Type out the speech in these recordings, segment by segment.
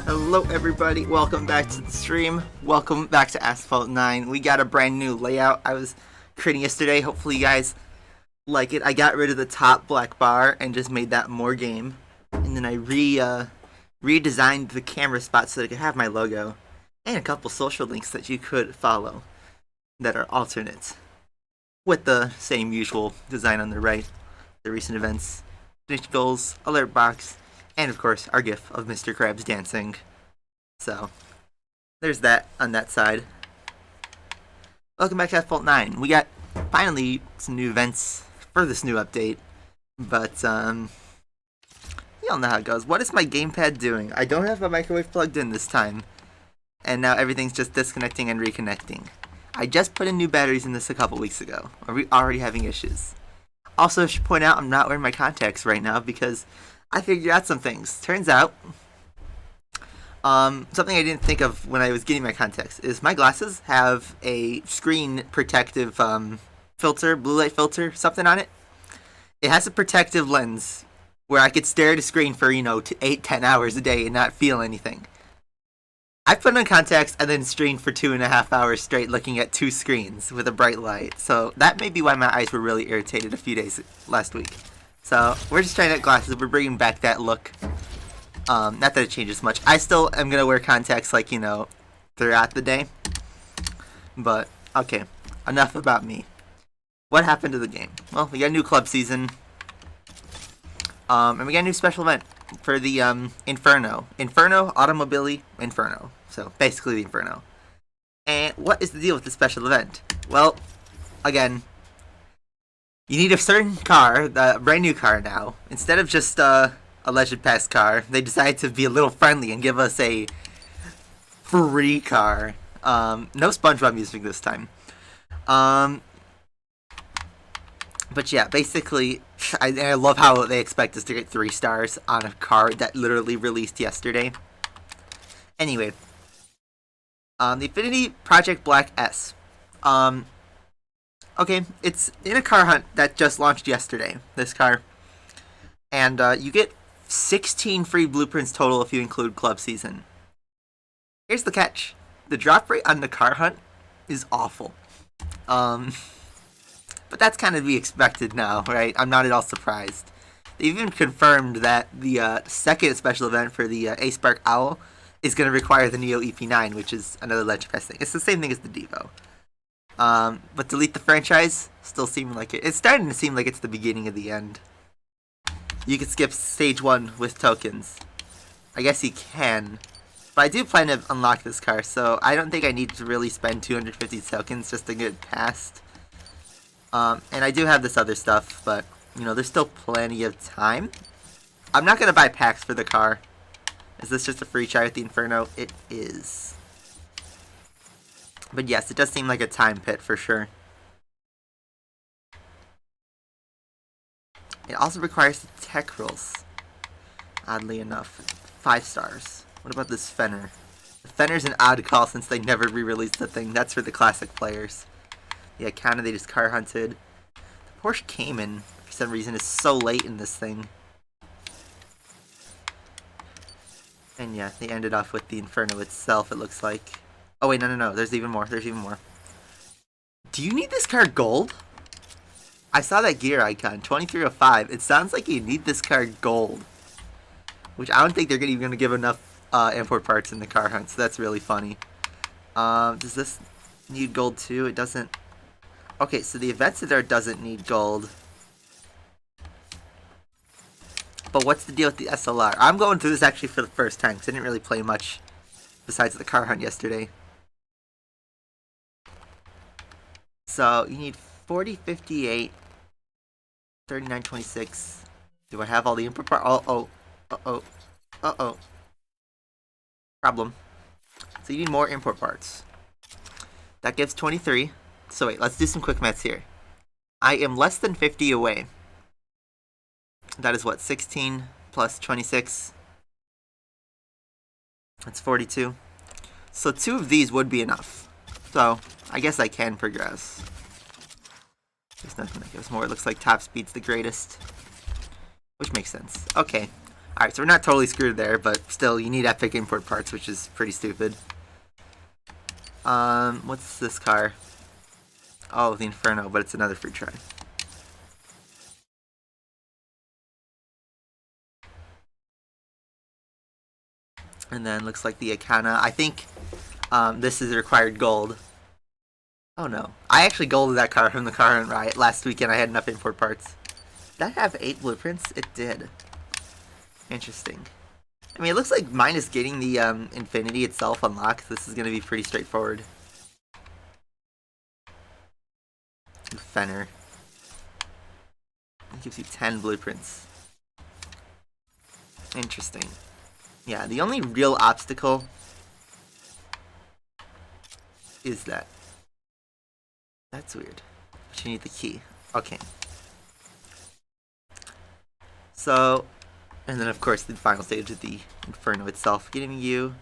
Hello everybody, welcome back to the stream. Welcome back to Asphalt 9. We got a brand new layout I was creating yesterday. Hopefully you guys like it. I got rid of the top black bar and just made that more game. And then I redesigned the camera spot so that I could have my logo. And a couple social links that you could follow that are alternate. With the same usual design on the right. The recent events, finished goals, alert box, and of course our gif of Mr. Krabs dancing. So, there's that on that side. Welcome back to Asphalt 9. We got finally some new events for this new update. But, you all know how it goes. What is my gamepad doing? I don't have my microwave plugged in this time. And now everything's just disconnecting and reconnecting. I just put in new batteries in this a couple weeks ago. Are we already having issues? Also, I should point out I'm not wearing my contacts right now because I figured out some things. Turns out, something I didn't think of when I was getting my contacts is my glasses have a screen protective filter, blue light filter, something on it. It has a protective lens where I could stare at a screen for, 8-10 hours a day and not feel anything. I put on contacts and then streamed for 2.5 hours straight looking at two screens with a bright light. So that may be why my eyes were really irritated a few days last week. So we're just trying out glasses. We're bringing back that look. Not that it changes much. I still am going to wear contacts throughout the day. But, okay. Enough about me. What happened to the game? Well, we got a new club season. And we got a new special event for the Inferno. Inferno, Automobili, Inferno. So, basically the Inferno. And what is the deal with the special event? Well, again, you need a certain car, a brand new car now. Instead of just a Legend Pass car, they decided to be a little friendly and give us a free car. No SpongeBob music this time. But yeah, basically, I love how they expect us to get 3 stars on a car that literally released yesterday. Anyway, the Infinity Project Black S. Okay, it's in a car hunt that just launched yesterday, this car. And you get 16 free blueprints total if you include club season. Here's the catch. The drop rate on the car hunt is awful. But that's kind of to be expected now, right? I'm not at all surprised. They even confirmed that the second special event for the A-Spark Owl is going to require the Neo EP9, which is another Legend Pass thing. It's the same thing as the Devo. But delete the franchise, still seeming like it's starting to seem like it's the beginning of the end. You can skip stage 1 with tokens. I guess you can. But I do plan to unlock this car, so I don't think I need to really spend 250 tokens just to get it past. And I do have this other stuff, but, there's still plenty of time. I'm not going to buy packs for the car. Is this just a free try with the Inferno? It is. But yes, it does seem like a time pit for sure. It also requires the tech rolls. Oddly enough. 5 stars. What about this Fenner? The Fenner's an odd call since they never re-released the thing. That's for the classic players. The Icona they just car hunted. The Porsche Cayman, for some reason, is so late in this thing. And yeah, they ended off with the Inferno itself, it looks like. Oh wait, no. There's even more. There's even more. Do you need this car gold? I saw that gear icon, 2305. It sounds like you need this car gold. Which I don't think they're even going to give enough import parts in the car hunt, so that's really funny. Does this need gold too? It doesn't. Okay, so the event center doesn't need gold. But what's the deal with the SLR? I'm going through this actually for the first time, because I didn't really play much besides the car hunt yesterday. So, you need 40, 58, 39, 26. Do I have all the input parts? Uh-oh. Problem. So you need more import parts. That gives 23. So wait, let's do some quick maths here. I am less than 50 away. That is what, 16 plus 26? That's 42. So 2 of these would be enough. So, I guess I can progress. There's nothing that gives more. It looks like top speed's the greatest. Which makes sense. Okay. Alright, so we're not totally screwed there, but still, you need epic import parts, which is pretty stupid. What's this car? Oh, the Inferno, but it's another free try. And then looks like the Akana. I think this is required gold. Oh no. I actually golded that car from the car and riot last weekend. I had enough import parts. Did that have 8 blueprints? It did. Interesting. I mean, it looks like mine is getting the Infinity itself unlocked. This is going to be pretty straightforward. Fenner. It gives you 10 blueprints. Interesting. Yeah, the only real obstacle is that. That's weird. But you need the key. Okay. So, and then of course the final stage of the Inferno itself, getting you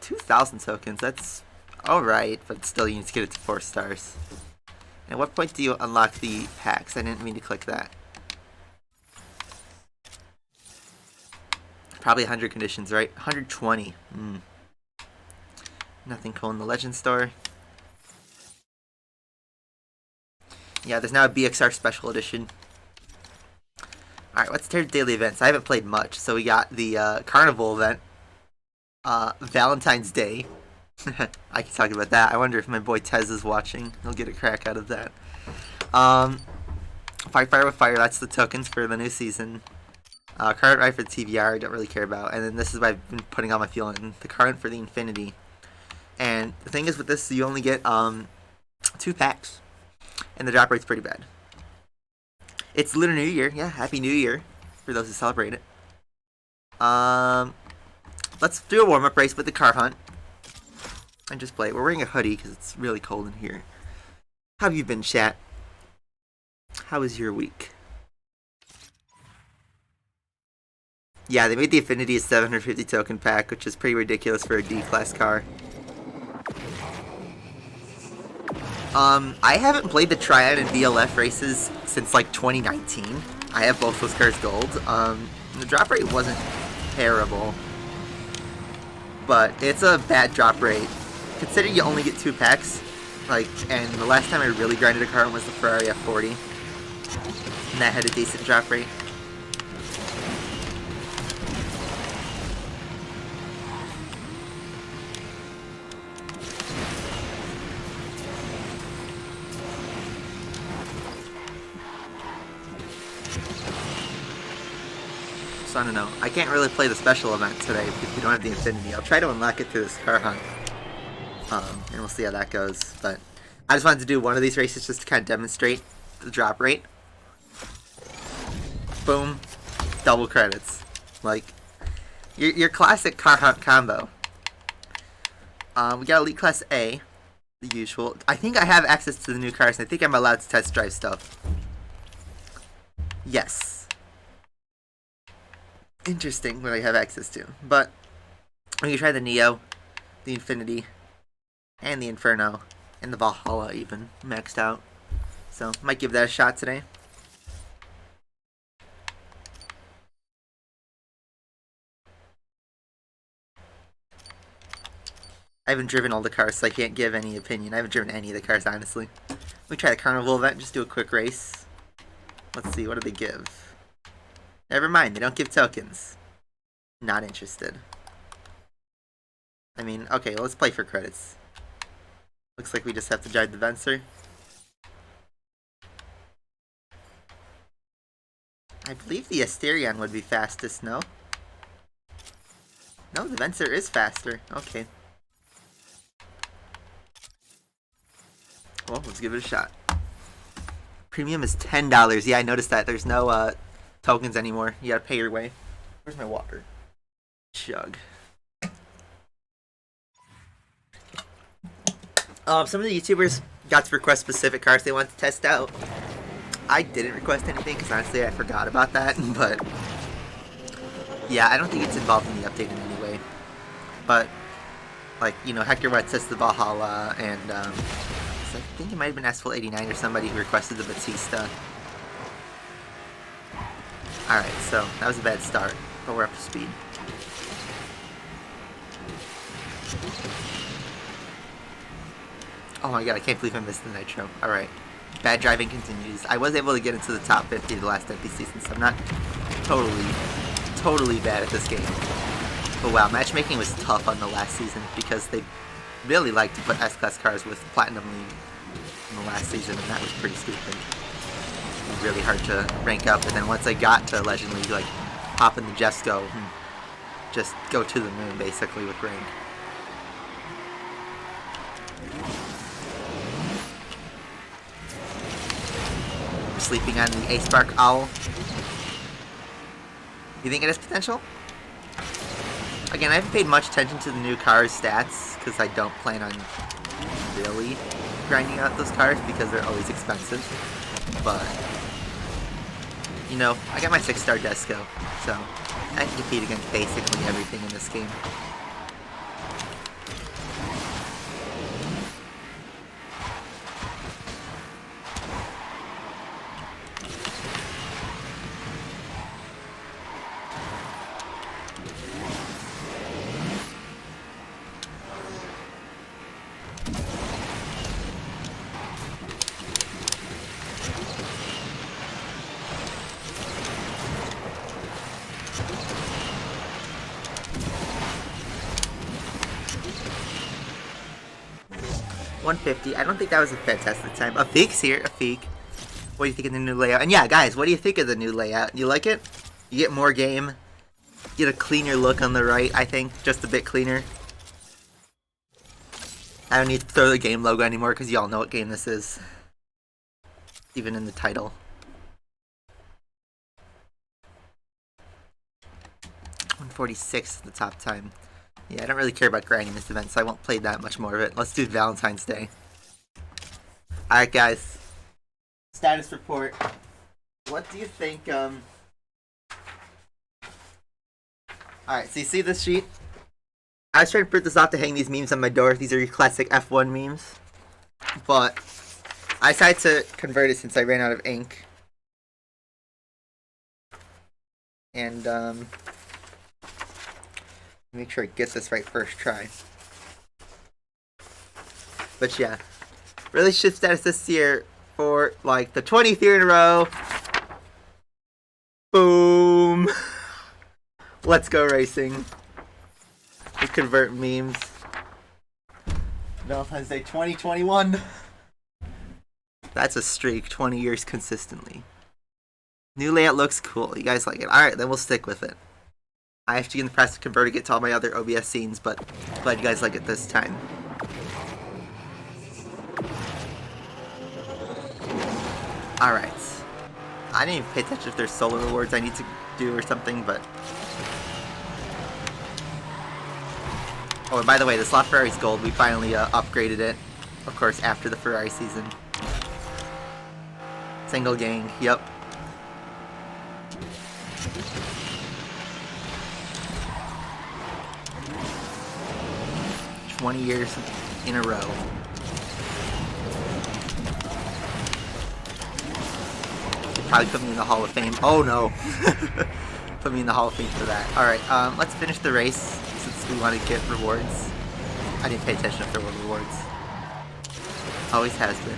2,000 tokens. That's alright, but still you need to get it to 4 stars. And at what point do you unlock the packs? I didn't mean to click that. Probably 100 conditions, right? 120. Nothing cool in the Legend Store. Yeah, there's now a BXR Special Edition. Alright, what's the daily events? I haven't played much. So we got the Carnival event. Valentine's Day. I can talk about that. I wonder if my boy Tez is watching. He'll get a crack out of that. Fight Fire with Fire. That's the tokens for the new season. Current right for the TVR. I don't really care about. And then this is what I've been putting all my fuel in. The current for the Infinity. And the thing is with this, you only get 2 packs. And the drop rate's pretty bad. It's Lunar New Year. Yeah, Happy New Year for those who celebrate it. Let's do a warm-up race with the car hunt. And just play it. We're wearing a hoodie because it's really cold in here. How have you been, chat? How was your week? Yeah, they made the Infinity a 750 token pack, which is pretty ridiculous for a D-class car. I haven't played the Triad and VLF races since like 2019. I have both those cars gold. The drop rate wasn't terrible, but it's a bad drop rate. Considering you only get 2 packs, like, and the last time I really grinded a car was the Ferrari F40, and that had a decent drop rate. So I don't know. I can't really play the special event today because we don't have the Infinity. I'll try to unlock it through this car hunt. And we'll see how that goes. But I just wanted to do one of these races just to kind of demonstrate the drop rate. Boom. Double credits. Like, your classic car hunt combo. We got Elite Class A. The usual. I think I have access to the new cars. I think I'm allowed to test drive stuff. Yes. Interesting what I have access to. But we can try the Neo, the Infinity, and the Inferno, and the Valhalla even, maxed out. So, might give that a shot today. I haven't driven all the cars, so I can't give any opinion. I haven't driven any of the cars, honestly. We try the Carnival event, just do a quick race. Let's see, what do they give? Never mind, they don't give tokens. Not interested. I mean, okay, let's play for credits. Looks like we just have to drive the Vencer. I believe the Asterion would be fastest, no? No, the Vencer is faster. Okay. Well, let's give it a shot. Premium is $10. Yeah, I noticed that. There's no tokens anymore. You gotta pay your way. Where's my water? Chug. Some of the YouTubers got to request specific cars they want to test out. I didn't request anything because honestly I forgot about that, but yeah, I don't think it's involved in the update in any way. But, like, you know, Hector White says the Valhalla, and so I think it might have been Asphalt 89 or somebody who requested the Batista. Alright, so that was a bad start. But we're up to speed. Oh my god, I can't believe I missed the nitro. Alright. Bad driving continues. I was able to get into the top 50 the last empty season, so I'm not totally bad at this game. But wow, matchmaking was tough on the last season because they really like to put S-Class cars with Platinum League in the last season, and that was pretty stupid. It was really hard to rank up, and then once I got to Legend League, like, hop in the Jesco and just go to the moon, basically, with rank. We're sleeping on the A-Spark Owl. You think it has potential? Again, I haven't paid much attention to the new cars' stats, because I don't plan on really grinding out those cars, because they're always expensive. But, you know, I got my 6-star Jesco, so I can compete against basically everything in this game. $150. I don't think that was a fantastic time. Afik's here. Afik. What do you think of the new layout? And yeah, guys, what do you think of the new layout? You like it? You get more game. You get a cleaner look on the right, I think. Just a bit cleaner. I don't need to throw the game logo anymore because y'all know what game this is. Even in the title. 146 is the top time. Yeah, I don't really care about grinding this event, so I won't play that much more of it. Let's do Valentine's Day. Alright, guys. Status report. What do you think, Alright, so you see this sheet? I was trying to print this off to hang these memes on my door. These are your classic F1 memes. But I decided to convert it since I ran out of ink. And, make sure I get this right first try. But yeah, relationship status this year for like the 20th year in a row. Boom! Let's go racing. We convert memes. Valentine's Day 2021. That's a streak, 20 years consistently. New layout looks cool. You guys like it? Alright, then we'll stick with it. I have to get in the press to convert it to all my other OBS scenes, but glad you guys like it this time. Alright. I didn't even pay attention if there's solo rewards I need to do or something, but... Oh, and by the way, this LaFerrari's gold, we finally upgraded it. Of course, after the Ferrari season. Single gang, yep. $20 years in a row. They probably put me in the Hall of Fame. Oh no! Put me in the Hall of Fame for that. Alright, let's finish the race since we want to get rewards. I didn't pay attention if there were rewards. Always has been.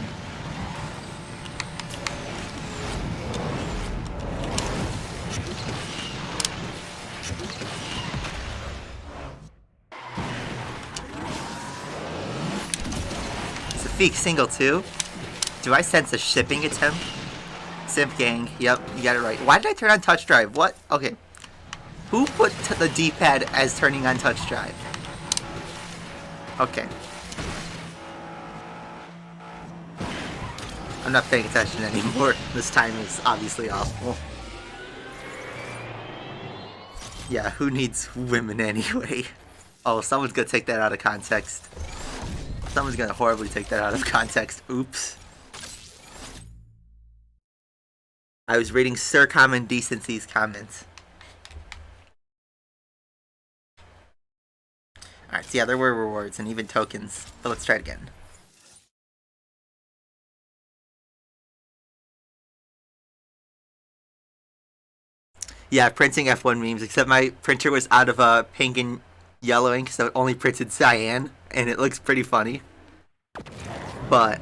Fake single too. Do I sense a shipping attempt? Simp gang. Yep, you got it right. Why did I turn on touch drive? What? Okay. Who put the D-pad as turning on touch drive? Okay. I'm not paying attention anymore. This time is obviously awful. Yeah, who needs women anyway? Oh, someone's gonna take that out of context. Someone's gonna horribly take that out of context. Oops. I was reading Sir Common Decency's comments. Alright, so yeah, there were rewards and even tokens. But let's try it again. Yeah, printing F1 memes, except my printer was out of pink and yellow ink, so it only printed cyan, and it looks pretty funny. But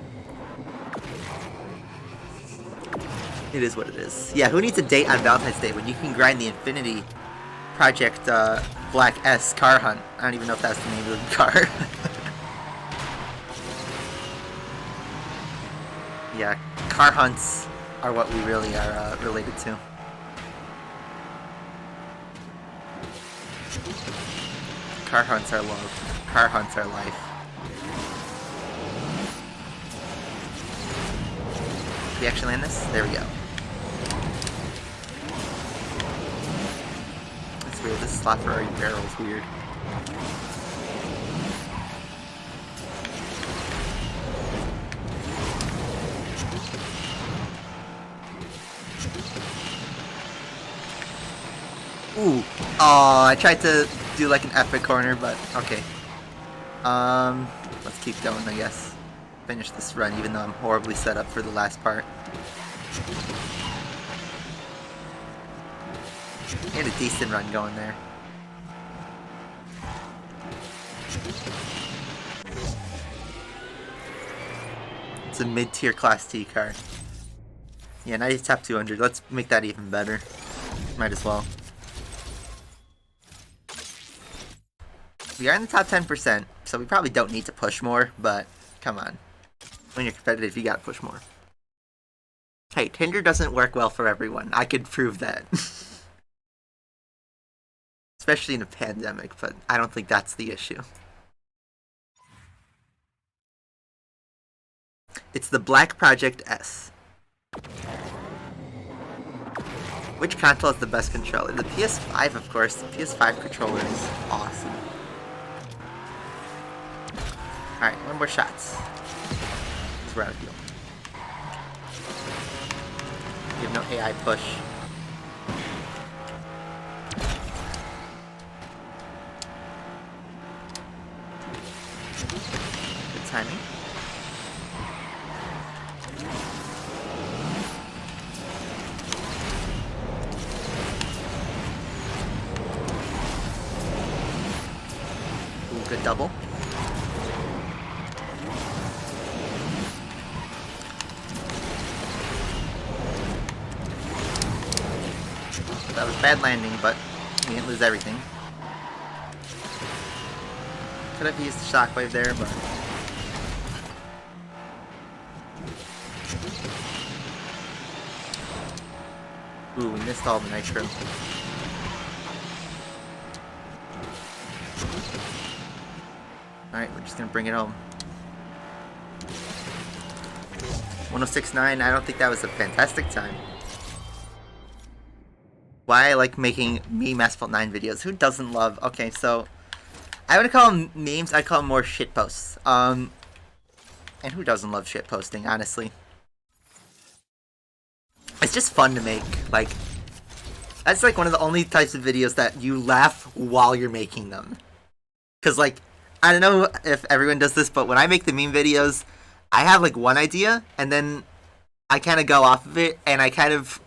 it is what it is. Yeah, who needs a date on Valentine's Day when you can grind the Infinity Project Black S car hunt? I don't even know if that's the name of the car. Yeah, car hunts are what we really are related to. Car hunts are love. Car hunts are life. Can we actually land this? There we go. That's weird. This slot Ferrari barrel is weird. Ooh. Oh, I tried to do like an epic corner, but okay. Let's keep going, I guess. Finish this run, even though I'm horribly set up for the last part. And a decent run going there. It's a mid-tier Class T car. Yeah, now he's top 200. Let's make that even better. Might as well. We are in the top 10%, so we probably don't need to push more, but come on. When you're competitive, you gotta push more. Hey, Tinder doesn't work well for everyone. I could prove that. Especially in a pandemic, but I don't think that's the issue. It's the Black Project S. Which console has the best controller? The PS5, of course. The PS5 controller is awesome. Alright, one more shots. We're out of fuel. We have no AI push. Good timing. Ooh, good double. That was bad landing, but we didn't lose everything. Could have used the shockwave there, but... Ooh, we missed all the nitro. Alright, we're just gonna bring it home. 106.9, I don't think that was a fantastic time. Why I like making meme Asphalt 9 videos. Who doesn't love... Okay, so... I wouldn't call them memes, I'd call them more shit posts. And who doesn't love shit posting, honestly? It's just fun to make. Like, that's like one of the only types of videos that you laugh while you're making them. Because, like, I don't know if everyone does this, but when I make the meme videos, I have, like, one idea, and then I kind of go off of it, and I kind of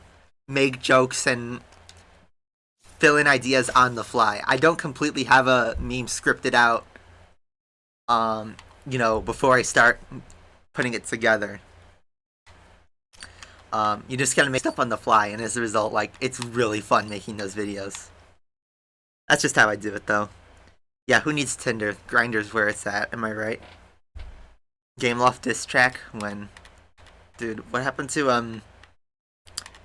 make jokes and fill in ideas on the fly. I don't completely have a meme scripted out, you know, before I start putting it together. You just gotta make stuff on the fly, and as a result, like, it's really fun making those videos. That's just how I do it, though. Yeah, who needs Tinder? Grindr's where it's at, am I right? Gameloft diss track when... Dude, what happened to,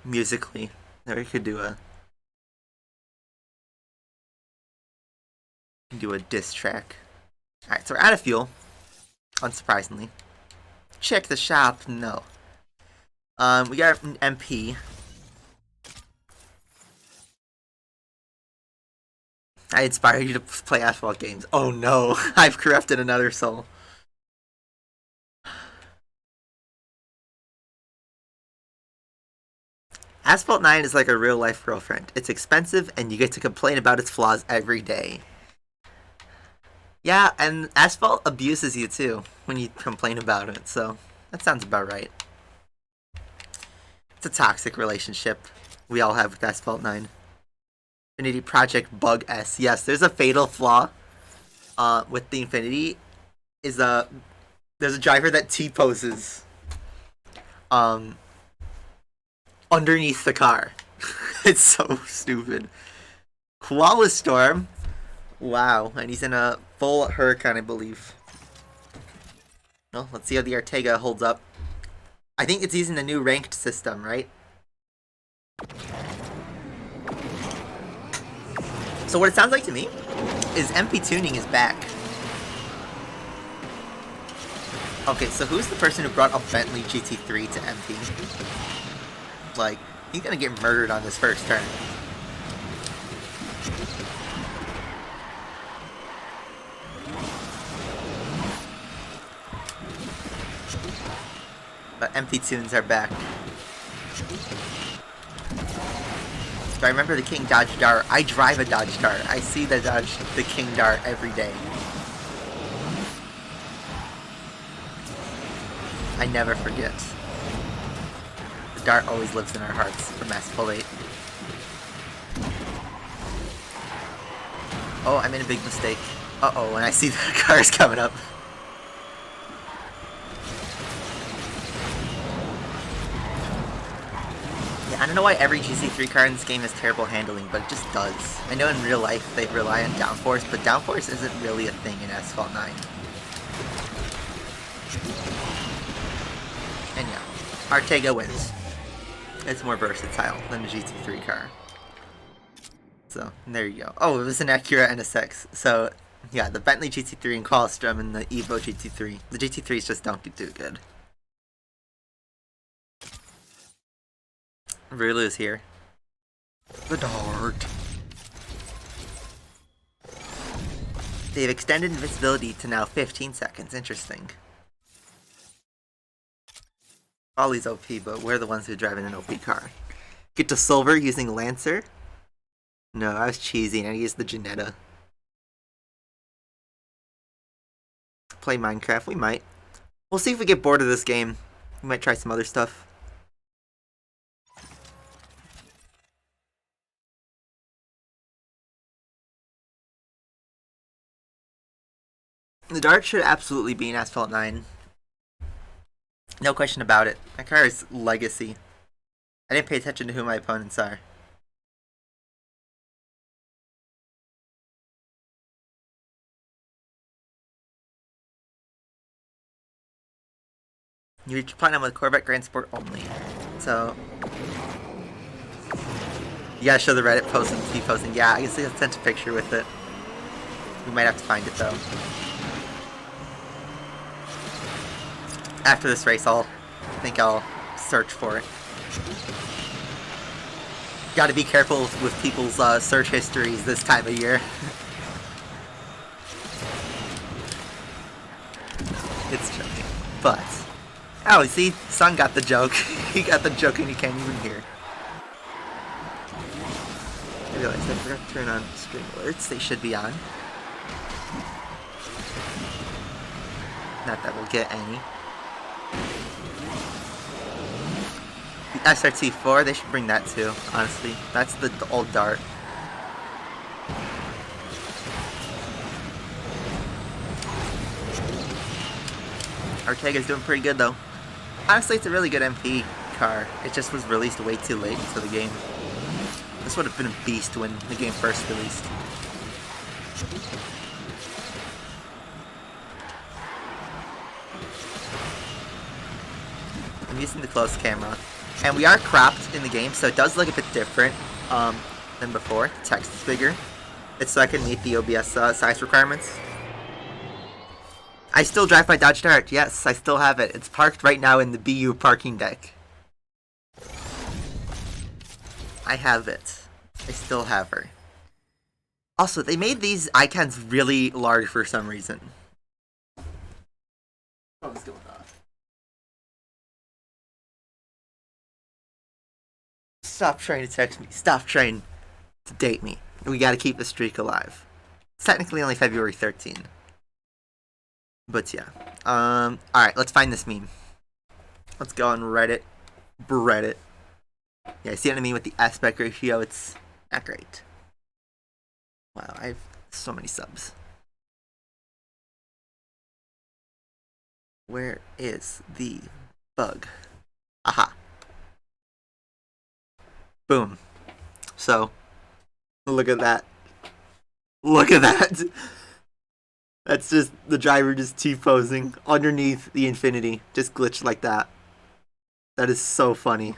Musically? There we could do a... do a diss track. Alright, so we're out of fuel. Unsurprisingly. Check the shop. No. We got an MP. I inspire you to play Asphalt games. Oh no, I've corrupted another soul. Asphalt 9 is like a real life girlfriend. It's expensive and you get to complain about its flaws every day. Yeah, and Asphalt abuses you too when you complain about it, so that sounds about right. It's a toxic relationship we all have with Asphalt 9. Infinity Project Bug S. Yes, there's a fatal flaw with the Infinity. There's a driver that T-poses underneath the car. It's so stupid. Koala Storm. Wow, and he's in a full Hurricane, I believe. Well, let's see how the Ortega holds up. I think it's using the new ranked system, right? So what it sounds like to me is MP tuning is back. Okay, so who's the person who brought up Bentley GT3 to MP? Like, he's gonna get murdered on this first turn. But MP tunes are back. So I remember the King Dodge Dart. I drive a Dodge Dart. I see the King Dart every day. I never forget. The Dart always lives in our hearts from Asphalt 8. Oh, I made a big mistake. Uh-oh, when I see the cars coming up. I don't know why every GC3 car in this game has terrible handling, but it just does. I know in real life they rely on downforce, but downforce isn't really a thing in Asphalt 9. And yeah, Ortega wins. It's more versatile than the GT3 car. So, there you go. Oh, it was an Acura NSX. So, yeah, the Bentley GT3 and Qualstrom and the Evo GT3. The GT3s just don't do too good. Rulu's here. The Dart. They've extended invisibility to now 15 seconds. Interesting. Ollie's OP, but we're the ones who drive in an OP car. Get to silver using Lancer? No, I was cheesy and I used the Janetta. Play Minecraft? We might. We'll see if we get bored of this game. We might try some other stuff. The Dart should absolutely be in Asphalt 9. No question about it. That car is legacy. I didn't pay attention to who my opponents are. You reach platinum with Corvette Grand Sport only. So, you gotta show the Reddit post and T posting. Yeah, I guess I sent a picture with it. We might have to find it though. After this race, I think I'll search for it. Gotta be careful with people's search histories this time of year. It's joking. But, oh, see, Sun got the joke. He got the joke and you can't even hear. I realized I forgot to turn on stream alerts. They should be on. Not that we'll get any. The SRT4, they should bring that too, honestly. That's the old Dart. Ortega's doing pretty good though. Honestly, it's a really good MP car. It just was released way too late into the game. This would have been a beast when the game first released. I'm using the close camera. And we are cropped in the game, so it does look a bit different than before. The text is bigger. It's so I can meet the OBS size requirements. I still drive my Dodge Dart. Yes, I still have it. It's parked right now in the BU parking deck. I have it. I still have her. Also, they made these icons really large for some reason. What's going on? Stop trying to text me. Stop trying to date me. We gotta keep the streak alive. It's technically only February 13th. But yeah. Alright, let's find this meme. Let's go on Reddit. Breddit. Yeah, I see what I mean with the aspect ratio. It's not great. Wow, I have so many subs. Where is the bug? Aha. Boom. So, look at that. Look at that. That's just the driver just T-posing underneath the Infinity. Just glitched like that. That is so funny.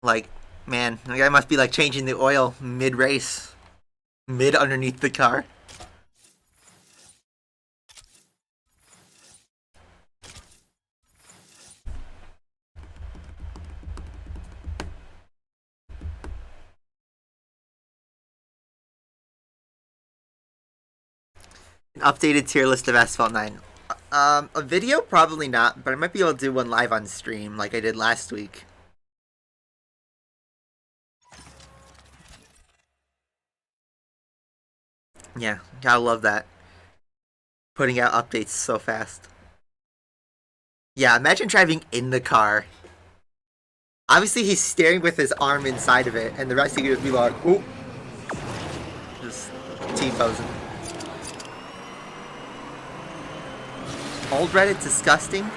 Like, man, the guy must be like changing the oil mid-race. Mid underneath the car. An updated tier list of Asphalt 9. A video? Probably not, but I might be able to do one live on stream like I did last week. Yeah, gotta love that. Putting out updates so fast. Yeah, imagine driving in the car. Obviously, he's steering with his arm inside of it, and the rest of you just be like, ooh. Just T-posing. Old Reddit disgusting.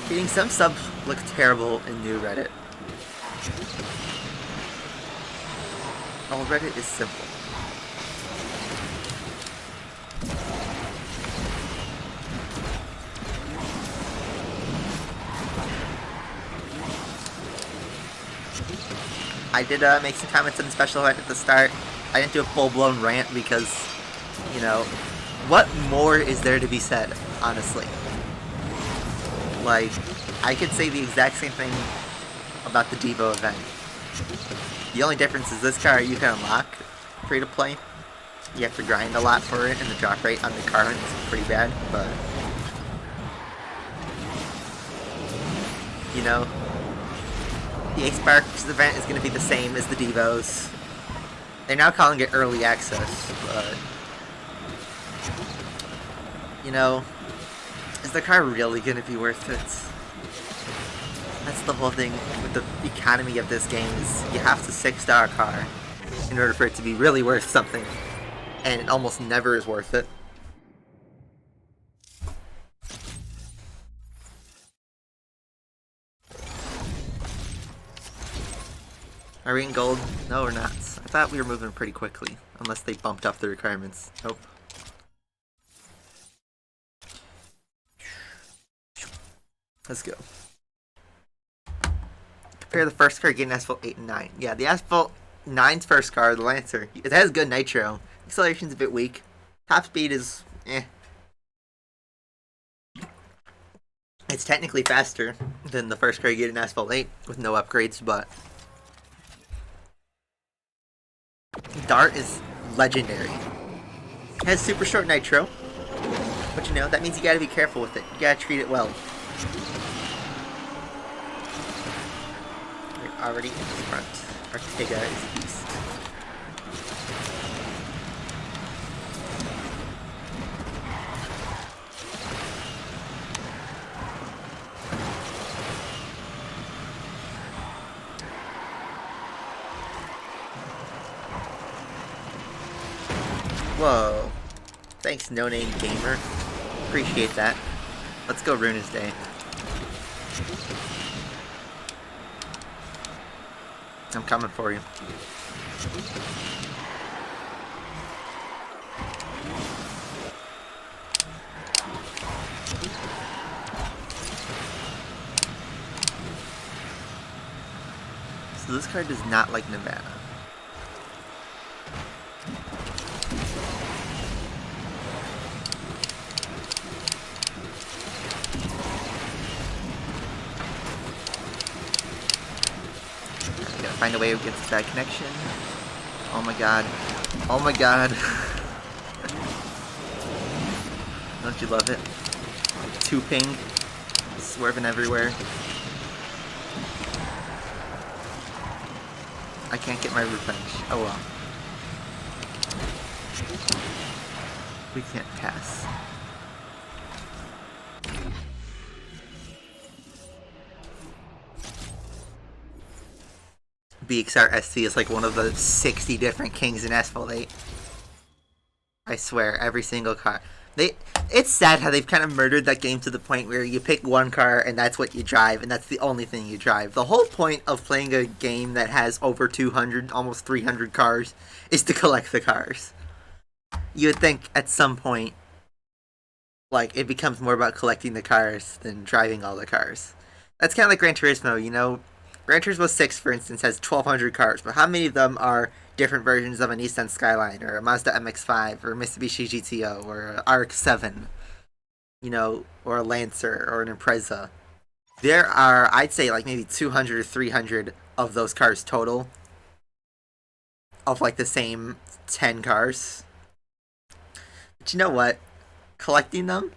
Getting some subs look terrible in new Reddit. Old Reddit is simple. I did make some comments on the special event at the start. I didn't do a full-blown rant because, you know, what more is there to be said, honestly? Like, I could say the exact same thing about the Devo event. The only difference is this car you can unlock free-to-play. You have to grind a lot for it, and the drop rate on the car is pretty bad, but... you know, the A-Sparks event is going to be the same as the Devos. They're now calling it early access, but... you know, is the car really going to be worth it? That's the whole thing with the economy of this game is you have to $6 car in order for it to be really worth something. And it almost never is worth it. Are we in gold? No, we're not. I thought we were moving pretty quickly. Unless they bumped up the requirements. Nope. Let's go. Compare the first car getting Asphalt 8 and 9. Yeah, the Asphalt 9's first car, the Lancer, it has good nitro. Acceleration's a bit weak. Top speed is eh. It's technically faster than the first car you get in Asphalt 8 with no upgrades, but Dart is legendary. It has super short nitro, but you know, that means you gotta be careful with it. You gotta treat it well. We're already in the front. Ortega is east. Whoa. Thanks, No Name Gamer. Appreciate that. Let's go ruin his day. I'm coming for you. So this card does not like Nevada. Find a way against that connection. Oh my god. Oh my god. Don't you love it? 2 ping. Swerving everywhere. I can't get my revenge. Oh well. We can't pass. BXR SC is like one of the 60 different kings in Asphalt 8. I swear, every single car. It's sad how they've kind of murdered that game to the point where you pick one car and that's what you drive, and that's the only thing you drive. The whole point of playing a game that has over 200, almost 300 cars is to collect the cars. You would think at some point, like, it becomes more about collecting the cars than driving all the cars. That's kind of like Gran Turismo, you know? Gran Turismo 6, for instance, has 1,200 cars, but how many of them are different versions of a Nissan Skyline, or a Mazda MX-5, or a Mitsubishi GTO, or an RX-7, you know, or a Lancer, or an Impreza? There are, I'd say, like, maybe 200 or 300 of those cars total, of, like, the same 10 cars. But you know what? Collecting them,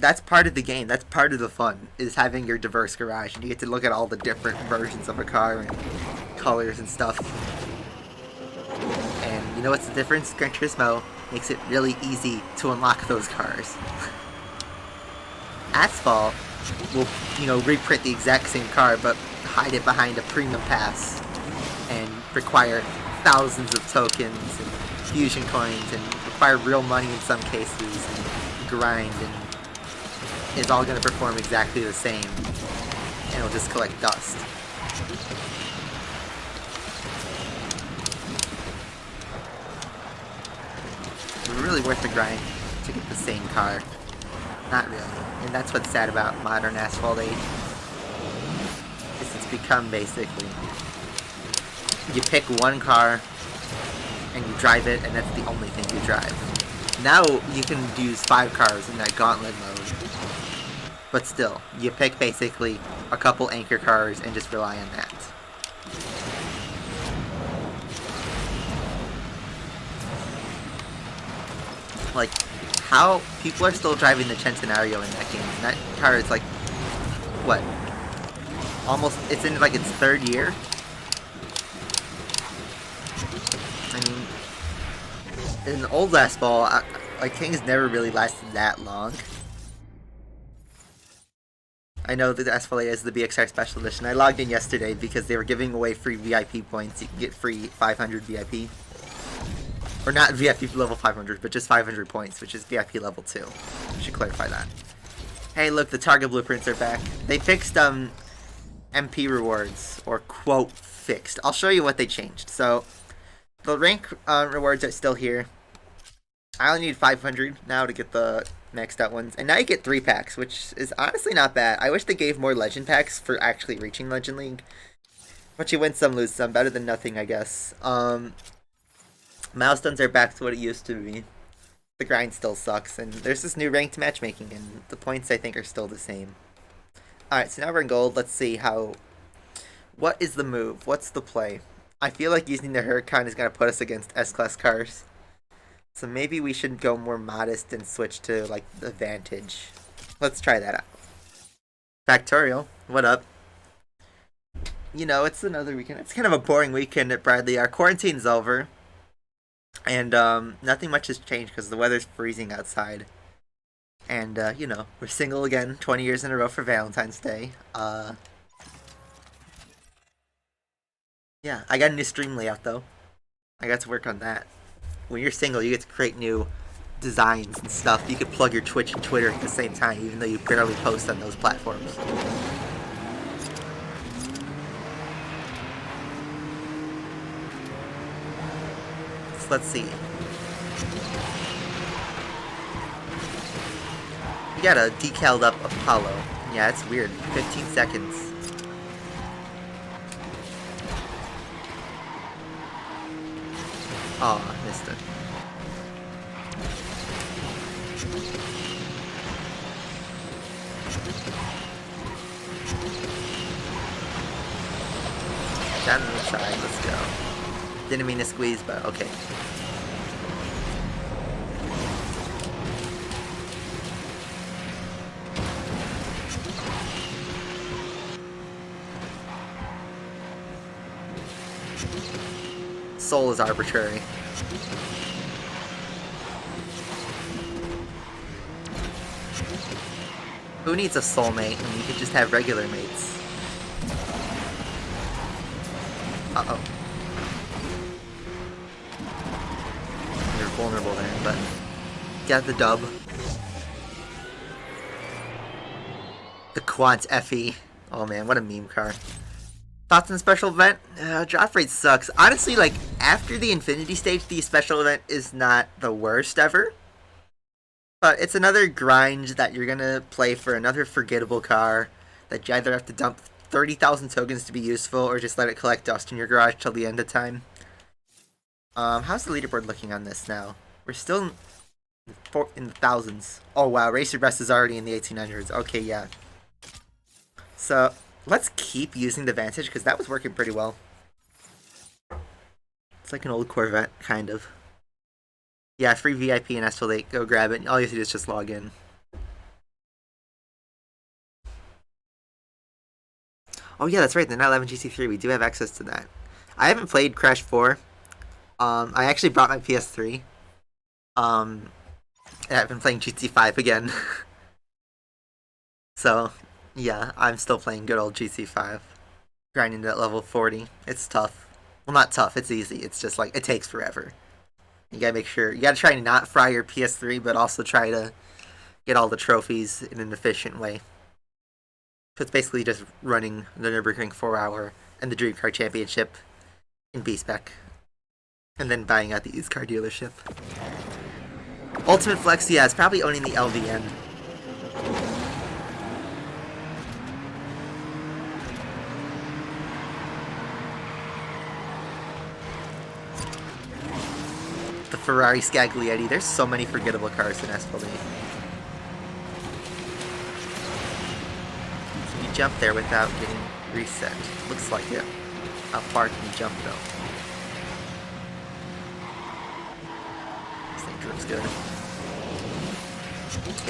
that's part of the game. That's part of the fun, is having your diverse garage, and you get to look at all the different versions of a car and colors and stuff. And you know what's the difference? Gran Turismo makes it really easy to unlock those cars. Asphalt will, you know, reprint the exact same car, but hide it behind a premium pass and require thousands of tokens and fusion coins and require real money in some cases and grind, and is all going to perform exactly the same, and it'll just collect dust. It's really worth the grind to get the same car. Not really. And that's what's sad about modern Asphalt 8. Is it's become basically, you pick one car and you drive it, and that's the only thing you drive. Now you can use 5 cars in that gauntlet mode. But still, you pick basically a couple anchor cars and just rely on that. Like, how people are still driving the Centenario in that game. And that car is like, what? Almost, it's in like its 3rd year? I mean, in old Asphalt, like, things never really lasted that long. I know that Asphalt is the BXR Special Edition. I logged in yesterday because they were giving away free VIP points. You can get free 500 VIP. Or not VIP level 500, but just 500 points, which is VIP level 2. I should clarify that. Hey, look, the target blueprints are back. They fixed, MP rewards, or quote, fixed. I'll show you what they changed. So, the rank rewards are still here. I only need 500 now to get the maxed out ones. And now you get 3 packs, which is honestly not bad. I wish they gave more legend packs for actually reaching Legend League. But you win some, lose some. Better than nothing, I guess. Milestones are back to what it used to be. The grind still sucks. And there's this new ranked matchmaking, and the points, I think, are still the same. Alright, so now we're in gold. Let's see how... What is the move? What's the play? I feel like using the Huracan is going to put us against S-Class cars. So maybe we should go more modest and switch to, like, the Vantage. Let's try that out. Factorial, what up? You know, it's another weekend. It's kind of a boring weekend at Bradley. Our quarantine's over. And, nothing much has changed because the weather's freezing outside. And, you know, we're single again, 20 years in a row for Valentine's Day. Yeah, I got a new stream layout, though. I got to work on that. When you're single, you get to create new designs and stuff. You can plug your Twitch and Twitter at the same time, even though you barely post on those platforms. So let's see. We got a decaled up Apollo. Yeah, it's weird. 15 seconds. Oh, I missed it. Down to the side, let's go. Didn't mean to squeeze, but okay. Soul is arbitrary. Who needs a soulmate when you can just have regular mates? Uh-oh. You're vulnerable there, but got the dub. The Quant FE. Oh man, what a meme car. Thoughts on the special event? Drop rate sucks. Honestly, like, after the Infinity stage, the special event is not the worst ever. But it's another grind that you're gonna play for another forgettable car that you either have to dump 30,000 tokens to be useful or just let it collect dust in your garage till the end of time. How's the leaderboard looking on this now? We're still in the thousands. Oh wow, Racer Best is already in the 1800s. Okay, yeah. So, let's keep using the Vantage, because that was working pretty well. It's like an old Corvette, kind of. Yeah, free VIP in Asphalt 8. Go grab it. All you have to do is just log in. Oh yeah, that's right, the 911 GT3. We do have access to that. I haven't played Crash 4. I actually brought my PS3. And I've been playing GT5 again. So, yeah, I'm still playing good old GT5. Grinding to that level 40. It's tough. Well, not tough, it's easy. It's just like, it takes forever. You gotta make sure, you gotta try to not fry your PS3, but also try to get all the trophies in an efficient way. So it's basically just running the Nürburgring 4-hour and the Dream Car Championship in B-Spec. And then buying out the used car dealership. Ultimate Flex, yeah, it's probably owning the LVN. The Ferrari Scaglietti. There's so many forgettable cars in Asphalt 8. Can you jump there without getting reset? Looks like it. How far can you jump though? This thing drifts good.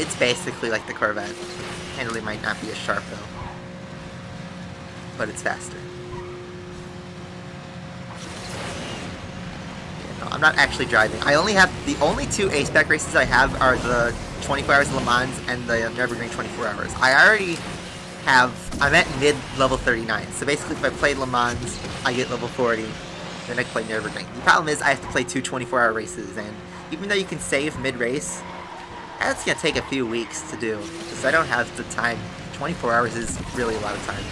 It's basically like the Corvette. Handling might not be as sharp though. But it's faster. I'm not actually driving. I only have, the only two A-Spec races I have are the 24 Hours of Le Mans and the Nürburgring 24 Hours. I already have, I'm at mid-level 39. So basically if I play Le Mans, I get level 40. Then I can play Nürburgring. The problem is I have to play two 24-hour races, and even though you can save mid-race, that's going to take a few weeks to do. Because I don't have the time. 24 hours is really a lot of time.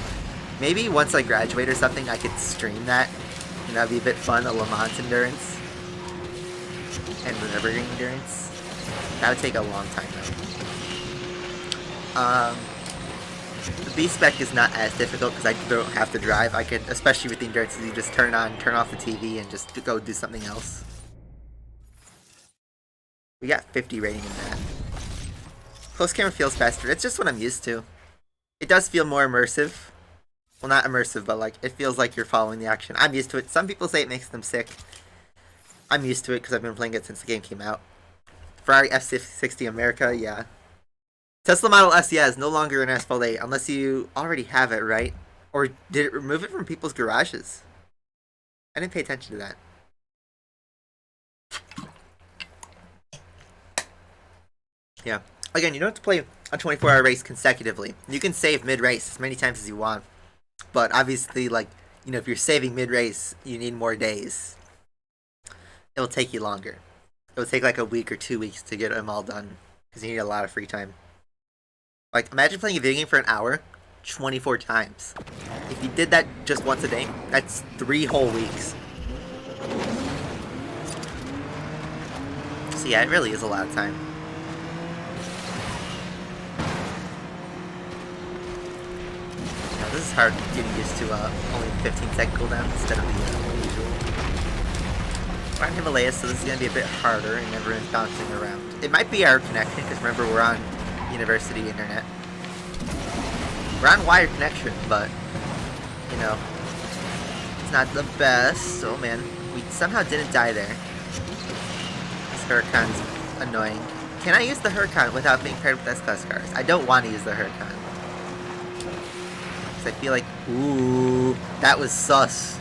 Maybe once I graduate or something, I could stream that. And that'd be a bit fun, a Le Mans endurance. And the Nürburgring endurance. That would take a long time though. The B-Spec is not as difficult because I don't have to drive. I could, especially with the endurance, you just turn off the TV and just go do something else. We got 50 rating in that. Close camera feels faster. It's just what I'm used to. It does feel more immersive. Well, not immersive, but like, it feels like you're following the action. I'm used to it. Some people say it makes them sick. I'm used to it because I've been playing it since the game came out. Ferrari F60 America, yeah. Tesla Model S, yeah, is no longer in Asphalt 8 unless you already have it, right? Or did it remove it from people's garages? I didn't pay attention to that. Yeah. Again, you don't have to play a 24-hour race consecutively. You can save mid-race as many times as you want. But obviously, like, you know, if you're saving mid-race, you need more days. It'll take you longer. It'll take like a week or 2 weeks to get them all done. Because you need a lot of free time. Like, imagine playing a video game for an hour, 24 times. If you did that just once a day, that's 3 whole weeks. So yeah, it really is a lot of time. Now, this is hard getting used to only 15-second cooldown instead of the usual. We're on Himalayas, so this is going to be a bit harder, and everyone's bouncing around. It might be our connection, because remember, we're on university internet. We're on wired connection, but, you know, it's not the best. Oh man, we somehow didn't die there. This Huracan's annoying. Can I use the Huracan without being paired with S-Class cars? I don't want to use the Huracan. Because I feel like, ooh, that was sus.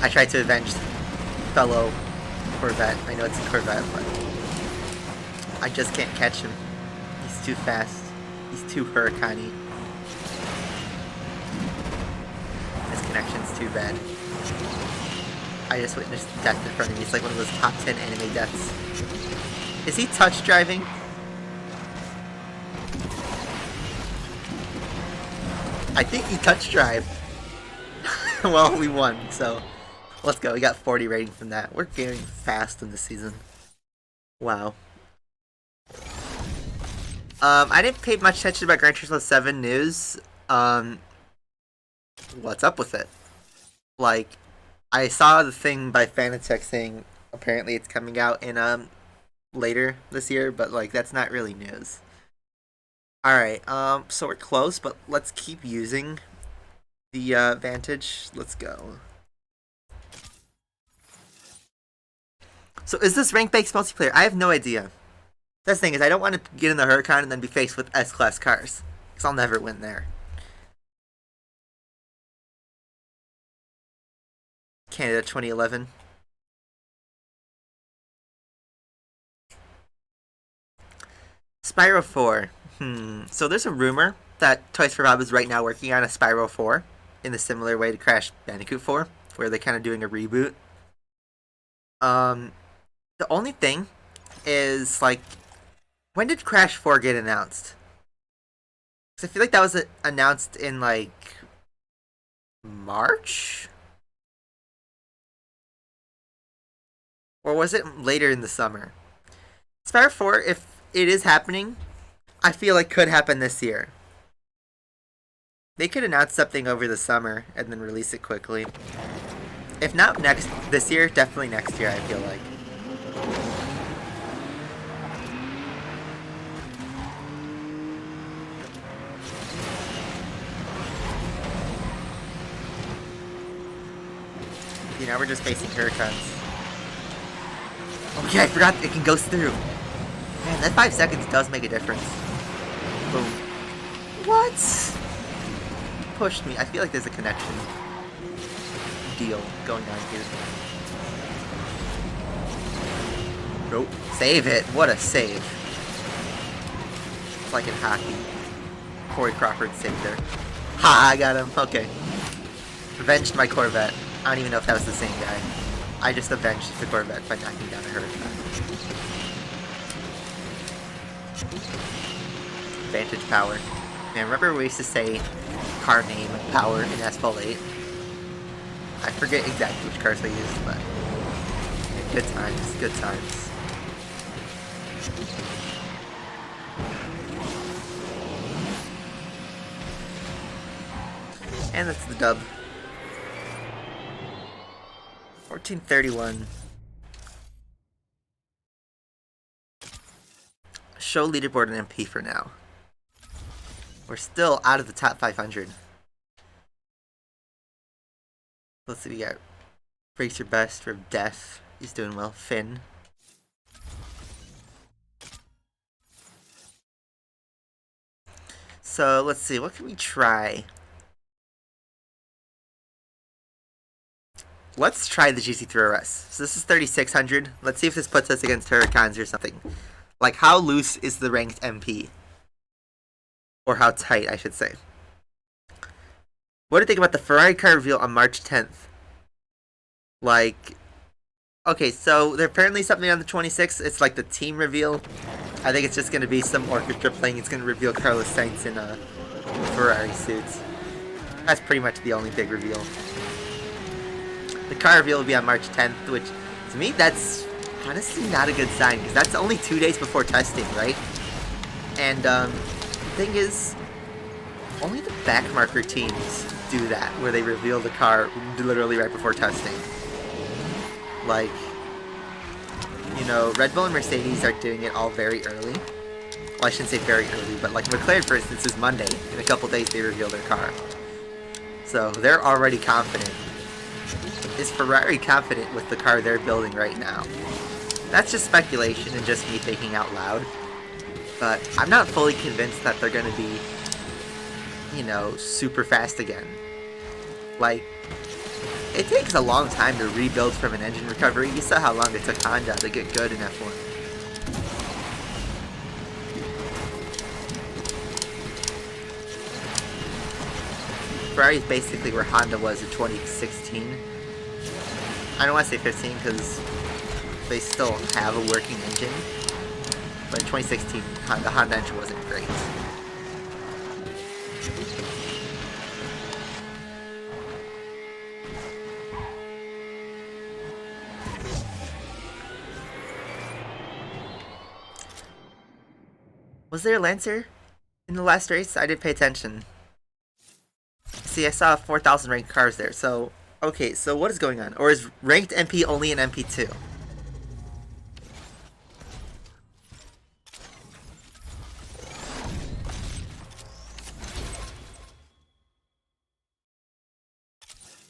I tried to avenge fellow Corvette. I know it's a Corvette, but I just can't catch him. He's too fast. He's too Huracan-y. His connection's too too bad. I just witnessed death in front of me. It's like one of those top 10 anime deaths. Is he touch driving? I think he touch drive. Well, we won, so let's go. We got 40 rating from that. We're getting fast in this season. Wow. I didn't pay much attention about Gran Turismo 7 news. What's up with it? Like, I saw the thing by Fanatec saying apparently it's coming out in later this year, but like that's not really news. Alright, so we're close, but let's keep using the Vantage. Let's go. So is this rank-based multiplayer? I have no idea. That's the thing is I don't want to get in the Huracan and then be faced with S-Class cars. Because I'll never win there. Canada 2011. Spyro 4. So there's a rumor that Toys for Bob is right now working on a Spyro 4 in a similar way to Crash Bandicoot 4, where they're kind of doing a reboot. The only thing is, like, when did Crash 4 get announced? Because I feel like that was announced in, like, March? Or was it later in the summer? Spyro 4, if it is happening, I feel like could happen this year. They could announce something over the summer and then release it quickly. If not this year, definitely next year, I feel like. You know, we're just facing Huracans. Oh yeah, I forgot it can go through. Man, that 5 seconds does make a difference. Boom. What? Pushed me. I feel like there's a connection deal going on here. Nope. Save it. What a save. It's like in hockey. Corey Crawford saved there. Ha! I got him. Okay. Avenged my Corvette. I don't even know if that was the same guy. I just avenged the Corvette by knocking down a Huracan. Vantage power. Man, remember we used to say car name power in Asphalt 8? I forget exactly which cars I used, but good times, good times. And that's the dub. 1431. Show leaderboard and MP for now. We're still out of the top 500. Let's see, we got Breaks Your Best for Death. He's doing well. Finn. So, let's see, what can we try? Let's try the GC3RS. So this is 3600. Let's see if this puts us against Huracans or something. Like, how loose is the ranked MP? Or how tight, I should say. What do you think about the Ferrari car reveal on March 10th? Like, okay, so there's apparently something on the 26th. It's like the team reveal. I think it's just going to be some orchestra playing. It's going to reveal Carlos Sainz in a Ferrari suit. That's pretty much the only big reveal. The car reveal will be on March 10th, which, to me, that's honestly not a good sign, because that's only 2 days before testing, right? And, the thing is, only the backmarker teams do that, where they reveal the car literally right before testing. Like, you know, Red Bull and Mercedes are doing it all very early. Well, I shouldn't say very early, but like McLaren, for instance, is Monday. In a couple days, they reveal their car. So, they're already confident. Is Ferrari confident with the car they're building right now? That's just speculation and just me thinking out loud. But I'm not fully convinced that they're going to be, you know, super fast again. Like, it takes a long time to rebuild from an engine recovery. You saw how long it took Honda to get good in F1. Ferrari is basically where Honda was in 2016. I don't want to say 15 because they still have a working engine. But in 2016, the Honda engine wasn't great. Was there a Lancer in the last race? I didn't pay attention. See, I saw 4,000 ranked cars there, so... Okay, so what is going on? Or is ranked MP only in MP2?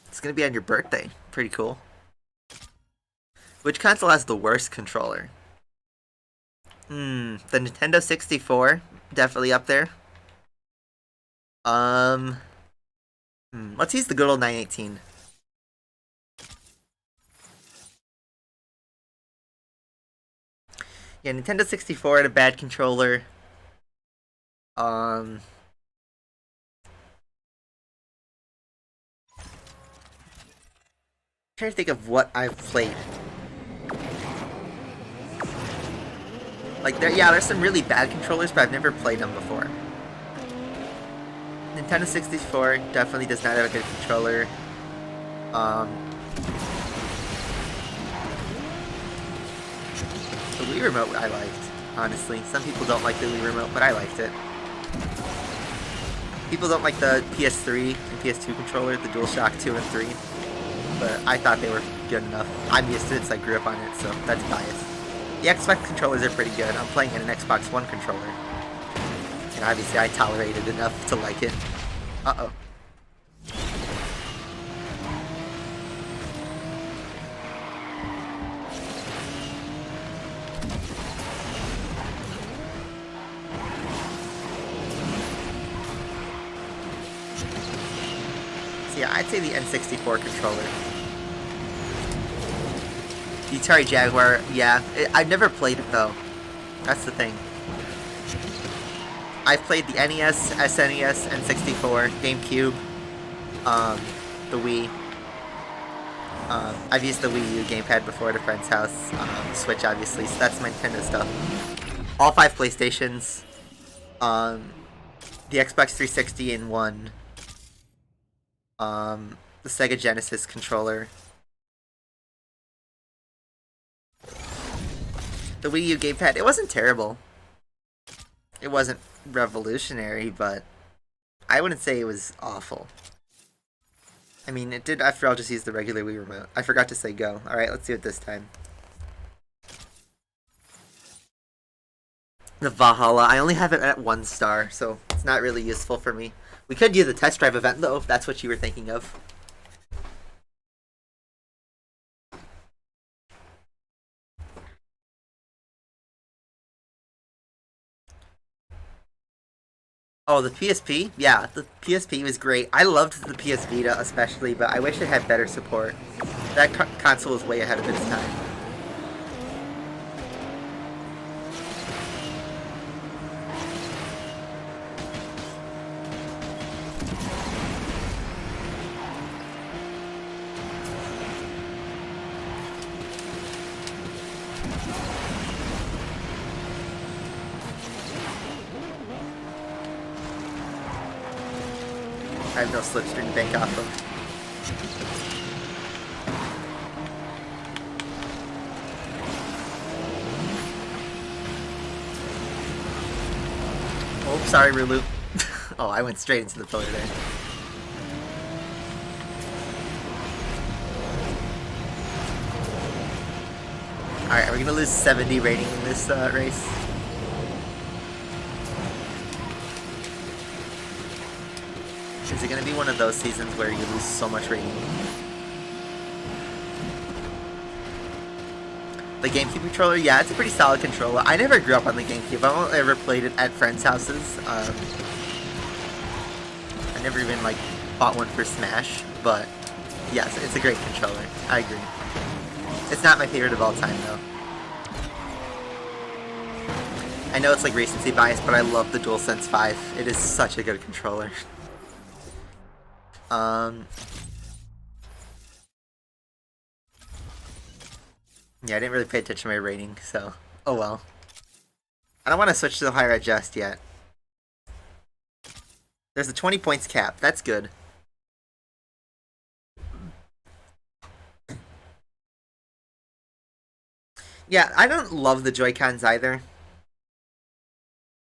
It's gonna be on your birthday. Pretty cool. Which console has the worst controller? The Nintendo 64, definitely up there. Let's use the good old 918. Yeah, Nintendo 64 had a bad controller. Trying to think of what I've played. Like, there's some really bad controllers, but I've never played them before. Nintendo 64 definitely does not have a good controller. The Wii Remote I liked, honestly. Some people don't like the Wii Remote, but I liked it. People don't like the PS3 and PS2 controller, the DualShock 2 and 3. But I thought they were good enough. I'm used to it, so I grew up on it, so that's biased. The Xbox controllers are pretty good. I'm playing in an Xbox One controller. And obviously I tolerated enough to like it. Uh-oh. So yeah, I'd say the N64 controller. The Atari Jaguar, yeah. I've never played it, though. That's the thing. I've played the NES, SNES, N64, GameCube, the Wii. I've used the Wii U gamepad before at a friend's house, Switch, obviously, so that's my Nintendo stuff. All 5 PlayStations, the Xbox 360 in one, the Sega Genesis controller, the Wii U gamepad. It wasn't terrible. It wasn't revolutionary, but I wouldn't say it was awful. I mean, it did, after all, just use the regular Wii Remote. I forgot to say go. Alright, let's do it this time. The Valhalla, I only have it at 1 star, so it's not really useful for me. We could do the test drive event, though, if that's what you were thinking of. Oh, the PSP? Yeah, the PSP was great. I loved the PS Vita especially, but I wish it had better support. That console was way ahead of its time. I have no slipstream to bank off of. Oh, sorry, Rulu. Oh, I went straight into the pillar there. Alright, we're gonna lose 70 rating in this race. Is it going to be one of those seasons where you lose so much rating? The GameCube controller, yeah, it's a pretty solid controller. I never grew up on the GameCube. I only ever played it at friends' houses. I never even, like, bought one for Smash, but yes, it's a great controller. I agree. It's not my favorite of all time, though. I know it's, like, recency bias, but I love the DualSense 5. It is such a good controller. Yeah, I didn't really pay attention to my rating, so oh well. I don't want to switch to the higher adjust yet. There's a 20 points cap. That's good. Yeah, I don't love the Joy-Cons either.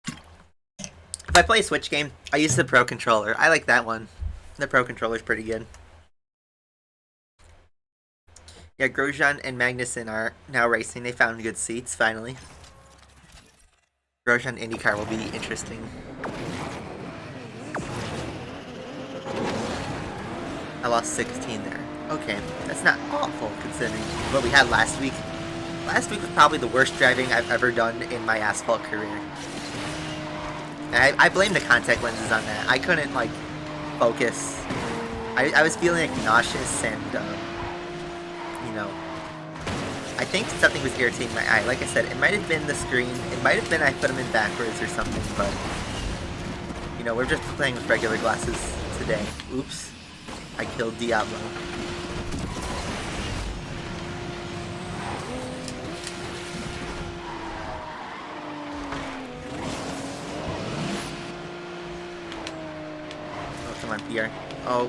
If I play a Switch game, I use the Pro Controller. I like that one. The Pro Controller's pretty good. Yeah, Grosjean and Magnussen are now racing. They found good seats, finally. Grosjean IndyCar will be interesting. I lost 16 there. Okay, that's not awful considering what we had last week. Last week was probably the worst driving I've ever done in my Asphalt career. I blame the contact lenses on that. I couldn't, like, focus. I was feeling, like, nauseous and, you know, I think something was irritating my eye. Like I said, it might have been the screen. It might have been I put them in backwards or something, but, you know, we're just playing with regular glasses today. Oops. I killed Diablo. Oh, come on, PR. Oh.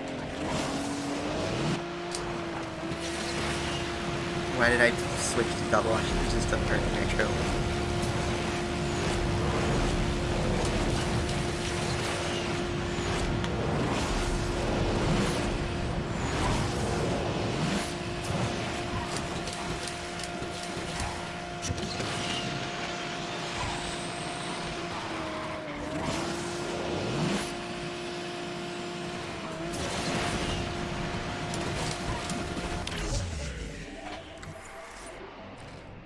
Why did I switch to double? I should have just done nitro.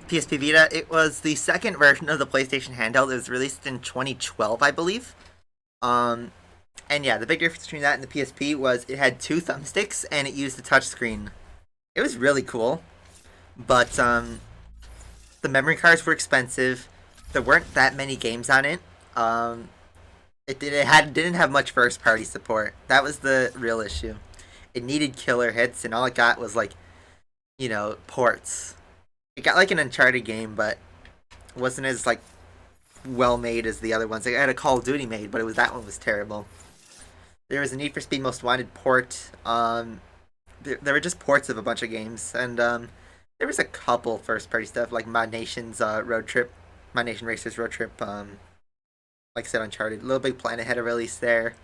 PSP Vita, it was the second version of the PlayStation handheld. It was released in 2012, I believe. And yeah, the big difference between that and the PSP was it had two thumbsticks and it used a touchscreen. It was really cool, but the memory cards were expensive. There weren't that many games on it. Didn't have much first party support. That was the real issue. It needed killer hits, and all it got was like, you know, ports. It got like an Uncharted game, but it wasn't as like well made as the other ones. It had a Call of Duty made, but that one was terrible. There was a Need for Speed Most Wanted port. There were just ports of a bunch of games, and there was a couple first party stuff like Mod Nation's Road Trip, Mod Nation Racers Road Trip. Like I said, Uncharted. Little Big Planet had a release there.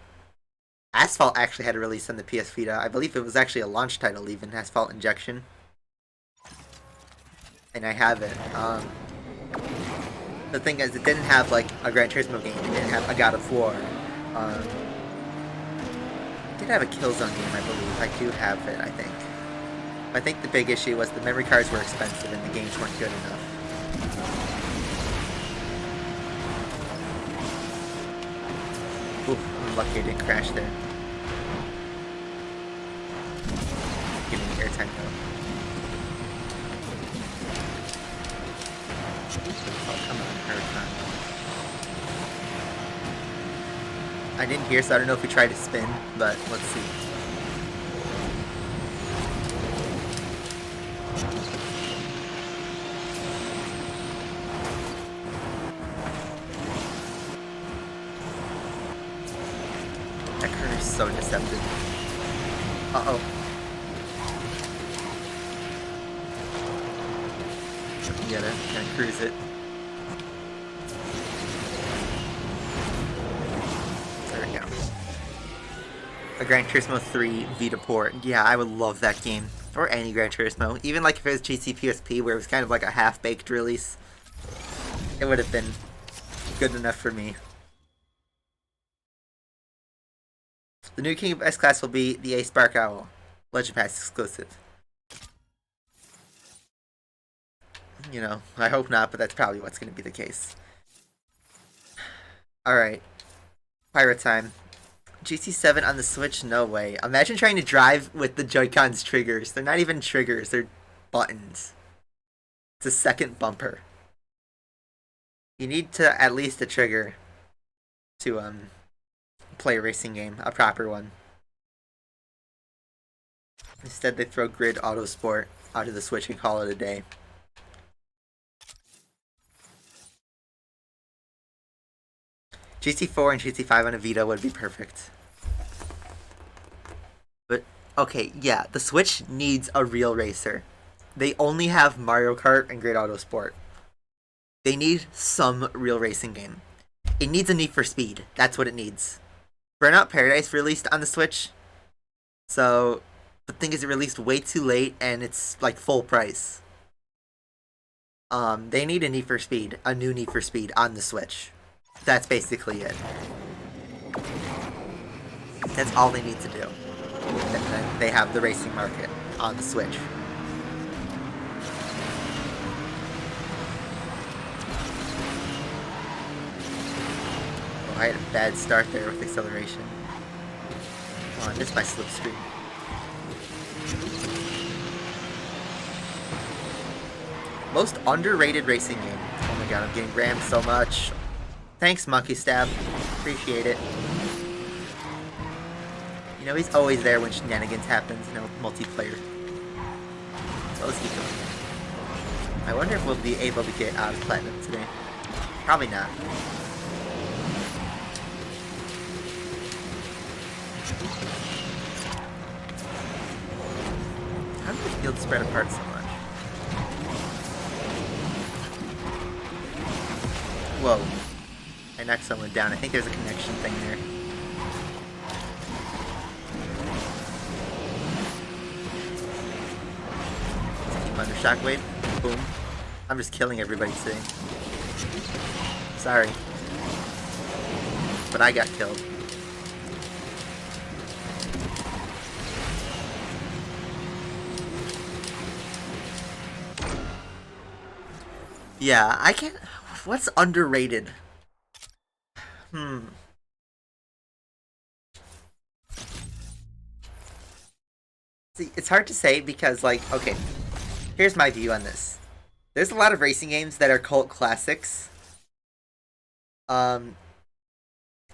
Asphalt actually had a release on the PS Vita. I believe it was actually a launch title, even Asphalt Injection. And I have it. The thing is, it didn't have like a Gran Turismo game. It didn't have a God of War. It did have a Killzone game, I believe. I do have it, I think. I think the big issue was the memory cards were expensive and the games weren't good enough. Oof, I'm lucky I didn't crash there. Give me airtime though. Oh, come on, airtime. I didn't hear, so I don't know if we tried to spin, but let's see. That curve is so deceptive. Uh-oh. Get it. Gonna cruise it. There we go. A Gran Turismo 3 Vita port. Yeah, I would love that game. Or any Gran Turismo. Even like if it was GC PSP where it was kind of like a half-baked release. It would have been good enough for me. The new King of S-Class will be the Ace Spark Owl. Legend Pass exclusive. You know, I hope not, but that's probably what's going to be the case. Alright. Pirate time. GT7 on the Switch? No way. Imagine trying to drive with the Joy-Con's triggers. They're not even triggers, they're buttons. It's a second bumper. You need to at least a trigger to play a racing game, a proper one. Instead, they throw Grid Autosport out of the Switch and call it a day. GT4 and GT5 on a Vita would be perfect. But, okay, yeah, the Switch needs a real racer. They only have Mario Kart and Grid Autosport. They need some real racing game. It needs a Need for Speed. That's what it needs. Burnout Paradise released on the Switch. So, the thing is, it released way too late, and it's, like, full price. They need a Need for Speed. A new Need for Speed on the Switch. That's basically it. That's all they need to do. And then they have the racing market on the Switch. I had a bad start there with acceleration. Oh, I missed my slipstream. Most underrated racing game. Oh my god, I'm getting rammed so much. Thanks, Monkey Stab. Appreciate it. You know, he's always there when shenanigans happens, you know, multiplayer. So let's keep going. I wonder if we'll be able to get out of Platinum today. Probably not. How did the field spread apart so much? Whoa. I knocked someone down. I think there's a connection thing there. Let's keep under shockwave. Boom. I'm just killing everybody today. Sorry. But I got killed. Yeah, I can't... What's underrated? See, it's hard to say because, like, okay, here's my view on this. There's a lot of racing games that are cult classics. And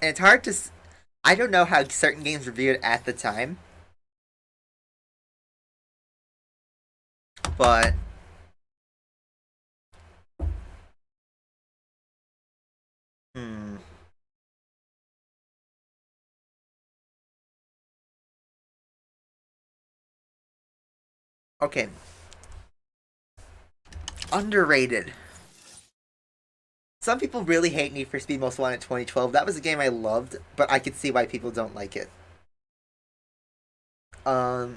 it's hard to... I don't know how certain games were viewed at the time. But... Okay. Underrated. Some people really hate Need for Speed Most Wanted 2012. That was a game I loved, but I could see why people don't like it. The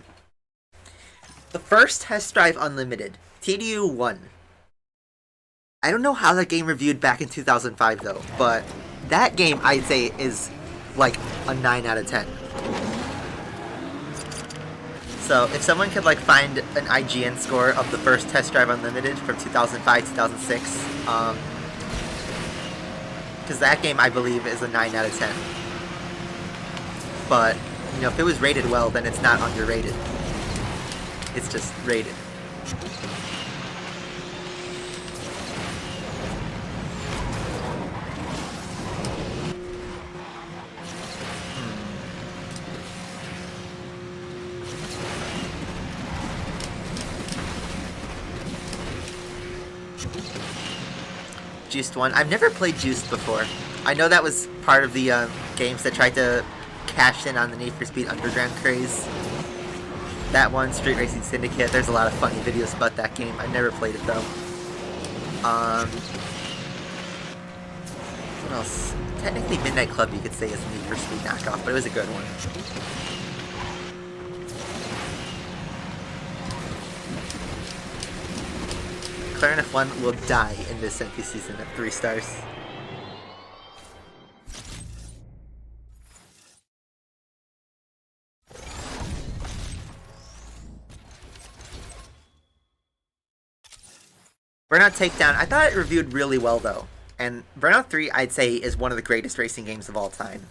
first Test Drive Unlimited. TDU 1. I don't know how that game reviewed back in 2005, though, but that game, I'd say, is like a 9 out of 10. So, if someone could, like, find an IGN score of the first Test Drive Unlimited from 2005, 2006, because that game, I believe, is a 9 out of 10. But, you know, if it was rated well, then it's not underrated. It's just rated. Juiced 1. I've never played Juiced before. I know that was part of the games that tried to cash in on the Need for Speed Underground craze. That one, Street Racing Syndicate, there's a lot of funny videos about that game. I've never played it though. What else? Technically Midnight Club you could say is a Need for Speed knockoff, but it was a good one. McLaren F1 will die in this empty season at 3 stars. Burnout Takedown, I thought it reviewed really well though. And Burnout 3, I'd say, is one of the greatest racing games of all time.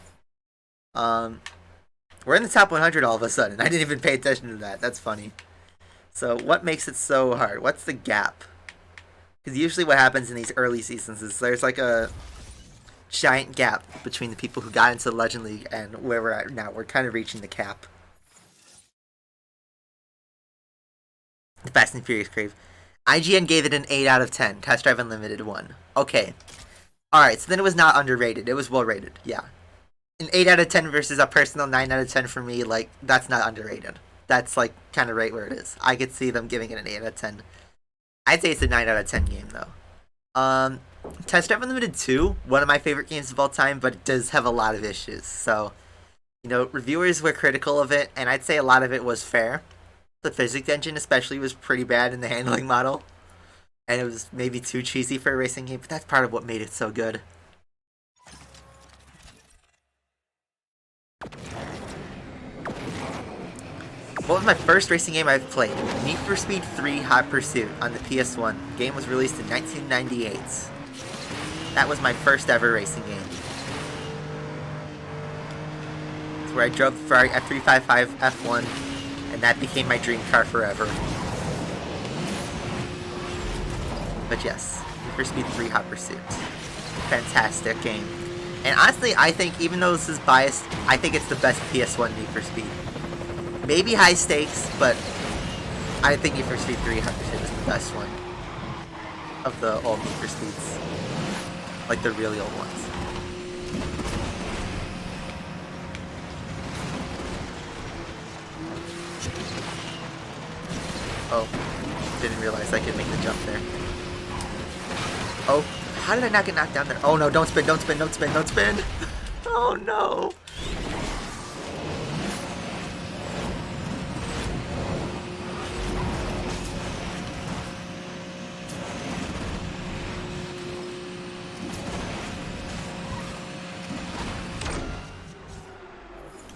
We're in the top 100 all of a sudden. I didn't even pay attention to that. That's funny. So, what makes it so hard? What's the gap? Because usually what happens in these early seasons is there's like a giant gap between the people who got into the Legend League and where we're at now. We're kind of reaching the cap. The Fast and Furious crave. IGN gave it an 8 out of 10. Test Drive Unlimited 1. Okay. Alright, so then it was not underrated. It was well rated. Yeah. An 8 out of 10 versus a personal 9 out of 10 for me, like, that's not underrated. That's, like, kind of right where it is. I could see them giving it an 8 out of 10. I'd say it's a 9 out of 10 game, though. Test Drive Unlimited 2, one of my favorite games of all time, but it does have a lot of issues. So, you know, reviewers were critical of it, and I'd say a lot of it was fair. The physics engine especially was pretty bad in the handling model. And it was maybe too cheesy for a racing game, but that's part of what made it so good. What was my first racing game I've played? Need for Speed 3 Hot Pursuit on the PS1. The game was released in 1998. That was my first ever racing game. It's where I drove the Ferrari F355 F1, and that became my dream car forever. But yes, Need for Speed 3 Hot Pursuit. Fantastic game. And honestly, I think, even though this is biased, I think it's the best PS1 Need for Speed. Maybe High Stakes, but I think Need for Speed 3 Hot Pursuit is the best one of the old Need for Speeds. Like the really old ones. Oh, didn't realize I could make the jump there. Oh, how did I not get knocked down there? Oh no, don't spin, don't spin, don't spin, don't spin! Oh no!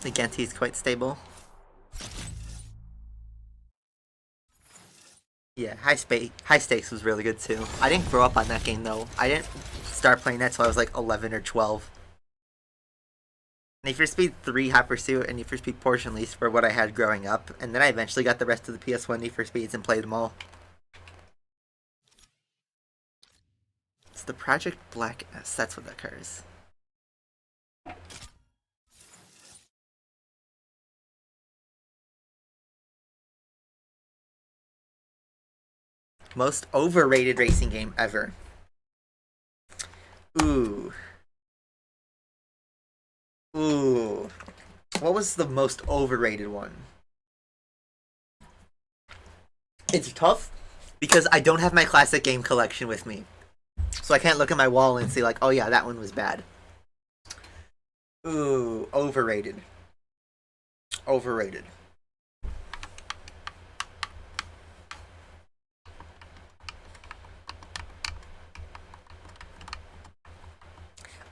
The Genti is quite stable. Yeah, High Stakes was really good too. I didn't grow up on that game though. I didn't start playing that till I was like 11 or 12. Need for Speed 3 Hot Pursuit and Need for Speed Porsche Unleashed were what I had growing up, and then I eventually got the rest of the PS1 Need for Speeds and played them all. It's the Project Black S, that's what that car is. Most overrated racing game ever. Ooh. Ooh. What was the most overrated one? It's tough because I don't have my classic game collection with me. So I can't look at my wall and see like, oh yeah, that one was bad. Ooh, overrated. Overrated.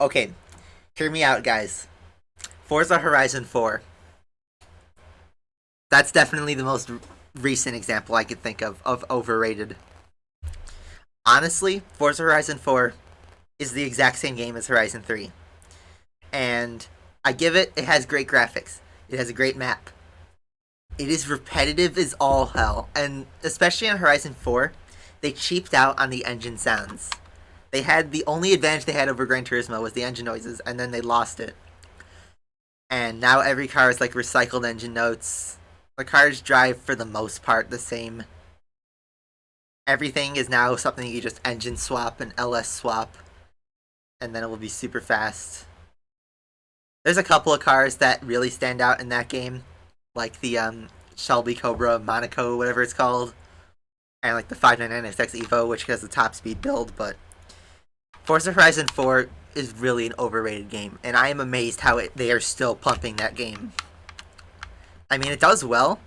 Okay, hear me out, guys. Forza Horizon 4. That's definitely the most recent example I could think of overrated. Honestly, Forza Horizon 4 is the exact same game as Horizon 3. And I give it has great graphics. It has a great map. It is repetitive as all hell. And especially on Horizon 4, they cheaped out on the engine sounds. They had the only advantage they had over Gran Turismo was the engine noises, and then they lost it. And now every car is like recycled engine notes. The cars drive for the most part the same. Everything is now something you just engine swap and LS swap, and then it will be super fast. There's a couple of cars that really stand out in that game, like the Shelby Cobra Monaco, whatever it's called, and like the 599XX Evo, which has the top speed build, but Forza Horizon 4 is really an overrated game, and I am amazed how they are still pumping that game. I mean, it does well,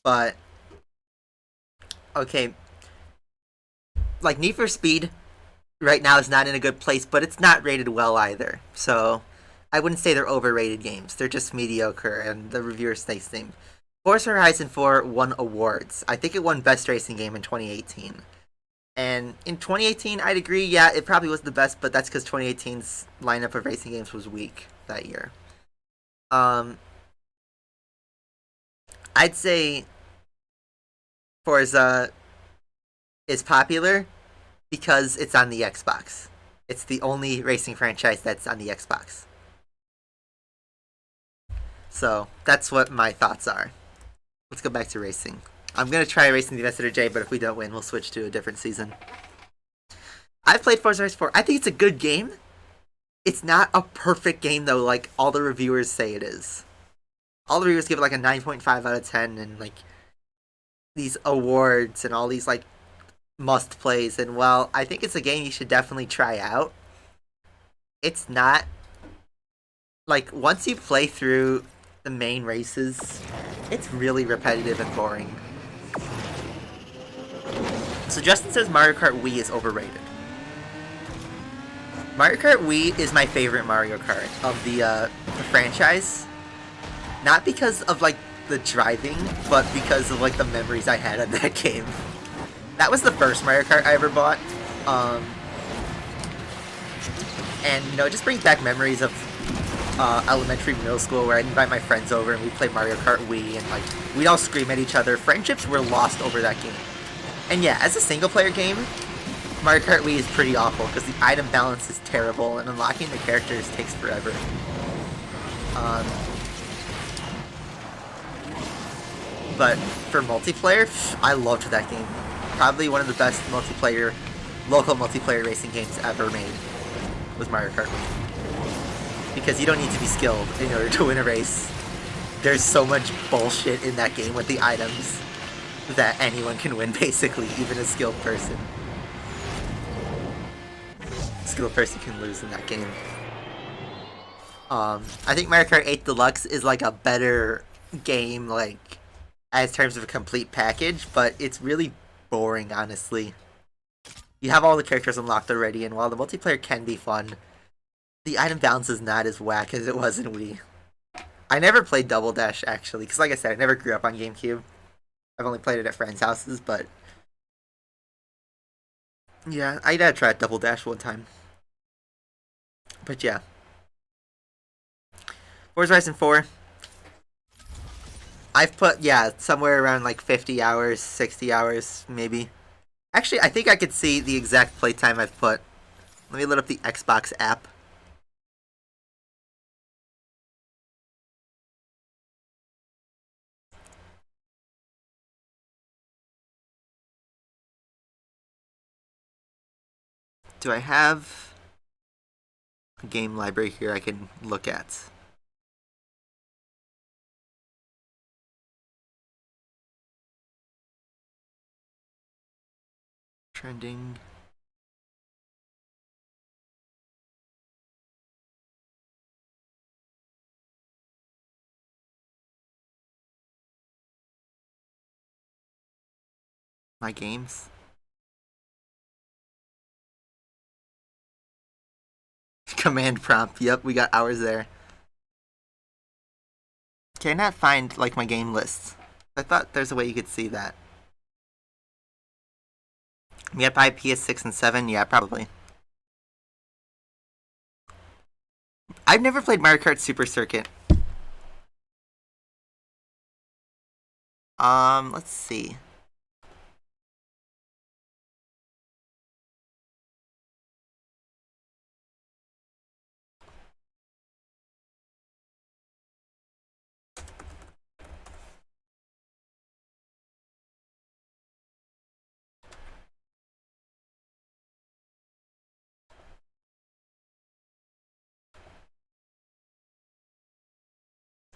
but okay, like Need for Speed right now is not in a good place, but it's not rated well either. So I wouldn't say they're overrated games. They're just mediocre, and the reviewers say the same. Forza Horizon 4 won awards. I think it won Best Racing Game in 2018. And in 2018, I'd agree, yeah, it probably was the best, but that's because 2018's lineup of racing games was weak that year. I'd say Forza is popular because it's on the Xbox. It's the only racing franchise that's on the Xbox. So, that's what my thoughts are. let's go back to racing. I'm gonna try racing the Investor J, but if we don't win, we'll switch to a different season. I've played Forza Horizon 4. I think it's a good game. It's not a perfect game though, like all the reviewers say it is. All the reviewers give it like a 9.5 out of 10, and like these awards and all these like must plays. And well, I think it's a game you should definitely try out. It's not like once you play through the main races, it's really repetitive and boring. So Justin says Mario Kart Wii is overrated. Mario Kart Wii is my favorite Mario Kart of the franchise. Not because of like the driving, but because of like the memories I had on that game. That was the first Mario Kart I ever bought. And you know, it just brings back memories of elementary, middle school, where I'd invite my friends over and we'd play Mario Kart Wii, and like we'd all scream at each other. Friendships were lost over that game. And yeah, as a single player game, Mario Kart Wii is pretty awful because the item balance is terrible and unlocking the characters takes forever. But for multiplayer, I loved that game. Probably one of the best local multiplayer racing games ever made was Mario Kart Wii. Because you don't need to be skilled in order to win a race. There's so much bullshit in that game with the items that anyone can win, basically, even a skilled person. A skilled person can lose in that game. I think Mario Kart 8 Deluxe is like a better game, like, as terms of a complete package, but it's really boring, honestly. You have all the characters unlocked already, and while the multiplayer can be fun, the item balance is not as whack as it was in Wii. I never played Double Dash, actually, because like I said, I never grew up on GameCube. I've only played it at friends' houses, but yeah, I gotta try Double Dash one time. But yeah. Forza Horizon 4. I've put, yeah, somewhere around like 50 hours, 60 hours, maybe. Actually, I think I could see the exact playtime I've put. Let me load up the Xbox app. Do I have a game library here I can look at? Trending. My games. Command prompt. Yep, we got hours there. Can I not find like my game lists? I thought there's a way you could see that. We have buy PS6 and 7? Yeah, probably. I've never played Mario Kart Super Circuit. Let's see.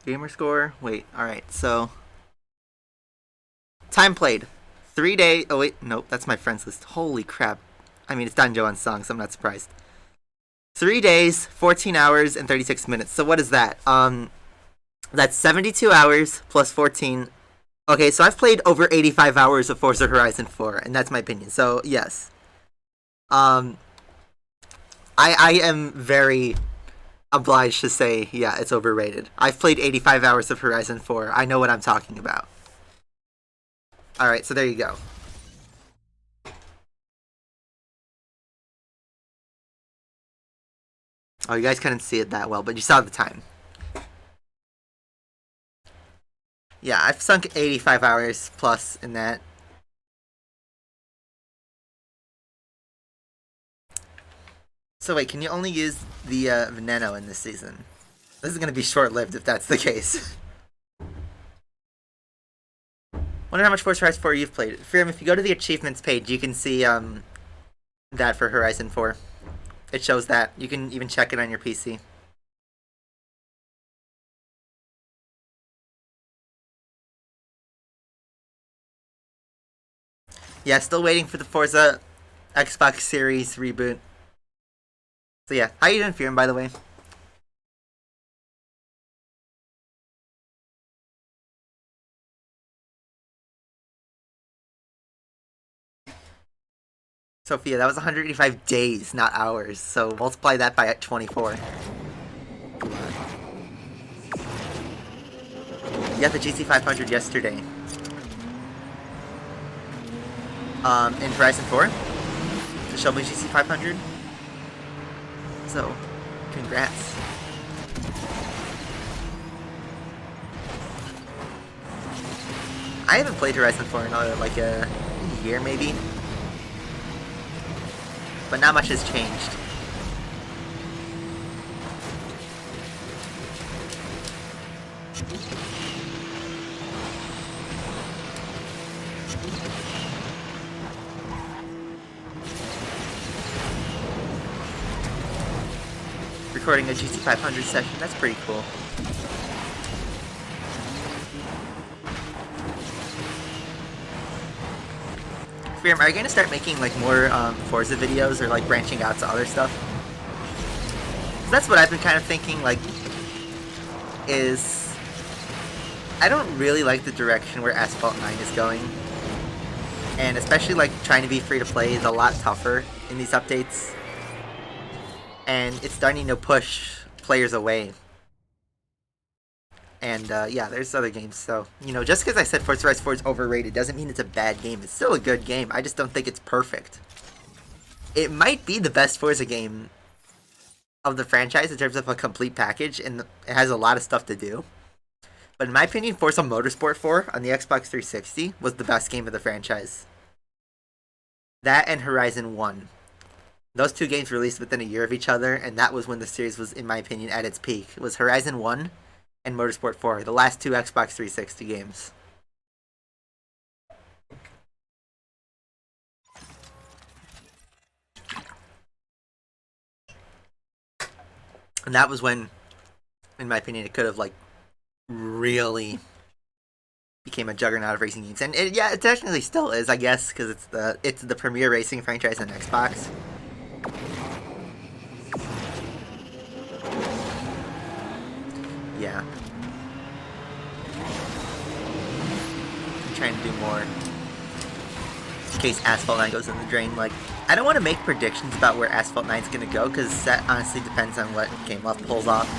Gamer score. Wait, alright, so time played. 3 days. Oh wait, nope, that's my friends list. Holy crap. I mean, it's Don Joan's song, so I'm not surprised. 3 days, 14 hours, and 36 minutes. So what is that? That's 72 hours plus 14. Okay, so I've played over 85 hours of Forza Horizon 4, and that's my opinion. So yes. I am very obliged to say, yeah, it's overrated. I've played 85 hours of Horizon 4. I know what I'm talking about. Alright, so there you go. Oh, you guys couldn't see it that well, but you saw the time. Yeah, I've sunk 85 hours plus in that. So wait, can you only use the Veneno in this season? This is going to be short-lived if that's the case. Wonder how much Forza Horizon 4 you've played. Fearum, if you go to the achievements page, you can see that for Horizon 4. It shows that. You can even check it on your PC. Yeah, still waiting for the Forza Xbox Series reboot. So yeah, how you doing, Fearum, by the way? Sophia, that was 185 days, not hours. So multiply that by 24. You got the GT 500 yesterday. In Horizon 4? To show me GC 500? So, congrats. I haven't played Horizon 4 in like a year maybe. But not much has changed. Recording a GT 500 session, that's pretty cool. Fearum, are you gonna start making like more Forza videos or like branching out to other stuff? That's what I've been kind of thinking, like, is I don't really like the direction where Asphalt 9 is going. And especially like trying to be free to play is a lot tougher in these updates. And it's starting to push players away. And yeah, there's other games. So, you know, just because I said Forza Horizon 4 is overrated doesn't mean it's a bad game. It's still a good game. I just don't think it's perfect. It might be the best Forza game of the franchise in terms of a complete package, and it has a lot of stuff to do. But in my opinion, Forza Motorsport 4 on the Xbox 360 was the best game of the franchise. That and Horizon 1. Those two games released within a year of each other, and that was when the series was, in my opinion, at its peak. It was Horizon 1 and Motorsport 4, the last two Xbox 360 games. And that was when, in my opinion, it could have, like, really became a juggernaut of racing games. And yeah, it technically still is, I guess, because it's the premier racing franchise on Xbox. Yeah. I'm trying to do more in case Asphalt 9 goes in the drain. Like, I don't want to make predictions about where Asphalt 9 is going to go, because that honestly depends on what Game Love pulls off.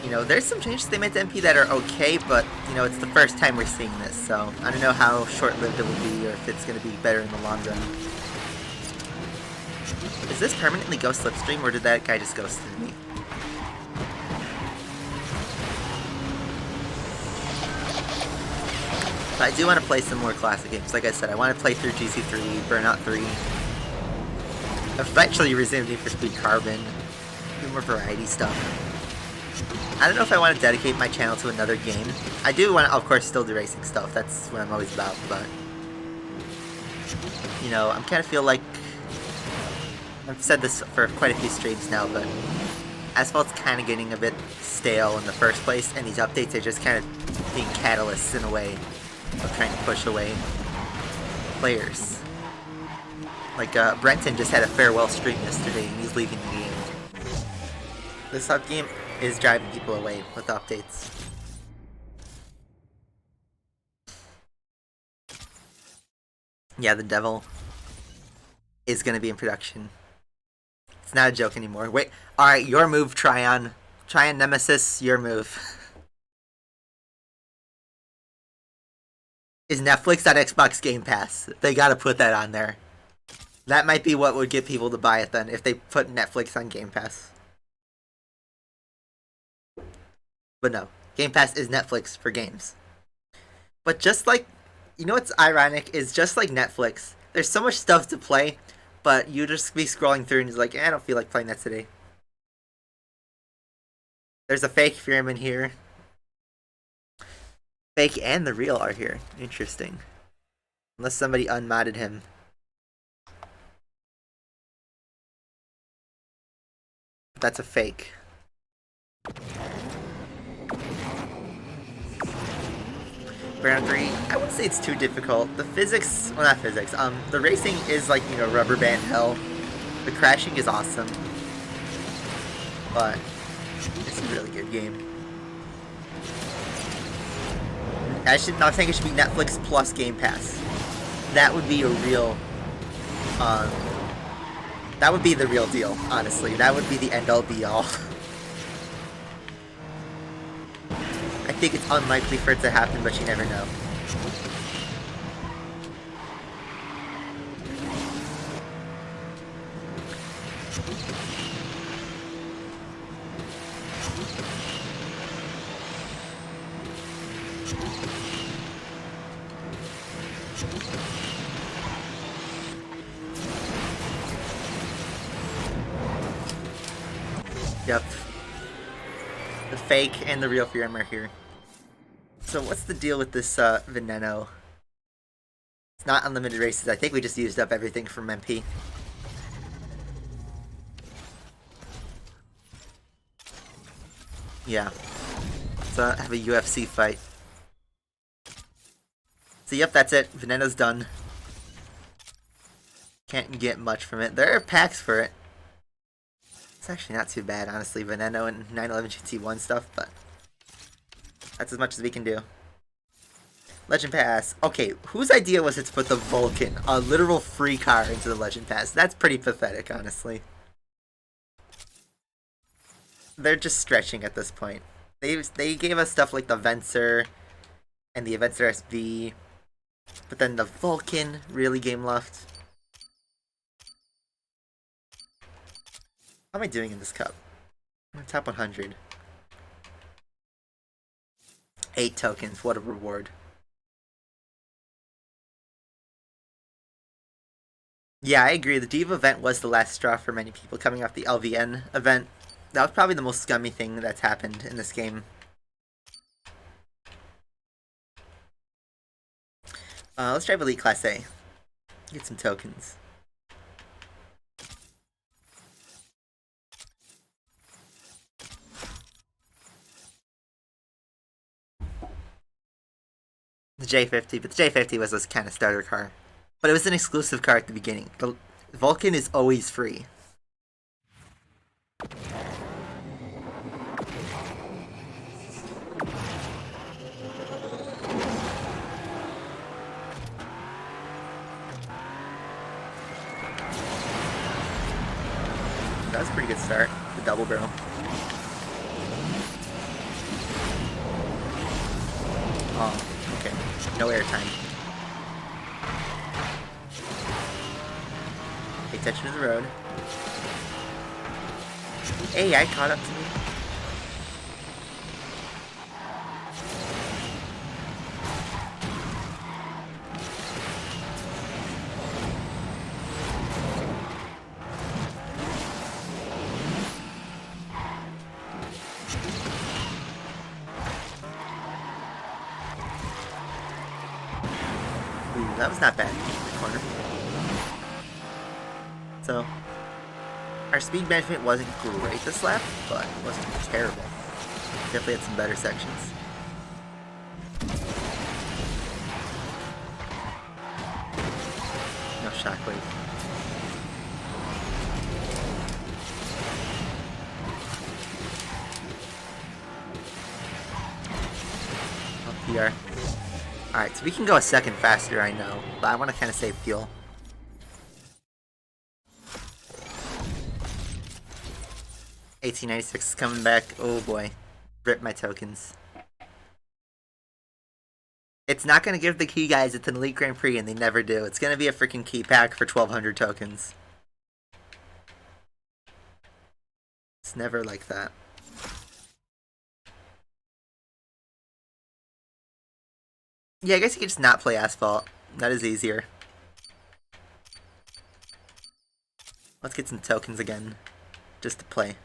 You know, there's some changes they made to MP that are okay, but, you know, it's the first time we're seeing this, so I don't know how short-lived it will be, or if it's going to be better in the long run. Is this permanently Ghost Slipstream, or did that guy just ghost me? But I do want to play some more classic games. Like I said, I want to play through GC3, Burnout 3. Eventually resume Need for Speed Carbon. Do more variety stuff. I don't know if I want to dedicate my channel to another game. I do want to, of course, still do racing stuff. That's what I'm always about, but... You know, I'm kind of feel like... I've said this for quite a few streams now, but... Asphalt's kind of getting a bit stale in the first place, and these updates are just kind of being catalysts in a way of trying to push away players. Like, Brenton just had a farewell stream yesterday, and he's leaving the game. This game is driving people away with updates. Yeah, the devil is going to be in production. It's not a joke anymore. Wait, alright, your move, Tryon. Tryon Nemesis, your move. Is Netflix on Xbox Game Pass? They gotta put that on there. That might be what would get people to buy it then, if they put Netflix on Game Pass. But no, Game Pass is Netflix for games. But just like, you know what's ironic, is just like Netflix, there's so much stuff to play, but you just be scrolling through and you're like, I don't feel like playing that today. There's a fake Fearum in here. Fake and the real are here. Interesting. Unless somebody unmodded him. That's a fake. Round 3, I wouldn't say it's too difficult. The physics, well not physics, the racing is like, you know, rubber band hell. The crashing is awesome. But it's a really good game. I think it should be Netflix plus Game Pass. That would be a real, that would be the real deal, honestly. That would be the end-all be-all. I think it's unlikely for it to happen, but you never know. Yep. The fake and the real Fury are here. So what's the deal with this Veneno? It's not unlimited races. I think we just used up everything from MP. Yeah. Let's have a UFC fight. So yep, that's it. Veneno's done. Can't get much from it. There are packs for it. It's actually not too bad, honestly. Veneno and 911 GT1 stuff, but that's as much as we can do. Legend Pass. Okay, whose idea was it to put the Vulcan, a literal free car, into the Legend Pass? That's pretty pathetic, honestly. They're just stretching at this point. They gave us stuff like the Venser and the Venser SB, but then the Vulcan, really game left. How am I doing in this cup? I'm in top 100. 8 tokens, what a reward. Yeah, I agree. The Diva event was the last straw for many people coming off the LVN event. That was probably the most scummy thing that's happened in this game. Let's drive Elite Class A. Get some tokens. The J50, but the J50 was this kind of starter car. But it was an exclusive car at the beginning. The Vulcan is always free. That was a pretty good start. The double barrel. Oh, okay. No airtime. Pay attention to the road. Hey, I caught up to me. Ooh, that was not bad. Corner. So, our speed management wasn't great this lap, but it wasn't terrible. Definitely had some better sections. No shockwave. PR. Alright, so we can go a second faster, I know, but I want to kind of save fuel. $18.96 is coming back. Oh boy. Rip my tokens. It's not going to give the key guys at the Elite Grand Prix, and they never do. It's going to be a freaking key pack for 1,200 tokens. It's never like that. Yeah, I guess you could just not play Asphalt. That is easier. Let's get some tokens again. Just to play.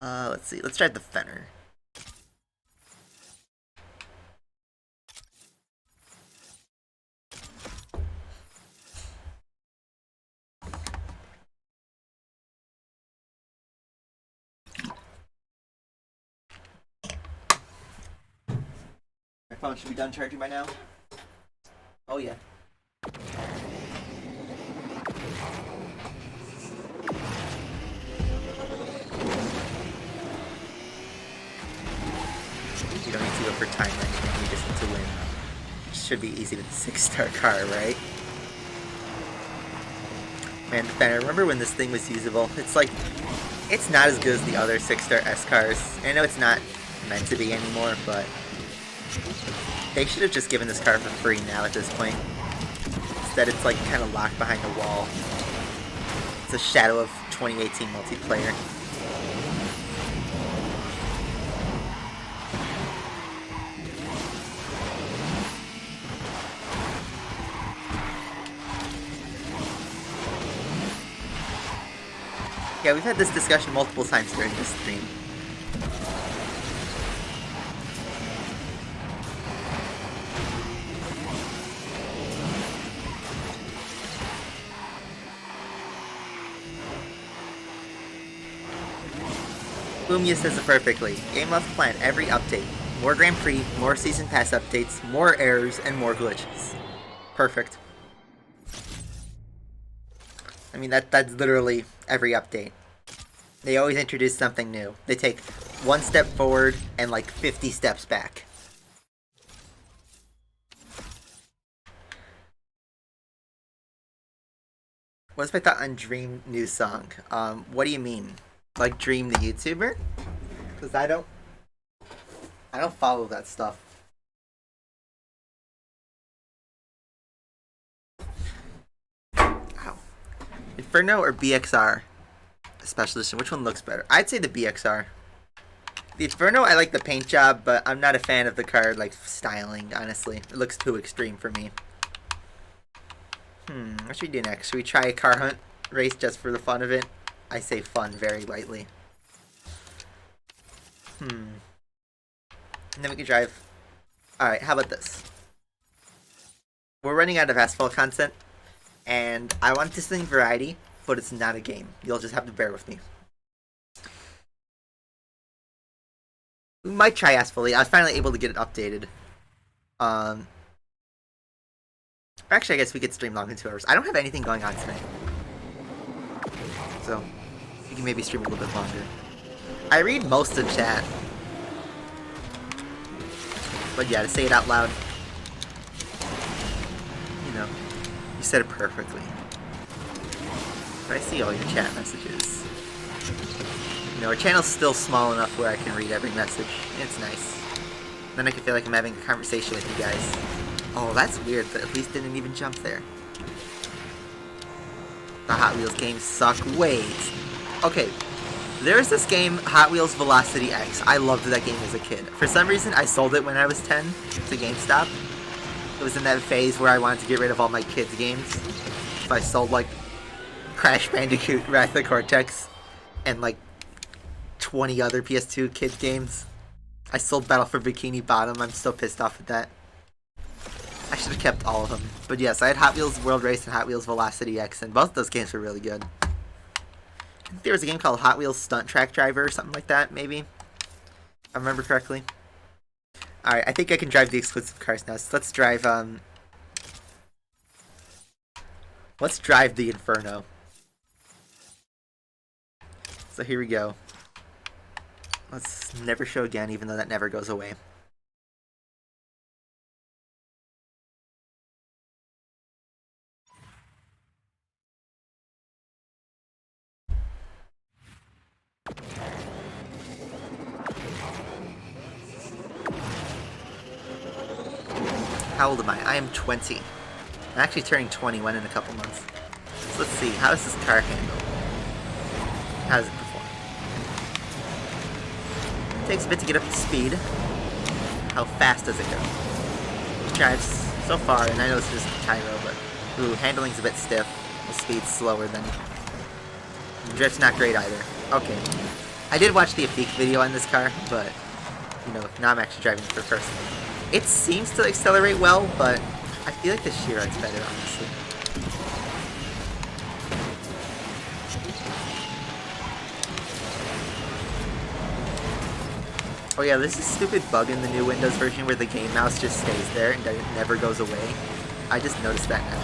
Let's see. Let's try the Fenner. phone should be done charging by now. Oh yeah. You don't need to go for time or anything, you just need to win. It should be easy with the 6-star car, right? Man, I remember when this thing was usable. It's like, it's not as good as the other 6-star S cars. I know it's not meant to be anymore, but they should have just given this car for free now at this point. Instead, it's like kind of locked behind the wall. It's a shadow of 2018 multiplayer. Yeah, we've had this discussion multiple times during this stream. Boomia says it perfectly. Game Love plan every update. More Grand Prix, more Season Pass updates, more errors, and more glitches. Perfect. I mean, that's literally every update. They always introduce something new. They take one step forward and like 50 steps back. What's my thought on Dream new song? What do you mean? Like Dream the YouTuber? Because I don't follow that stuff. Ow. Inferno or BXR? Special edition. Which one looks better? I'd say the BXR. The Inferno, I like the paint job, but I'm not a fan of the card like styling, honestly. It looks too extreme for me. What should we do next? Should we try a car hunt race just for the fun of it? I say fun very lightly. And then we can drive. Alright, how about this? We're running out of Asphalt content, and I want this thing variety, but it's not a game. You'll just have to bear with me. We might try Asphalt. I was finally able to get it updated. Actually, I guess we could stream longer than 2 hours. I don't have anything going on tonight, so we can maybe stream a little bit longer. I read most of chat, but yeah, to say it out loud, you know, you said it perfectly. But I see all your chat messages. You know, our channel's still small enough where I can read every message. It's nice. Then I can feel like I'm having a conversation with you guys. Oh, that's weird. That at least didn't even jump there. The Hot Wheels games suck. Wait. Okay. There's this game, Hot Wheels Velocity X. I loved that game as a kid. For some reason, I sold it when I was 10 to GameStop. It was in that phase where I wanted to get rid of all my kids' games. So I sold, like, Crash Bandicoot, Wrath of the Cortex, and, like, 20 other PS2 kids' games. I sold Battle for Bikini Bottom. I'm still pissed off at that. I should have kept all of them. But yes, I had Hot Wheels World Race and Hot Wheels Velocity X, and both of those games were really good. I think there was a game called Hot Wheels Stunt Track Driver or something like that, maybe. If I remember correctly. Alright, I think I can drive the exclusive cars now. So let's drive, let's drive the Inferno. So here we go. Let's never show again, even though that never goes away. How old am I? I am 20. I'm actually turning 21 in a couple months. So let's see, how does this car handle? How does it perform? It takes a bit to get up to speed. How fast does it go? It drives so far, and I know this is just Cairo, but ooh, handling's a bit stiff. The speed's slower than... The drift's not great either. Okay. I did watch the Afik video on this car, but, you know, now I'm actually driving it for the first time. It seems to accelerate well, but I feel like the Shirad's better, honestly. Oh yeah, there's this stupid bug in the new Windows version where the game mouse just stays there and it never goes away. I just noticed that now.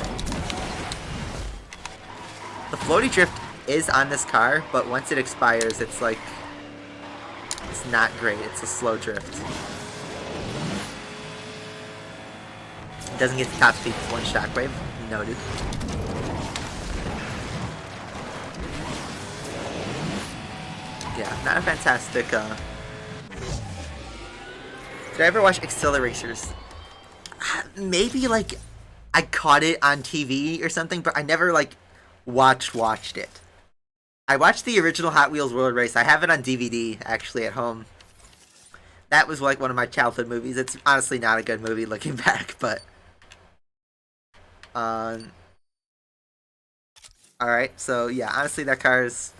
The floaty drift is on this car, but once it expires, it's like... it's not great. It's a slow drift. It doesn't get the top speed with one shockwave. Noted. Yeah, not a fantastic, Did I ever watch Acceleracers? Maybe, like, I caught it on TV or something, but I never, like, watched it. I watched the original Hot Wheels World Race. I have it on DVD, actually, at home. That was, like, one of my childhood movies. It's honestly not a good movie looking back, but... Alright, so, yeah, honestly, that car is...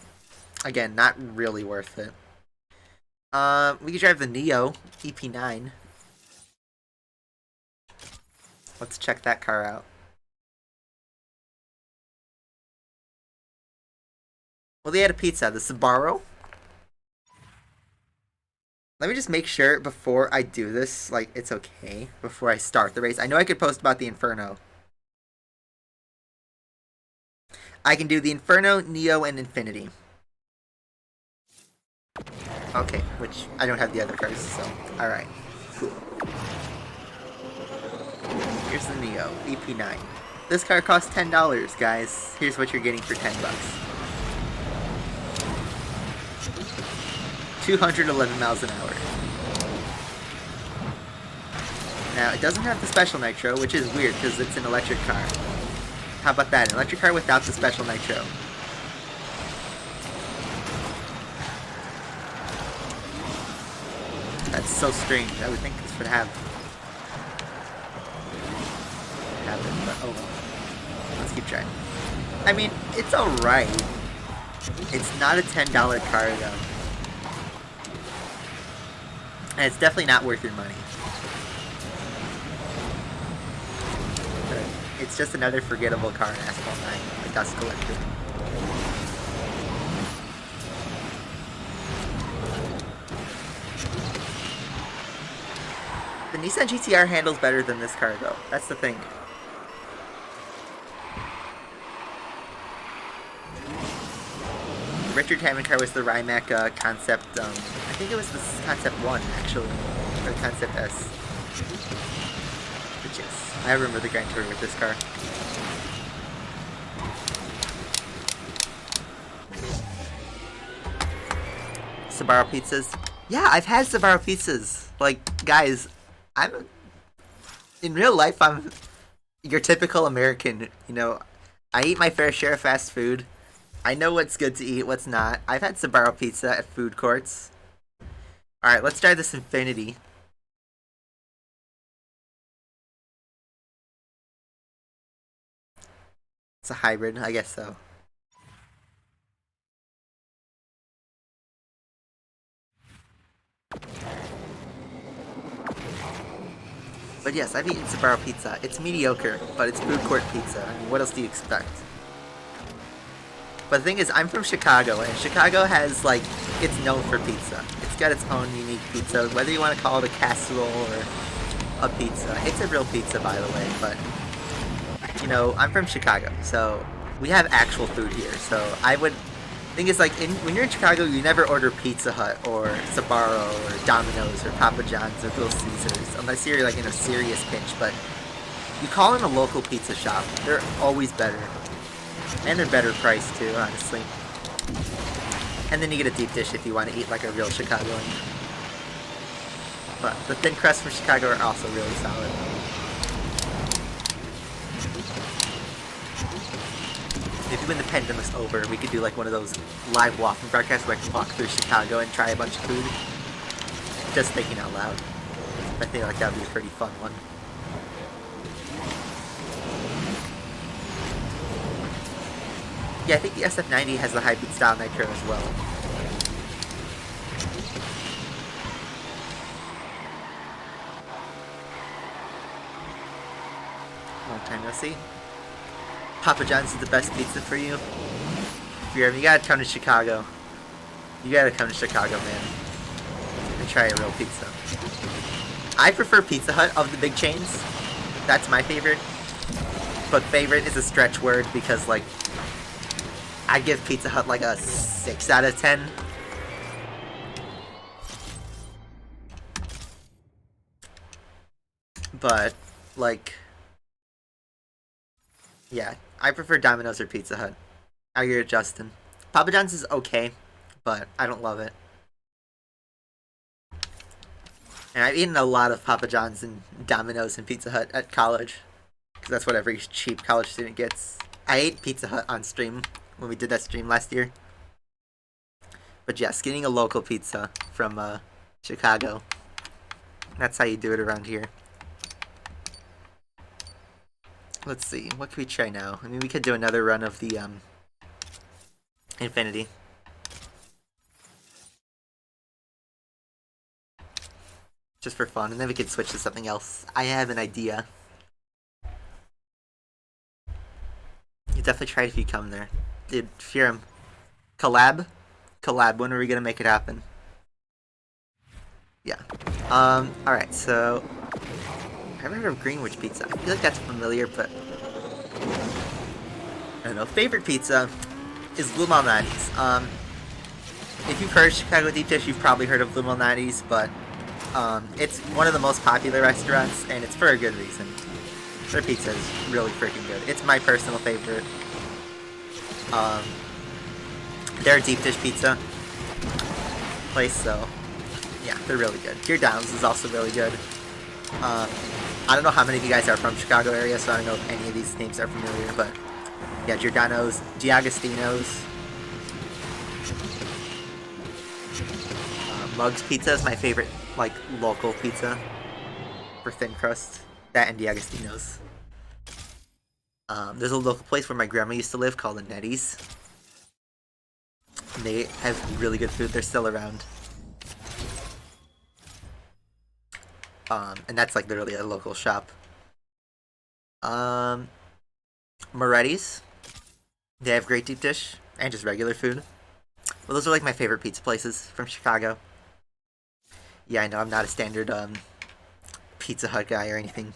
again, not really worth it. We could drive the Neo EP9. Let's check that car out. Well, they had a pizza. The Subaru. Let me just make sure before I do this, like, it's okay. Before I start the race. I know I could post about the Inferno. I can do the Inferno, Neo, and Infinity. Okay, which I don't have the other cars, so alright. Cool. Here's the Neo, EP9. This car costs $10, guys. Here's what you're getting for $10. 211 miles an hour. Now, it doesn't have the special nitro, which is weird because it's an electric car. How about that? An electric car without the special nitro. That's so strange. I would think this would have it, but oh well. Let's keep trying. I mean, it's alright. It's not a $10 car though. And it's definitely not worth your money. But it's just another forgettable car in Asphalt 9, the Dust Collector. The Nissan GTR handles better than this car, though. That's the thing. The Richard Hammond car was the Rimac Concept, I think it was the Concept 1, actually. Or Concept S. But yes, I remember the Grand Tour with this car. Sbarro pizzas. Yeah, I've had Sbarro pizzas. Like, guys... in real life, I'm your typical American, you know, I eat my fair share of fast food. I know what's good to eat, what's not. I've had Sbarro pizza at food courts. Alright, let's try this Infinity. It's a hybrid, I guess so. But yes, I've eaten Sbarro pizza. It's mediocre, but it's food court pizza. I mean, what else do you expect? But the thing is, I'm from Chicago, and Chicago has, like, it's known for pizza. It's got its own unique pizza, whether you want to call it a casserole or a pizza. It's a real pizza, by the way, but, you know, I'm from Chicago, so we have actual food here. So I would... thing is, like, when you're in Chicago, you never order Pizza Hut or Sbarro or Domino's or Papa John's or Little Caesars unless you're like in a serious pinch. But you call in a local pizza shop; they're always better, and they're better priced too, honestly. And then you get a deep dish if you want to eat like a real Chicagoan. But the thin crust from Chicago are also really solid. Maybe when the pandemic's over, we could do like one of those live walking broadcasts where I can walk through Chicago and try a bunch of food. Just thinking out loud. I think like that would be a pretty fun one. Yeah, I think the SF90 has the hybrid style nitro as well. Long time no see. Papa John's is the best pizza for you. If you're ever, you gotta come to Chicago. You gotta come to Chicago, man. try a real pizza. I prefer Pizza Hut of the big chains. That's my favorite. But favorite is a stretch word because, like, I give Pizza Hut like a 6 out of 10. But, like, yeah, I prefer Domino's or Pizza Hut. I agree with Justin. Papa John's is okay, but I don't love it. And I've eaten a lot of Papa John's and Domino's and Pizza Hut at college. Because that's what every cheap college student gets. I ate Pizza Hut on stream when we did that stream last year. But yes, getting a local pizza from Chicago. That's how you do it around here. Let's see, what can we try now? I mean, we could do another run of the Infinity. Just for fun, and then we could switch to something else. I have an idea. You definitely try it if you come there. Dude, fear him. Collab? Collab, when are we gonna make it happen? Yeah. Alright, so... I haven't heard of Greenwich Pizza. I feel like that's familiar, but... I don't know. Favorite pizza is Blue Malnati's. If you've heard Chicago Deep Dish, you've probably heard of Blue Malnati's, but... it's one of the most popular restaurants, and it's for a good reason. Their pizza is really freaking good. It's my personal favorite. They're a deep dish pizza place, so yeah, they're really good. Giordano's is also really good. I don't know how many of you guys are from Chicago area, so I don't know if any of these names are familiar, but yeah, Giordano's, D'Agostino's. Muggs Pizza is my favorite, like, local pizza for thin crust. That and D'Agostino's. There's a local place where my grandma used to live called the Nettie's. And they have really good food. They're still around. And that's like literally a local shop. Moretti's. They have great deep dish and just regular food. Well, those are like my favorite pizza places from Chicago. Yeah, I know I'm not a standard Pizza Hut guy or anything.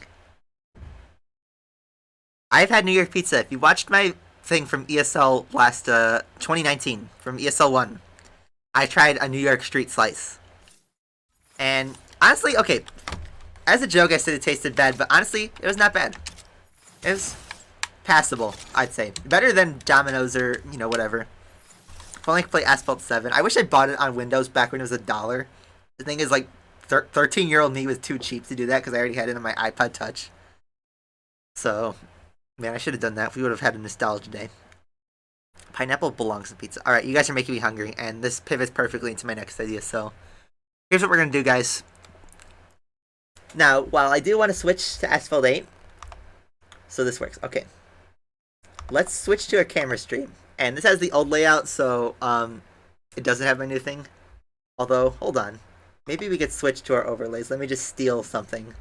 I've had New York pizza. If you watched my thing from ESL last 2019 from ESL 1, I tried a New York street slice. And honestly, okay, as a joke I said it tasted bad, but honestly, it was not bad. It was passable, I'd say. Better than Domino's or, you know, whatever. If only I could play Asphalt 7. I wish I bought it on Windows back when it was $1. The thing is, like, 13-year-old me was too cheap to do that because I already had it on my iPod Touch. So, man, I should have done that. We would have had a nostalgia day. Pineapple belongs in pizza. Alright, you guys are making me hungry, and this pivots perfectly into my next idea, so... Here's what we're going to do, guys. Now, while I do want to switch to Asphalt 8, so this works. Okay. Let's switch to a camera stream. And this has the old layout, so it doesn't have my new thing. Although, hold on. Maybe we could switch to our overlays. Let me just steal something.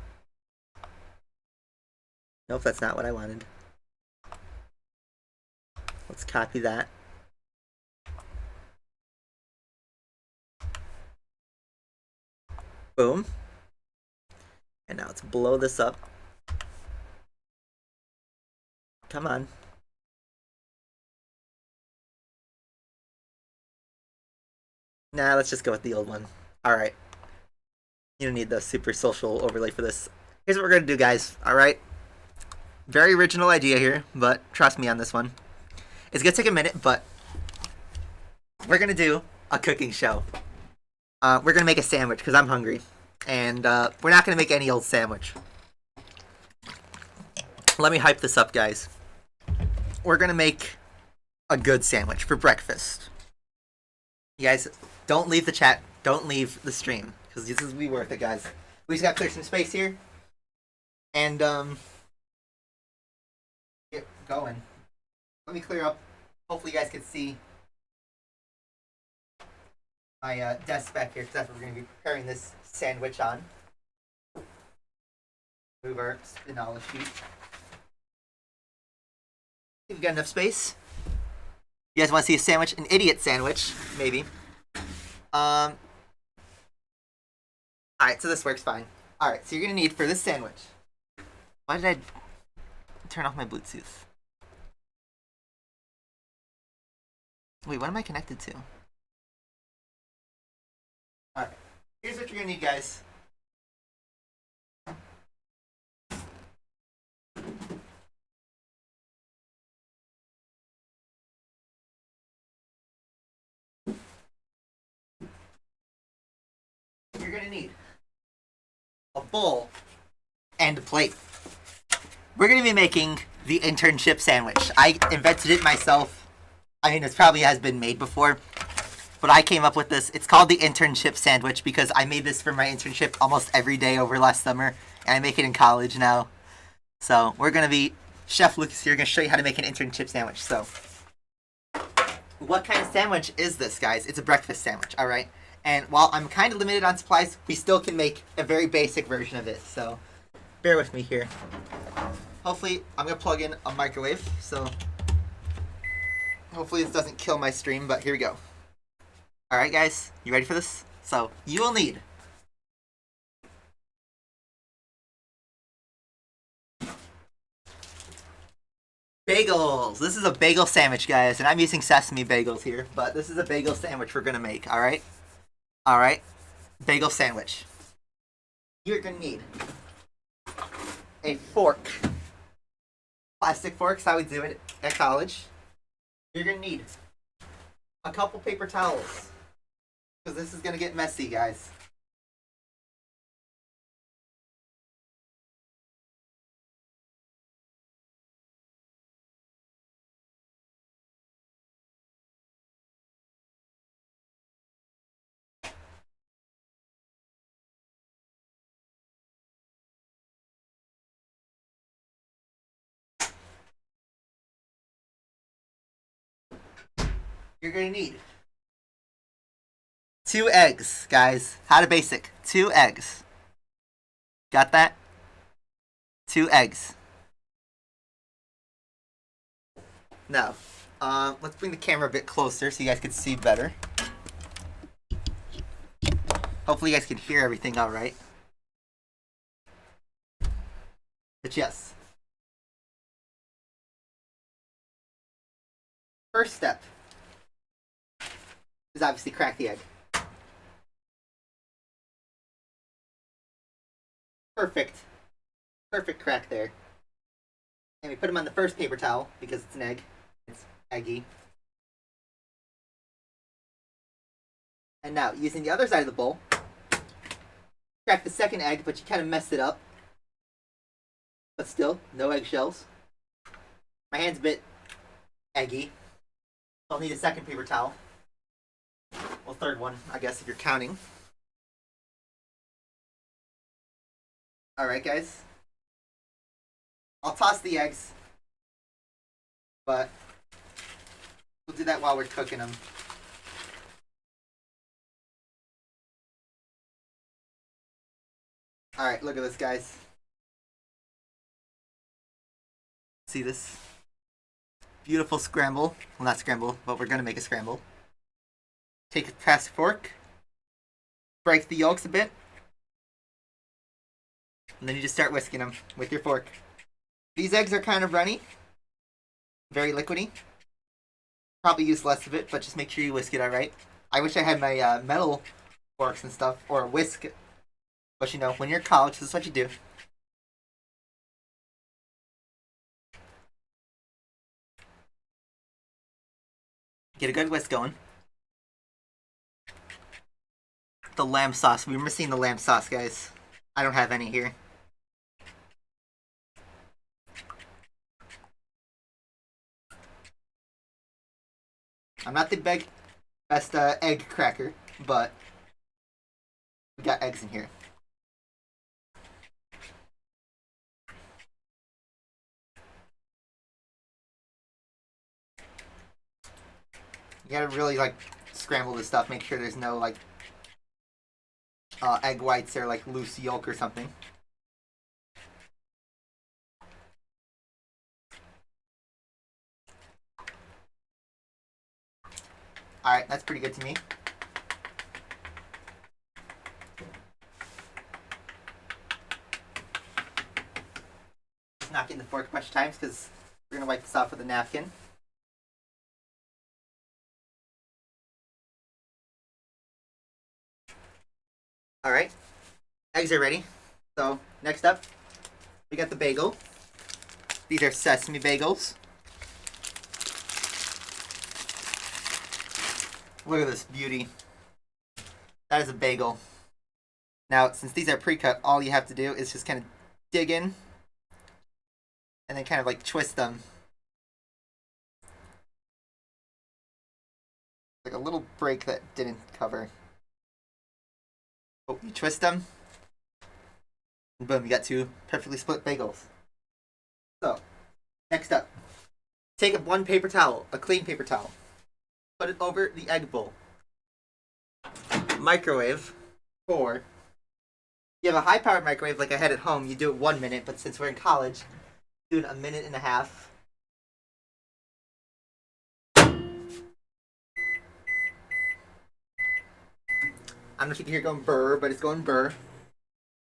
Nope, that's not what I wanted. Let's copy that. Boom. And now let's blow this up. Come on. Nah, let's just go with the old one. Alright. You don't need the super social overlay for this. Here's what we're gonna do, guys. Alright? Very original idea here, but trust me on this one. It's gonna take a minute, but we're gonna do a cooking show. We're gonna make a sandwich, because I'm hungry. And we're not gonna make any old sandwich. Let me hype this up, guys. We're gonna make a good sandwich for breakfast. You guys, don't leave the chat. Don't leave the stream. Because this is gonna be worth it, guys. We just gotta clear some space here. And, get going. Let me clear up. Hopefully you guys can see my desk back here, because that's what we're gonna be preparing this sandwich on. Move our spinalla sheet. Think we got enough space? You guys want to see a sandwich? An idiot sandwich, maybe. Alright, so this works fine. Alright, so you're gonna need for this sandwich. Why did I turn off my Bluetooth? Wait, what am I connected to? Alright, here's what you're gonna need, guys. You're gonna need a bowl and a plate. We're gonna be making the internship sandwich. I invented it myself. I mean, it probably has been made before, but I came up with this. It's called the internship sandwich because I made this for my internship almost every day over last summer, and I make it in college now. So we're gonna be Chef Lucas here, gonna show you how to make an internship sandwich. So, what kind of sandwich is this, guys? It's a breakfast sandwich, all right. And while I'm kind of limited on supplies, we still can make a very basic version of it. So, bear with me here. Hopefully, I'm gonna plug in a microwave. So, hopefully this doesn't kill my stream. But here we go. All right, guys, you ready for this? So, you will need bagels. This is a bagel sandwich, guys, and I'm using sesame bagels here, but this is a bagel sandwich we're gonna make. All right. All right, bagel sandwich. You're gonna need a fork. Plastic forks, how we do it at college. You're gonna need a couple paper towels, because this is gonna get messy, guys. You're gonna need 2 eggs, guys. How to basic. 2 eggs. Got that? 2 eggs. Now, let's bring the camera a bit closer so you guys can see better. Hopefully you guys can hear everything all right. But yes. First step is obviously crack the egg. Perfect. Perfect crack there. And we put them on the first paper towel because it's an egg. It's eggy. And now, using the other side of the bowl, crack the second egg, but you kind of messed it up. But still, no eggshells. My hand's a bit eggy. I'll need a second paper towel. Well, third one, I guess, if you're counting. Alright, guys. I'll toss the eggs. But we'll do that while we're cooking them. Alright, look at this, guys. See this? Beautiful scramble. Well, not scramble, but we're gonna make a scramble. Take a plastic fork, break the yolks a bit, and then you just start whisking them with your fork. These eggs are kind of runny, very liquidy. Probably use less of it, but just make sure you whisk it alright. I wish I had my metal forks and stuff, or a whisk. But you know, when you're in college, this is what you do. Get a good whisk going. The lamb sauce. We were missing the lamb sauce, guys. I don't have any here. I'm not the best egg cracker, but we got eggs in here. You gotta really like scramble this stuff. Make sure there's no like egg whites or like loose yolk or something. Alright, that's pretty good to me. not getting the fork a bunch of times because we're going to wipe this off with a napkin. Alright, eggs are ready. So, next up, we got the bagel. These are sesame bagels. Look at this beauty. That is a bagel. Now, since these are pre-cut, all you have to do is just kind of dig in and then kind of like twist them. Like a little break that didn't cover. Oh, you twist them, and boom, you got two perfectly split bagels. So, next up, take up one paper towel, a clean paper towel, put it over the egg bowl. Microwave for, if you have a high-powered microwave like I had at home, you do it 1 minute, but since we're in college, do it 1.5 minutes. I don't know if you can hear it going burr, but it's going burr.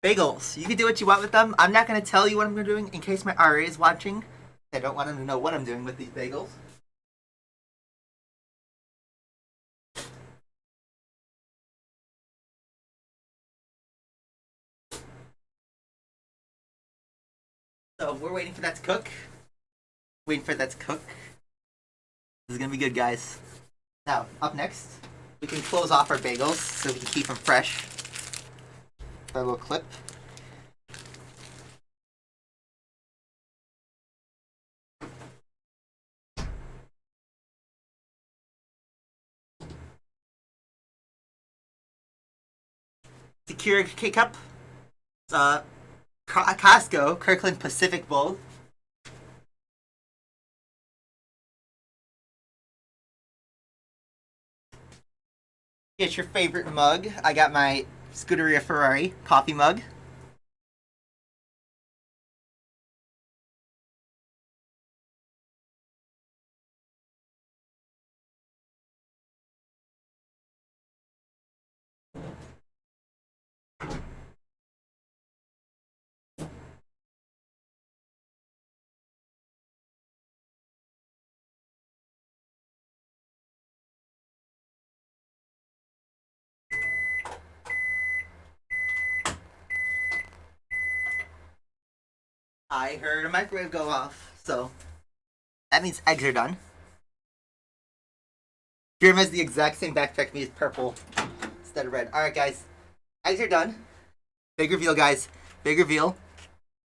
Bagels. You can do what you want with them. I'm not going to tell you what I'm doing in case my RA is watching. I don't want them to know what I'm doing with these bagels. So we're waiting for that to cook. Waiting for that to cook. This is going to be good, guys. Now, up next, we can close off our bagels so we can keep them fresh. Our little clip. Secure K-Cup. It's a Costco Kirkland Pacific Bowl. Get your favorite mug. I got my Scuderia Ferrari coffee mug. I heard a microwave go off, so that means eggs are done. Jerem has the exact same backpack me, is purple instead of red. Alright guys, eggs are done. Big reveal guys, big reveal.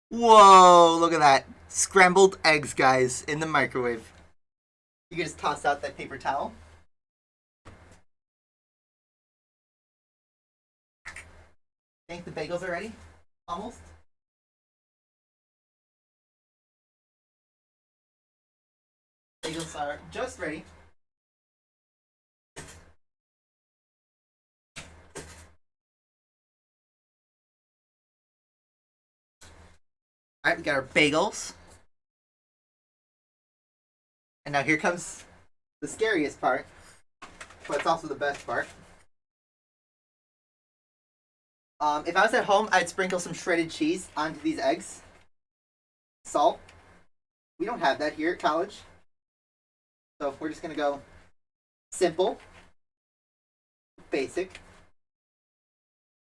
Whoa, look at that. Scrambled eggs guys, in the microwave. You can just toss out that paper towel. Think the bagels are ready? Almost? Bagels are just ready. Alright, we got our bagels. And now here comes the scariest part, but it's also the best part. If I was at home, I'd sprinkle some shredded cheese onto these eggs. Salt. We don't have that here at college. So we're just going to go simple, basic.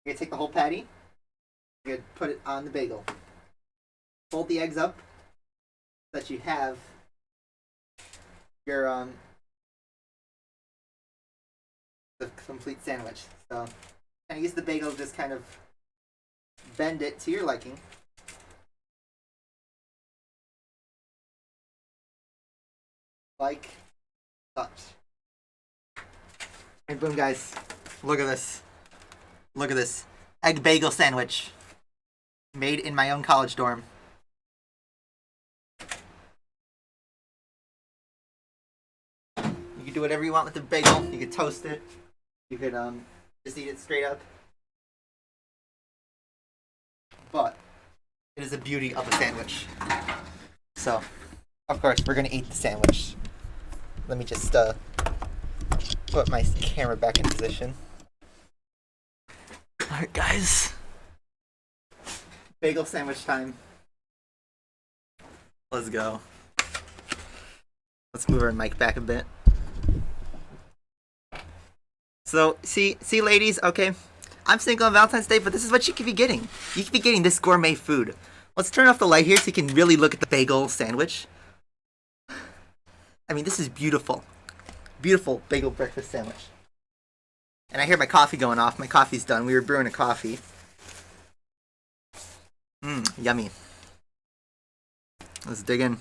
You're going to take the whole patty. You're going to put it on the bagel. Fold the eggs up so that you have your the complete sandwich. So kind of use the bagel, just kind of bend it to your liking. Like such. And boom guys, look at this. Look at this. Egg bagel sandwich. Made in my own college dorm. You can do whatever you want with the bagel. You could toast it. You could just eat it straight up. But it is a beauty of a sandwich. So, of course, we're gonna eat the sandwich. Let me just put my camera back in position. Alright guys. Bagel sandwich time. Let's go. Let's move our mic back a bit. So, see, ladies, okay? I'm single on Valentine's Day, but this is what you could be getting. You could be getting this gourmet food. Let's turn off the light here so you can really look at the bagel sandwich. I mean, this is beautiful. Beautiful bagel breakfast sandwich. And I hear my coffee going off. My coffee's done. We were brewing a coffee. Yummy. Let's dig in.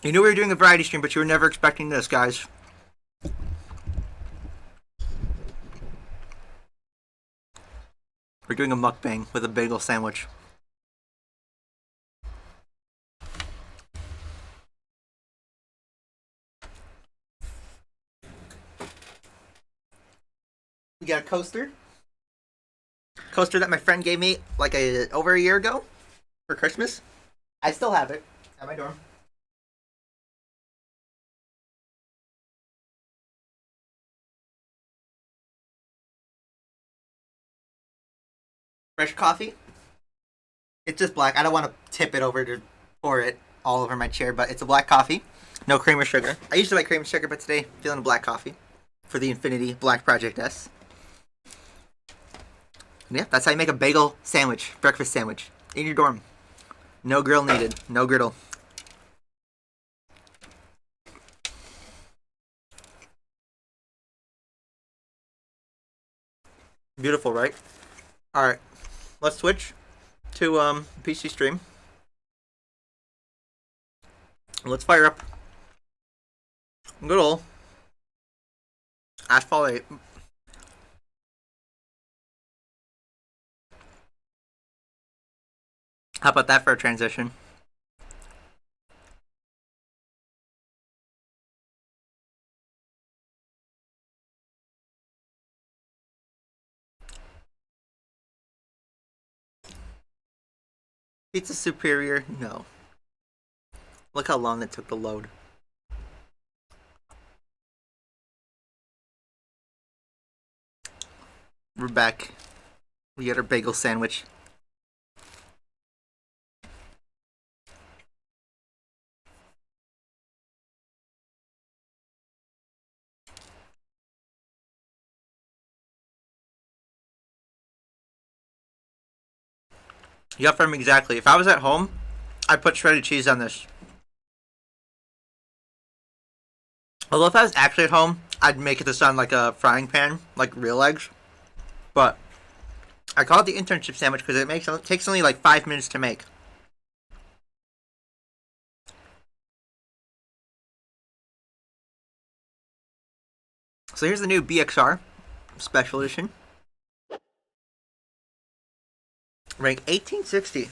You knew we were doing a variety stream, but you were never expecting this, guys. We're doing a mukbang with a bagel sandwich. We got a coaster. Coaster that my friend gave me like over a year ago for Christmas. I still have it at my dorm. Fresh coffee. It's just black. I don't want to tip it over to pour it all over my chair, but it's a black coffee. No cream or sugar. I usually like cream and sugar, but today feeling a black coffee for the Infinity Black Project S. Yeah, that's how you make a bagel sandwich, breakfast sandwich, in your dorm. No grill needed, no griddle. Beautiful, right? Alright, let's switch to PC stream. Let's fire up good old Asphalt 8. How about that for a transition? Pizza superior? No. Look how long it took to load. We're back. We got our bagel sandwich. Yeah, from exactly. If I was at home, I'd put shredded cheese on this. Although if I was actually at home, I'd make this on like a frying pan, like real eggs. But I call it the internship sandwich because it takes only like 5 minutes to make. So here's the new BXR Special Edition. Rank 1860.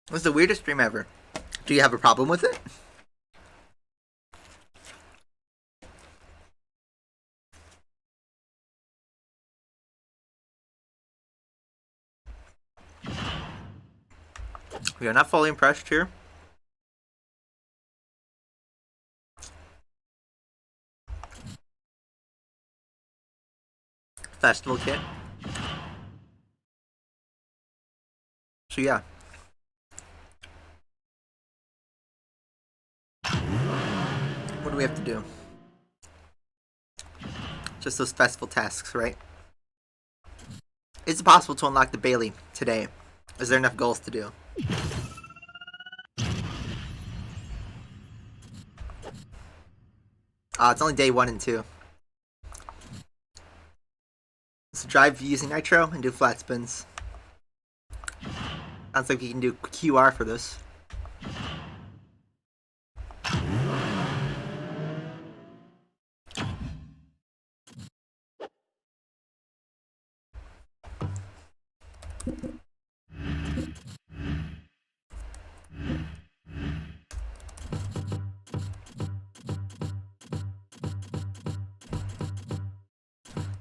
It was the weirdest stream ever. Do you have a problem with it? We are not fully impressed here. Festival kit. So yeah. What do we have to do? Just those festival tasks, right? Is it possible to unlock the Bailey today? Is there enough goals to do? It's only day 1 and 2. So drive using nitro and do flat spins. Sounds like you can do QR for this.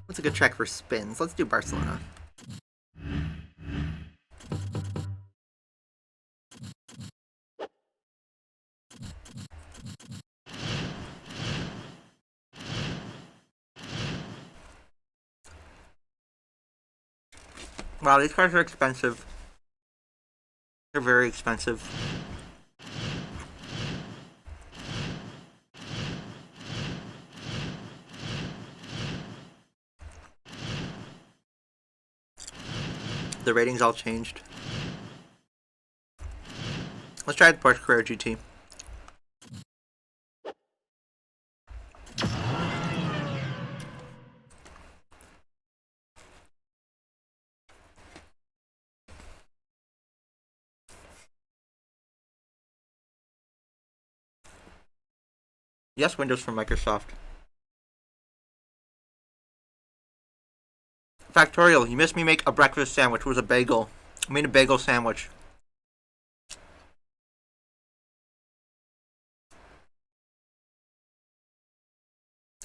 What's a good track for spins? Let's do Barcelona. Wow, these cars are expensive. They're very expensive. The ratings all changed. Let's try the Porsche Carrera GT. Yes, Windows from Microsoft. Factorial, you missed me make a breakfast sandwich. It was a bagel. I made a bagel sandwich.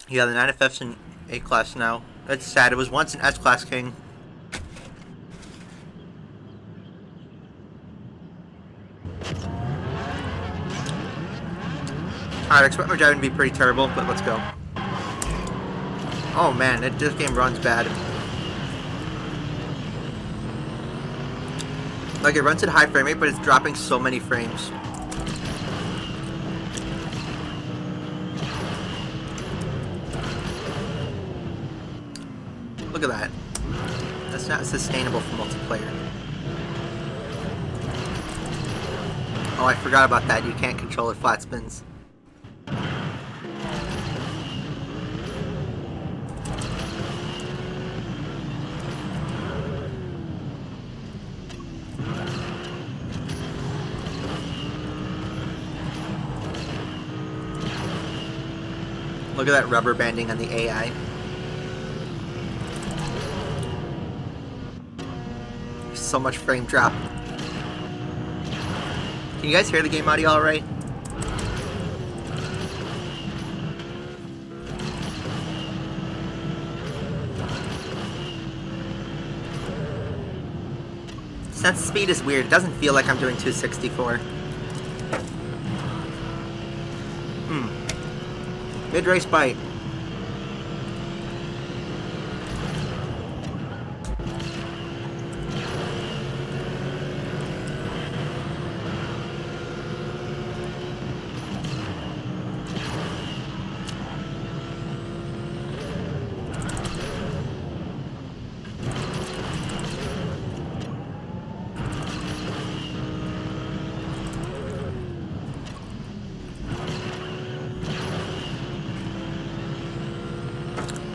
Yeah, the 9FF's in A-Class now. That's sad. It was once an S-Class King. Alright, I expect my driving to be pretty terrible, but let's go. Oh man, this game runs bad. Like, it runs at high frame rate, but it's dropping so many frames. Look at that. That's not sustainable for multiplayer. Oh, I forgot about that. You can't control it flat spins. Look at that rubber banding on the AI. So much frame drop. Can you guys hear the game audio alright? Sense of speed is weird. It doesn't feel like I'm doing 264. Mid-race bite.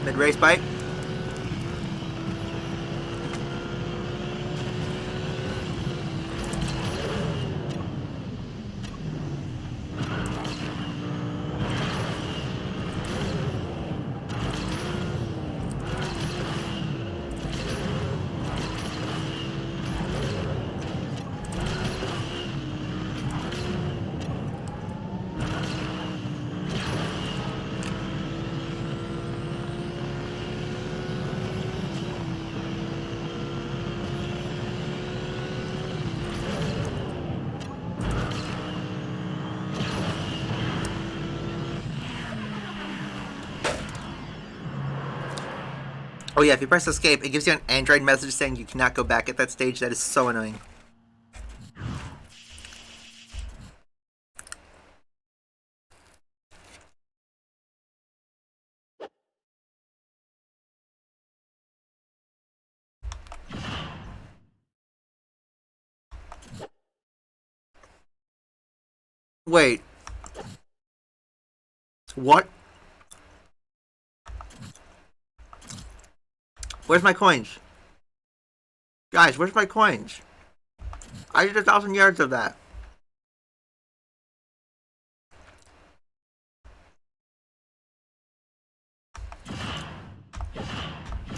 Mid-race bite. Oh yeah, if you press escape, it gives you an Android message saying you cannot go back at that stage. That is so annoying. Wait. What? Where's my coins? Guys, where's my coins? I did 1,000 yards of that.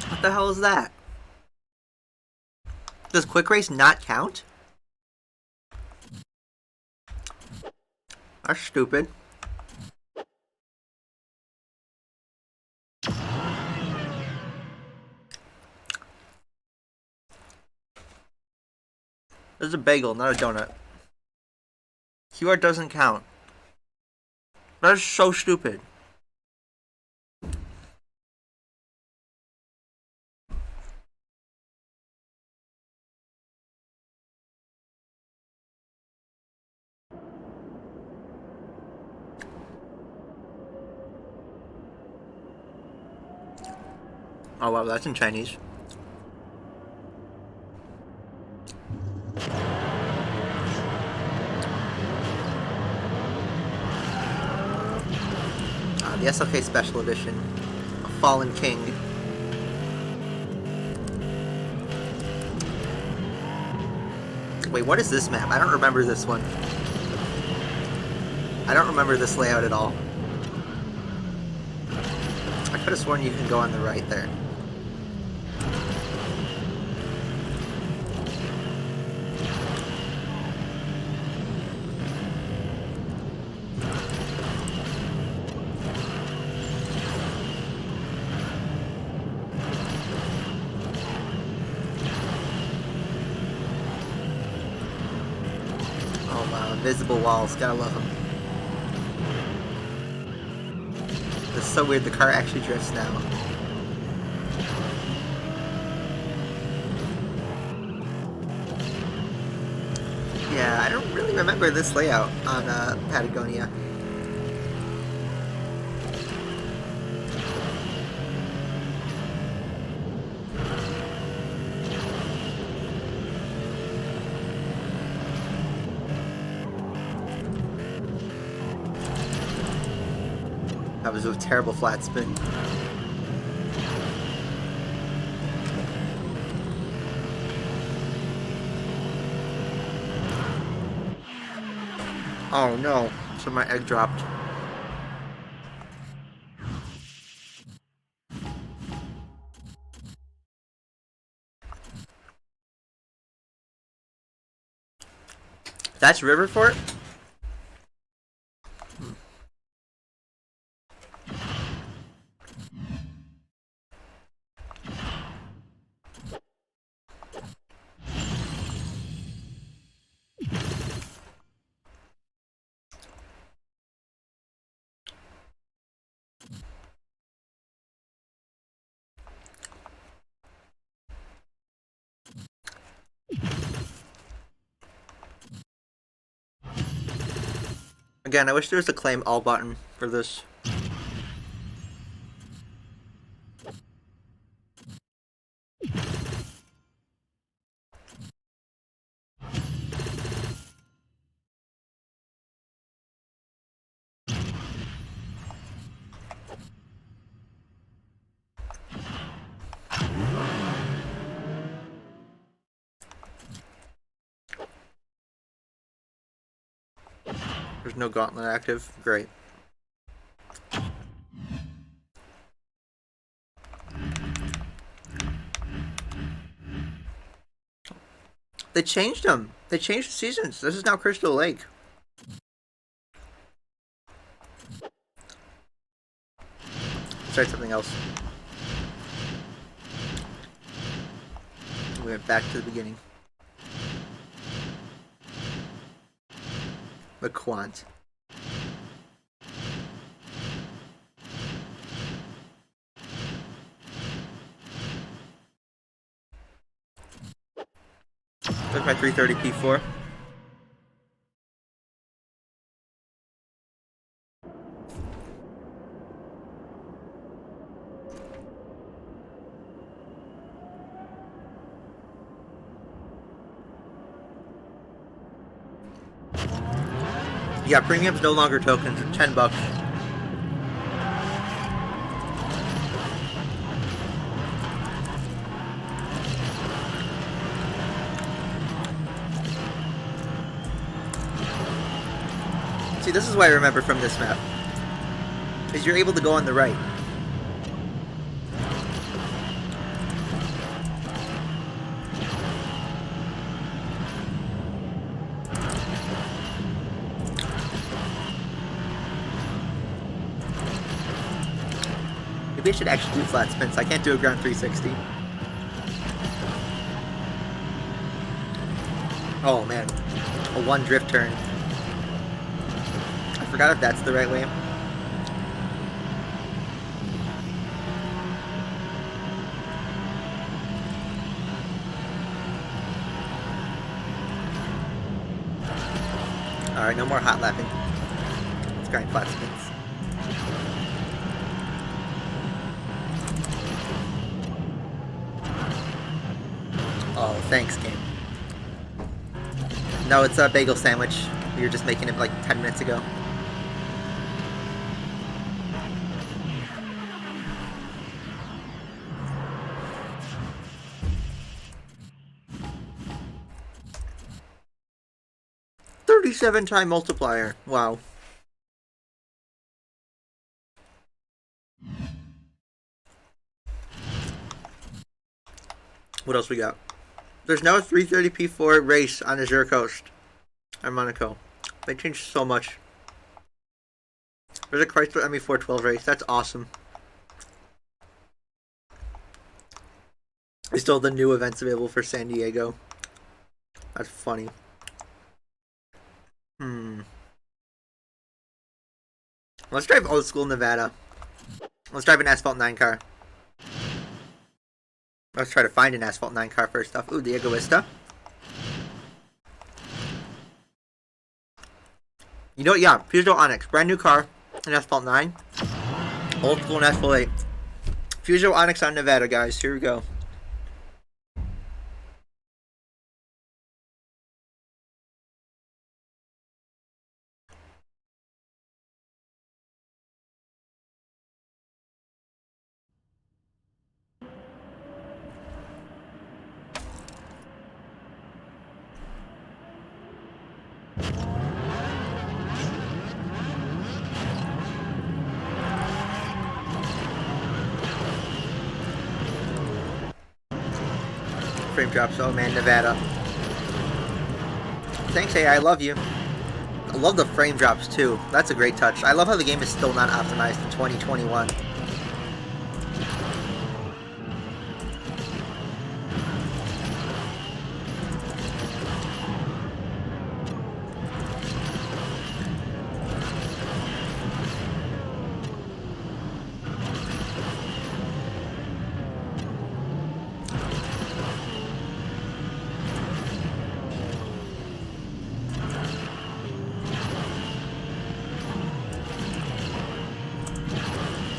What the hell is that? Does Quick Race not count? That's stupid. This is a bagel, not a donut. QR doesn't count. That is so stupid. Oh wow, that's in Chinese. The SLK Special Edition. A Fallen King. Wait, what is this map? I don't remember this one. I don't remember this layout at all. I could have sworn you can go on the right there. Oh wow, invisible walls, gotta love them. It's so weird, the car actually drifts now. Yeah, I don't really remember this layout on Patagonia. That was a terrible flat spin. Oh no, so my egg dropped. That's Riverfort? Again, I wish there was a claim all button for this. There's no gauntlet active. Great. They changed them. They changed the seasons. This is now Crystal Lake. Let's try something else. We went back to the beginning. The Quant. Took my 330 P4. Yeah, premium's no longer tokens, it's $10. See, this is what I remember from this map. Is you're able to go on the right. Maybe I should actually do flat spins. I can't do a ground 360. Oh man, a one drift turn. I forgot if that's the right way. Alright, no more hot lapping. Let's grind flat spins. Oh, thanks, game. No, it's a bagel sandwich. We were just making it like 10 minutes ago. "37-time multiplier." Wow. What else we got? There's now a 330p4 race on Azure Coast in Monaco. They changed so much. There's a Chrysler ME412 race. That's awesome. They still have the new events available for San Diego. That's funny. Let's drive old school Nevada. Let's drive an Asphalt 9 car. Let's try to find an Asphalt 9 car first off. Ooh, the Egoista. You know what? Yeah, Fuso Onyx. Brand new car. An Asphalt 9. Old school and Asphalt 8. Fuso Onyx on Nevada, guys. Here we go. Frame drops. Oh man, Nevada. Thanks, AI. I love you. I love the frame drops too. That's a great touch. I love how the game is still not optimized in 2021.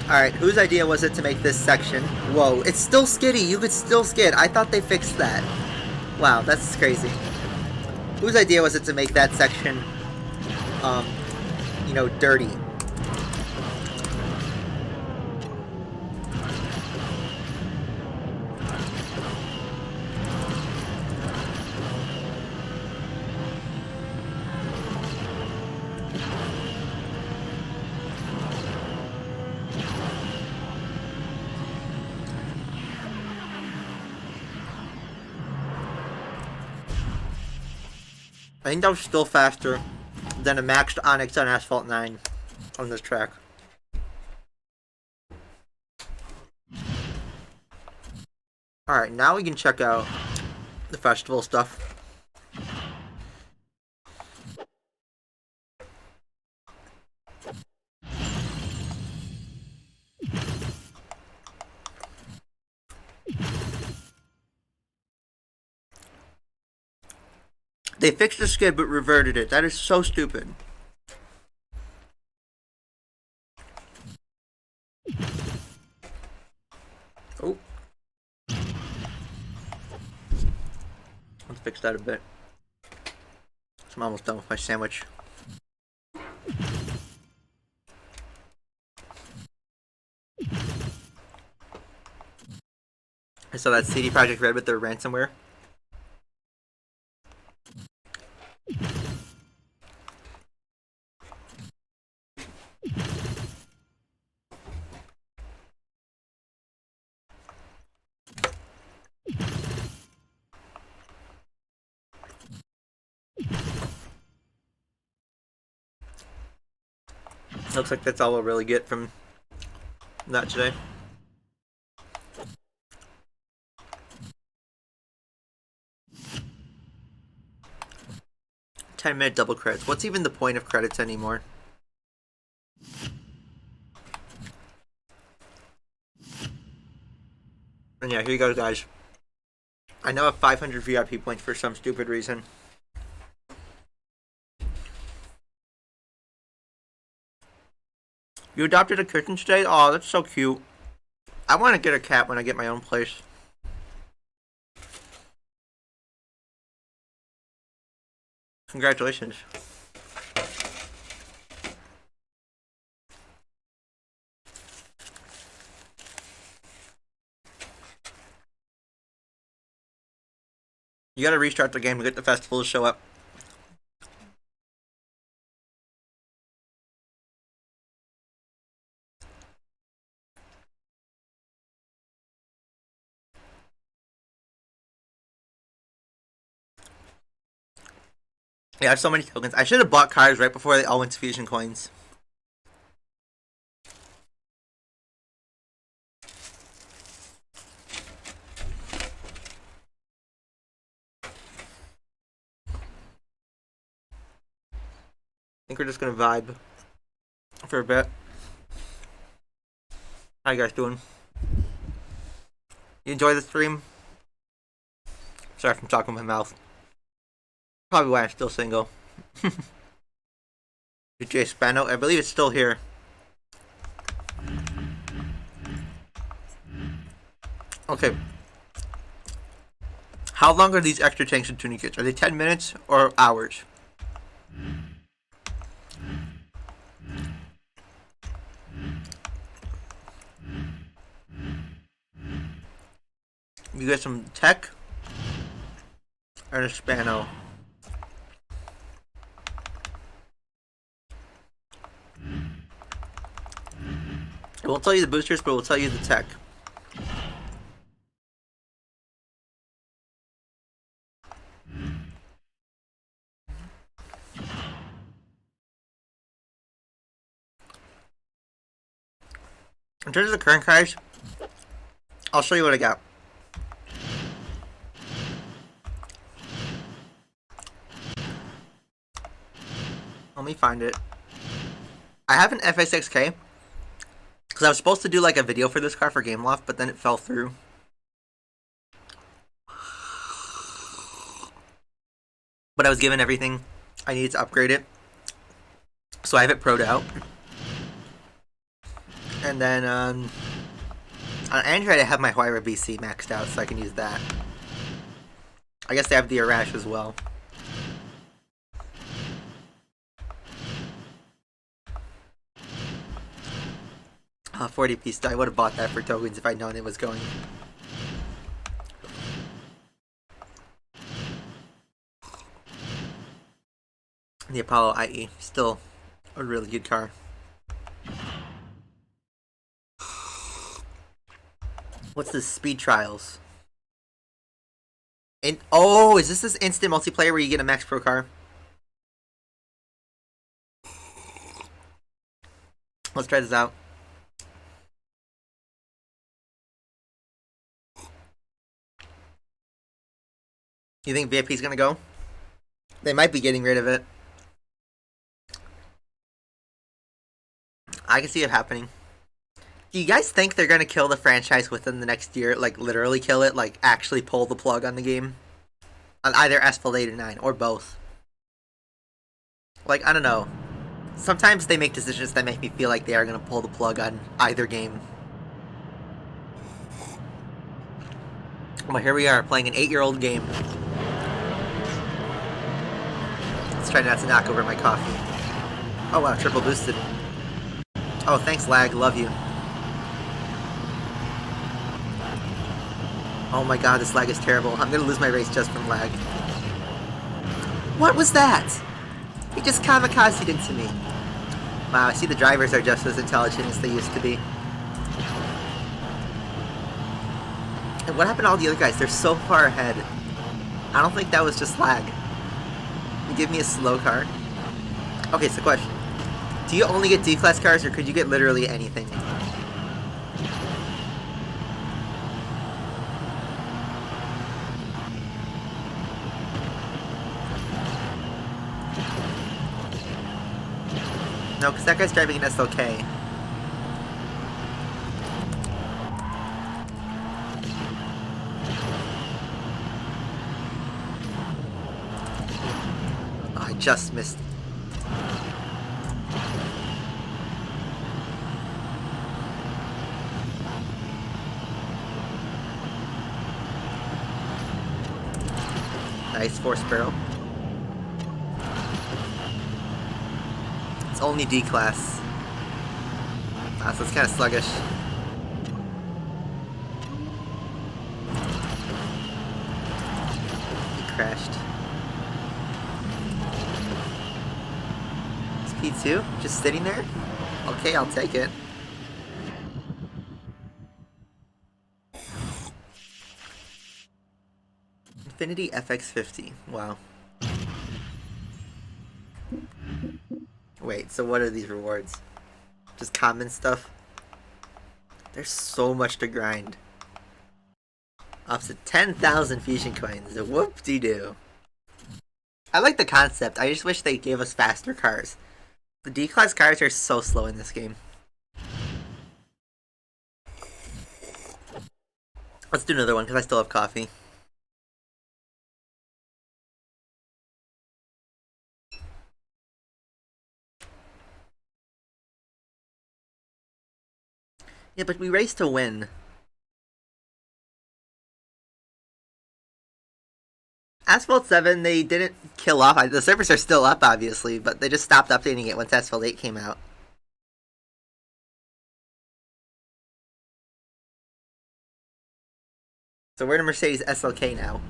Alright, whose idea was it to make this section? Whoa, it's still skiddy. You could still skid. I thought they fixed that. Wow, that's crazy. Whose idea was it to make that section, you know, dirty? I think that was still faster than a maxed Onyx on Asphalt 9 on this track. Alright, now we can check out the festival stuff. They fixed the skid but reverted it. That is so stupid. Oh. Let's fix that a bit. So I'm almost done with my sandwich. I saw that CD Projekt Red with their ransomware. Looks like that's all we'll really get from that today. 10-minute double credits. What's even the point of credits anymore? And yeah, here you go, guys. I now have 500 VIP points for some stupid reason. You adopted a kitten today? Oh, that's so cute. I want to get a cat when I get my own place. Congratulations. You gotta restart the game to get the festival to show up. Yeah, I have so many tokens. I should have bought cars right before they all went to Fusion Coins. I think we're just gonna vibe for a bit. How you guys doing? You enjoy the stream? Sorry if I'm talking with my mouth. Probably why I'm still single. DJ Spano, I believe it's still here. Okay. How long are these extra tanks and tuning kits? Are they 10 minutes or hours? You get some tech and a Spano. It won't tell you the boosters, but it will tell you the tech. In terms of the current cars, I'll show you what I got. Let me find it. I have an FSXK because I was supposed to do like a video for this car for Gameloft, but then it fell through. But I was given everything I needed to upgrade it, so I have it pro'd out. And then on Android, I have my Huayra BC maxed out, so I can use that. I guess I have the Arash as well. 40 piece. I would have bought that for tokens if I'd known it was going. The Apollo IE, still a really good car. What's this? Speed trials. And oh, is this instant multiplayer where you get a Max Pro car? Let's try this out. You think VIP's gonna go? They might be getting rid of it. I can see it happening. Do you guys think they're gonna kill the franchise within the next year? Like, literally kill it? Like, actually pull the plug on the game? On either Asphalt 8 or 9, or both? Like, I don't know. Sometimes they make decisions that make me feel like they are gonna pull the plug on either game. Well, here we are, playing an 8-year-old game. Let's try not to knock over my coffee. Oh wow, triple boosted. Oh, thanks, lag. Love you. Oh my god, this lag is terrible. I'm gonna lose my race just from lag. What was that? He just kamikazed into me. Wow, I see the drivers are just as intelligent as they used to be. And what happened to all the other guys? They're so far ahead. I don't think that was just lag. You give me a slow car. Okay, so question. Do you only get D-class cars, or could you get literally anything? No, because that guy's driving an SLK. Oh, I just missed. Nice, force barrel. only D class. So it's kind of sluggish. He crashed. It's P2, just sitting there? Okay, I'll take it. Infinity FX50. Wow. Wait, so what are these rewards? Just common stuff? There's so much to grind. Up to 10,000 fusion coins. Whoop-de-doo. I like the concept. I just wish they gave us faster cars. The D-Class cars are so slow in this game. Let's do another one because I still have coffee. Yeah, but we race to win. Asphalt 7, they didn't kill off. The servers are still up, obviously, but they just stopped updating it once Asphalt 8 came out. So we're in a Mercedes SLK now.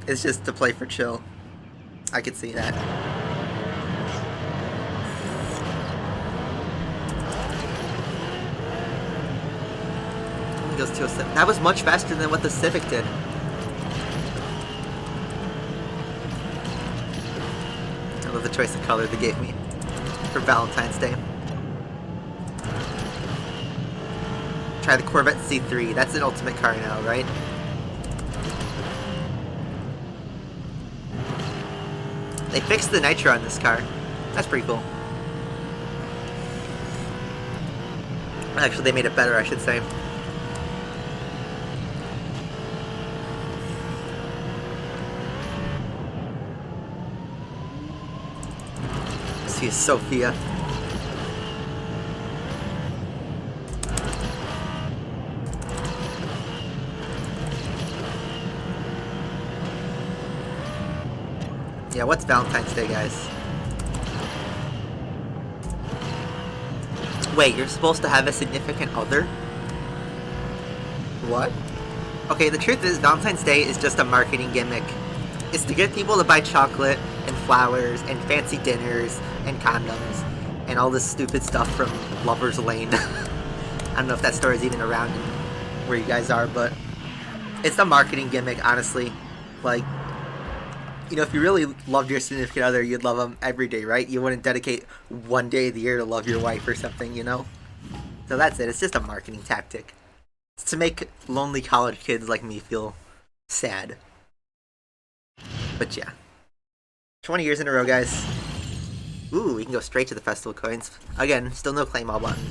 It's just to play for chill. I could see that. It goes 207. That was much faster than what the Civic did. I love the choice of color they gave me for Valentine's Day. Try the Corvette C3. That's an ultimate car now, right? They fixed the nitro on this car. That's pretty cool. Actually, they made it better, I should say. See Sophia. Yeah, what's Valentine's Day, guys? Wait, you're supposed to have a significant other? What? Okay, the truth is, Valentine's Day is just a marketing gimmick. It's to get people to buy chocolate and flowers and fancy dinners and condoms and all this stupid stuff from Lover's Lane. I don't know if that store is even around where you guys are, but it's a marketing gimmick, honestly. Like, you know, if you really loved your significant other, you'd love them every day, right? You wouldn't dedicate one day of the year to love your wife or something, you know? So that's it. It's just a marketing tactic. It's to make lonely college kids like me feel sad. But yeah. 20 years in a row, guys. Ooh, we can go straight to the festival coins. Again, still no claim all button.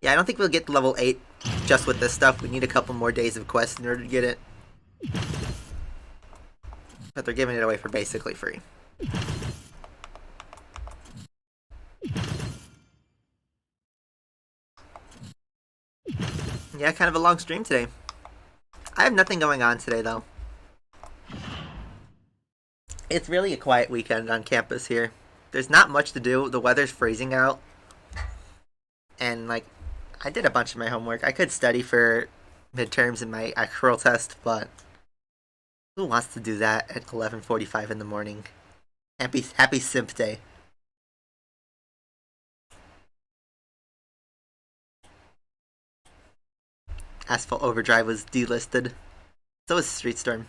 Yeah, I don't think we'll get to level 8 just with this stuff. We need a couple more days of quests in order to get it. But they're giving it away for basically free. Yeah, kind of a long stream today. I have nothing going on today, though. It's really a quiet weekend on campus here. There's not much to do. The weather's freezing out. And, like, I did a bunch of my homework. I could study for midterms and my accrual test, but who wants to do that at 11:45 in the morning? Happy simp day. Asphalt Overdrive was delisted. So was Street Storm.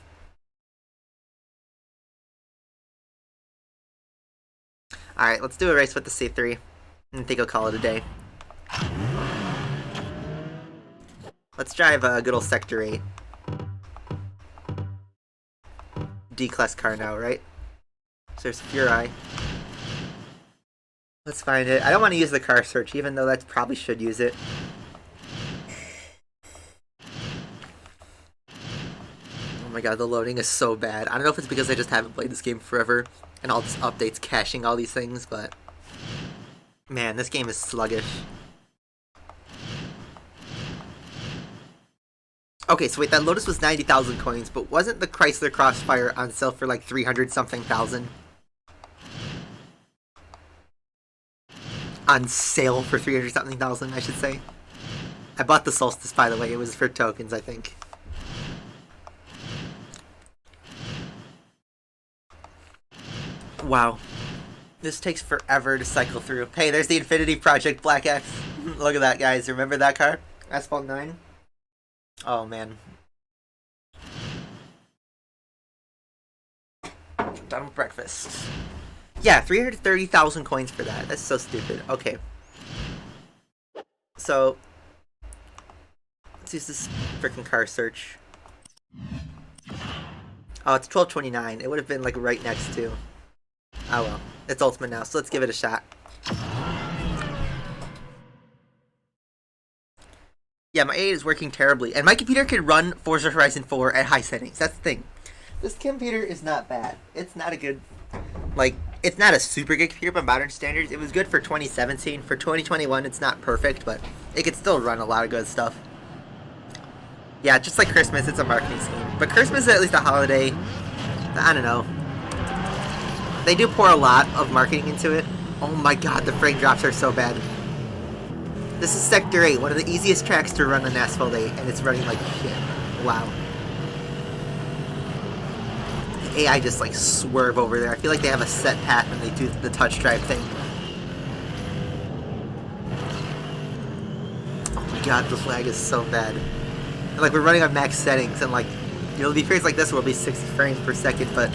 Alright, let's do a race with the C3. I think I'll call it a day. Let's drive a good old Sector 8. D-Class car now, right? So there's Furai. Let's find it. I don't want to use the car search, even though that probably should use it. Oh my god, the loading is so bad. I don't know if it's because I just haven't played this game forever, and all these updates caching all these things, but man, this game is sluggish. Okay, so wait, that Lotus was 90,000 coins, but wasn't the Chrysler Crossfire on sale for like 300 something thousand? On sale for 300 something thousand, I should say. I bought the Solstice, by the way. It was for tokens, I think. Wow. This takes forever to cycle through. Hey, there's the Infinity Project Black X. Look at that, guys. Remember that car? Asphalt 9? Oh, man. Done with breakfast. Yeah, 330,000 coins for that. That's so stupid. Okay. So, let's use this freaking car search. Oh, it's 1229. It would have been like right next to. Oh well. It's ultimate now, so let's give it a shot. Yeah, my 8 is working terribly. And my computer can run Forza Horizon 4 at high settings. That's the thing. This computer is not bad. It's not a good... Like, it's not a super good computer by modern standards. It was good for 2017. For 2021, it's not perfect, but it could still run a lot of good stuff. Yeah, just like Christmas, it's a marketing scheme. But Christmas is at least a holiday. I don't know. They do pour a lot of marketing into it. Oh my god, the frame drops are so bad. This is Sector 8, one of the easiest tracks to run on Asphalt 8, and it's running like shit. Wow. The AI just like swerve over there. I feel like they have a set path when they do the touch drive thing. Oh my god, this lag is so bad. And like we're running on max settings, and like you'll be periods like this where it'll be 60 frames per second, but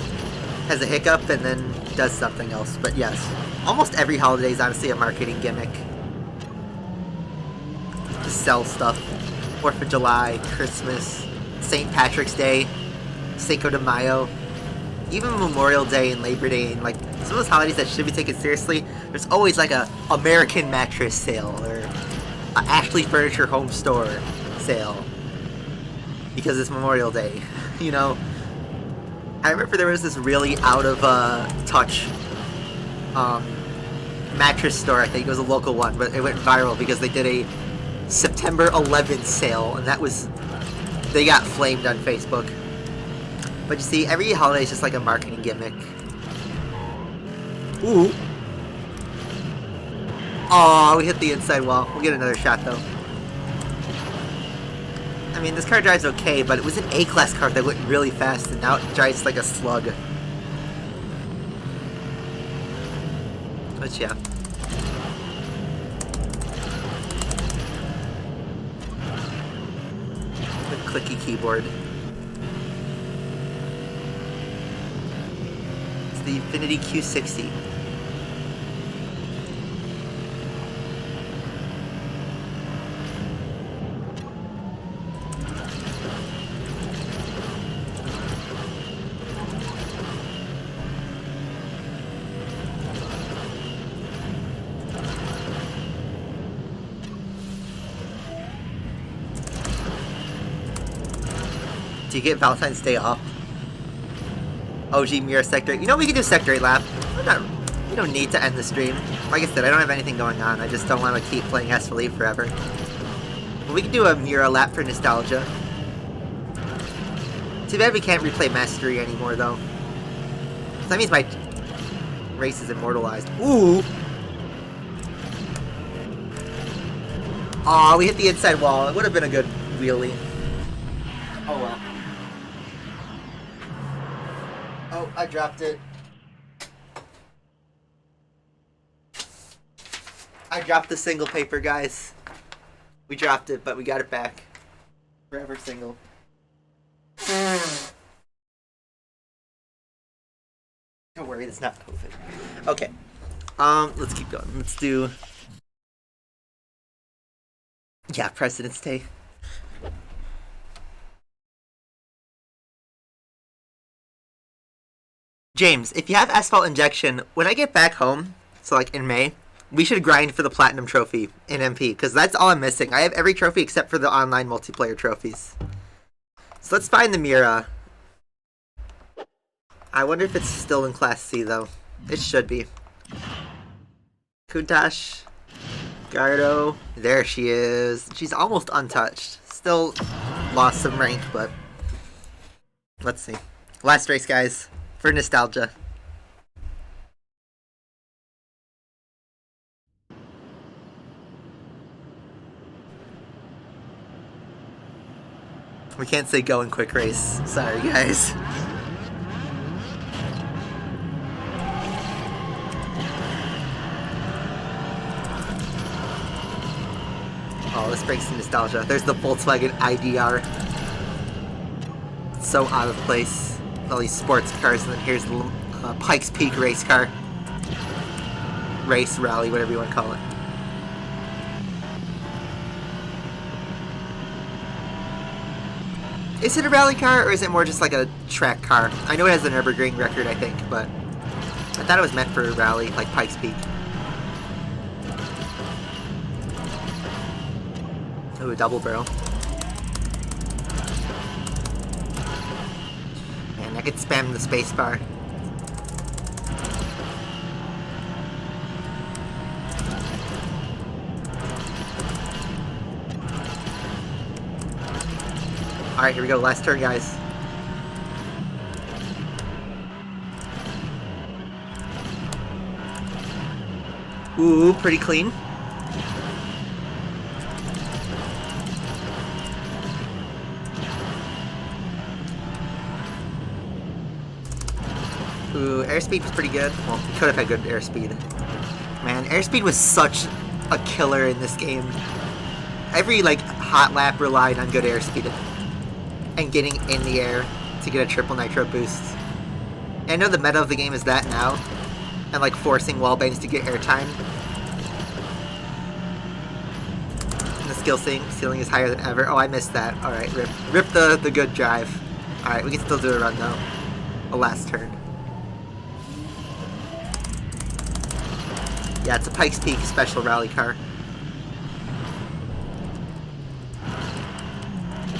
has a hiccup and then does something else. But yes, almost every holiday is honestly a marketing gimmick. To sell stuff. 4th of July, Christmas, St. Patrick's Day, Cinco de Mayo, even Memorial Day and Labor Day, and like some of those holidays that should be taken seriously, there's always like a American mattress sale or a Ashley Furniture Home Store sale because it's Memorial Day, you know. I remember there was this really out of touch mattress store. I think it was a local one, but it went viral because they did a September 11th sale, and that was, they got flamed on Facebook. But you see, every holiday is just like a marketing gimmick. Ooh. Aw, we hit the inside wall. We'll get another shot though. I mean, this car drives okay, but it was an A-class car that went really fast, and now it drives like a slug. But yeah. The clicky keyboard. It's the Infinity Q60. Do you get Valentine's Day off? OG Mirror Sector. You know, we can do Sector 8 lap. We don't need to end the stream. Like I said, I don't have anything going on. I just don't want to keep playing Asphalt 8 forever. But we can do a Mira lap for nostalgia. Too bad we can't replay Mastery anymore, though. That means my race is immortalized. Ooh! Aw, we hit the inside wall. It would have been a good wheelie. Oh well. Oh, I dropped it. I dropped the single paper, guys. We dropped it, but we got it back. Forever single. Don't worry, it's not COVID. Okay. Let's keep going. Let's do... Yeah, President's Day. James, if you have Asphalt Injection, when I get back home, so like in May, we should grind for the Platinum Trophy in MP, because that's all I'm missing. I have every trophy except for the online multiplayer trophies. So let's find the Mira. I wonder if it's still in Class C, though. It should be. Kuntash. Gardo. There she is. She's almost untouched. Still lost some rank, but let's see. Last race, guys, for nostalgia. We can't say go in quick race. Sorry, guys. Oh, this brings some nostalgia. There's the Volkswagen IDR. It's so out of place. All these sports cars, and then here's the Pikes Peak race car. Race, rally, whatever you want to call it. Is it a rally car, or is it more just like a track car? I know it has an Nürburgring record, I think, but I thought it was meant for a rally, like Pikes Peak. Ooh, a double barrel. Man, I could spam the space bar. Alright, here we go. Last turn, guys. Ooh, pretty clean. Ooh, airspeed was pretty good. Well, we could have had good airspeed. Man, airspeed was such a killer in this game. Every, like, hot lap relied on good airspeed and getting in the air to get a triple nitro boost. And I know the meta of the game is that now, and like forcing wallbangs to get airtime. And the skill ceiling is higher than ever. Oh, I missed that. Alright, rip the good drive. Alright, we can still do a run though. A last turn. Yeah, it's a Pikes Peak special rally car.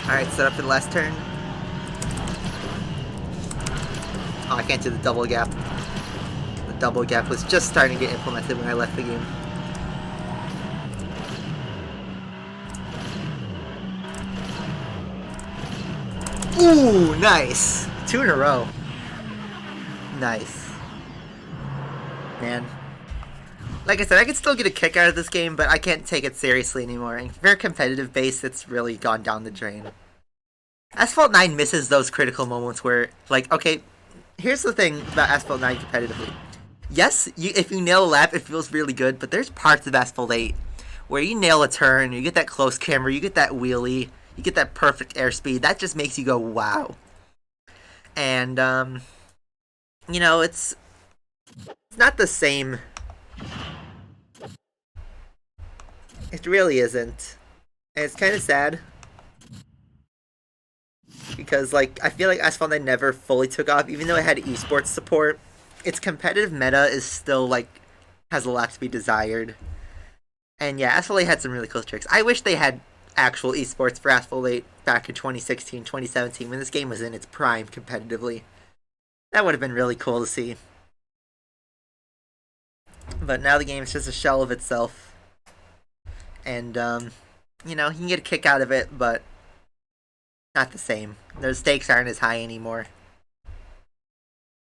Alright, set up for the last turn. Oh, I can't do the double gap. The double gap was just starting to get implemented when I left the game. Ooh, nice! 2 in a row. Nice. Man. Like I said, I can still get a kick out of this game, but I can't take it seriously anymore. And for a competitive base, it's really gone down the drain. Asphalt 9 misses those critical moments where, like, okay, here's the thing about Asphalt 9 competitively. Yes, if you nail a lap, it feels really good, but there's parts of Asphalt 8 where you nail a turn, you get that close camber, you get that wheelie, you get that perfect airspeed. That just makes you go, wow. And, you know, it's not the same. It really isn't. And it's kind of sad. Because, like, I feel like Asphalt 9 never fully took off, even though it had esports support. Its competitive meta is still, like, has a lot to be desired. And yeah, Asphalt 8 had some really cool tricks. I wish they had actual esports for Asphalt 8 back in 2016, 2017, when this game was in its prime competitively. That would have been really cool to see. But now the game is just a shell of itself. And, you know, you can get a kick out of it, but not the same. The stakes aren't as high anymore.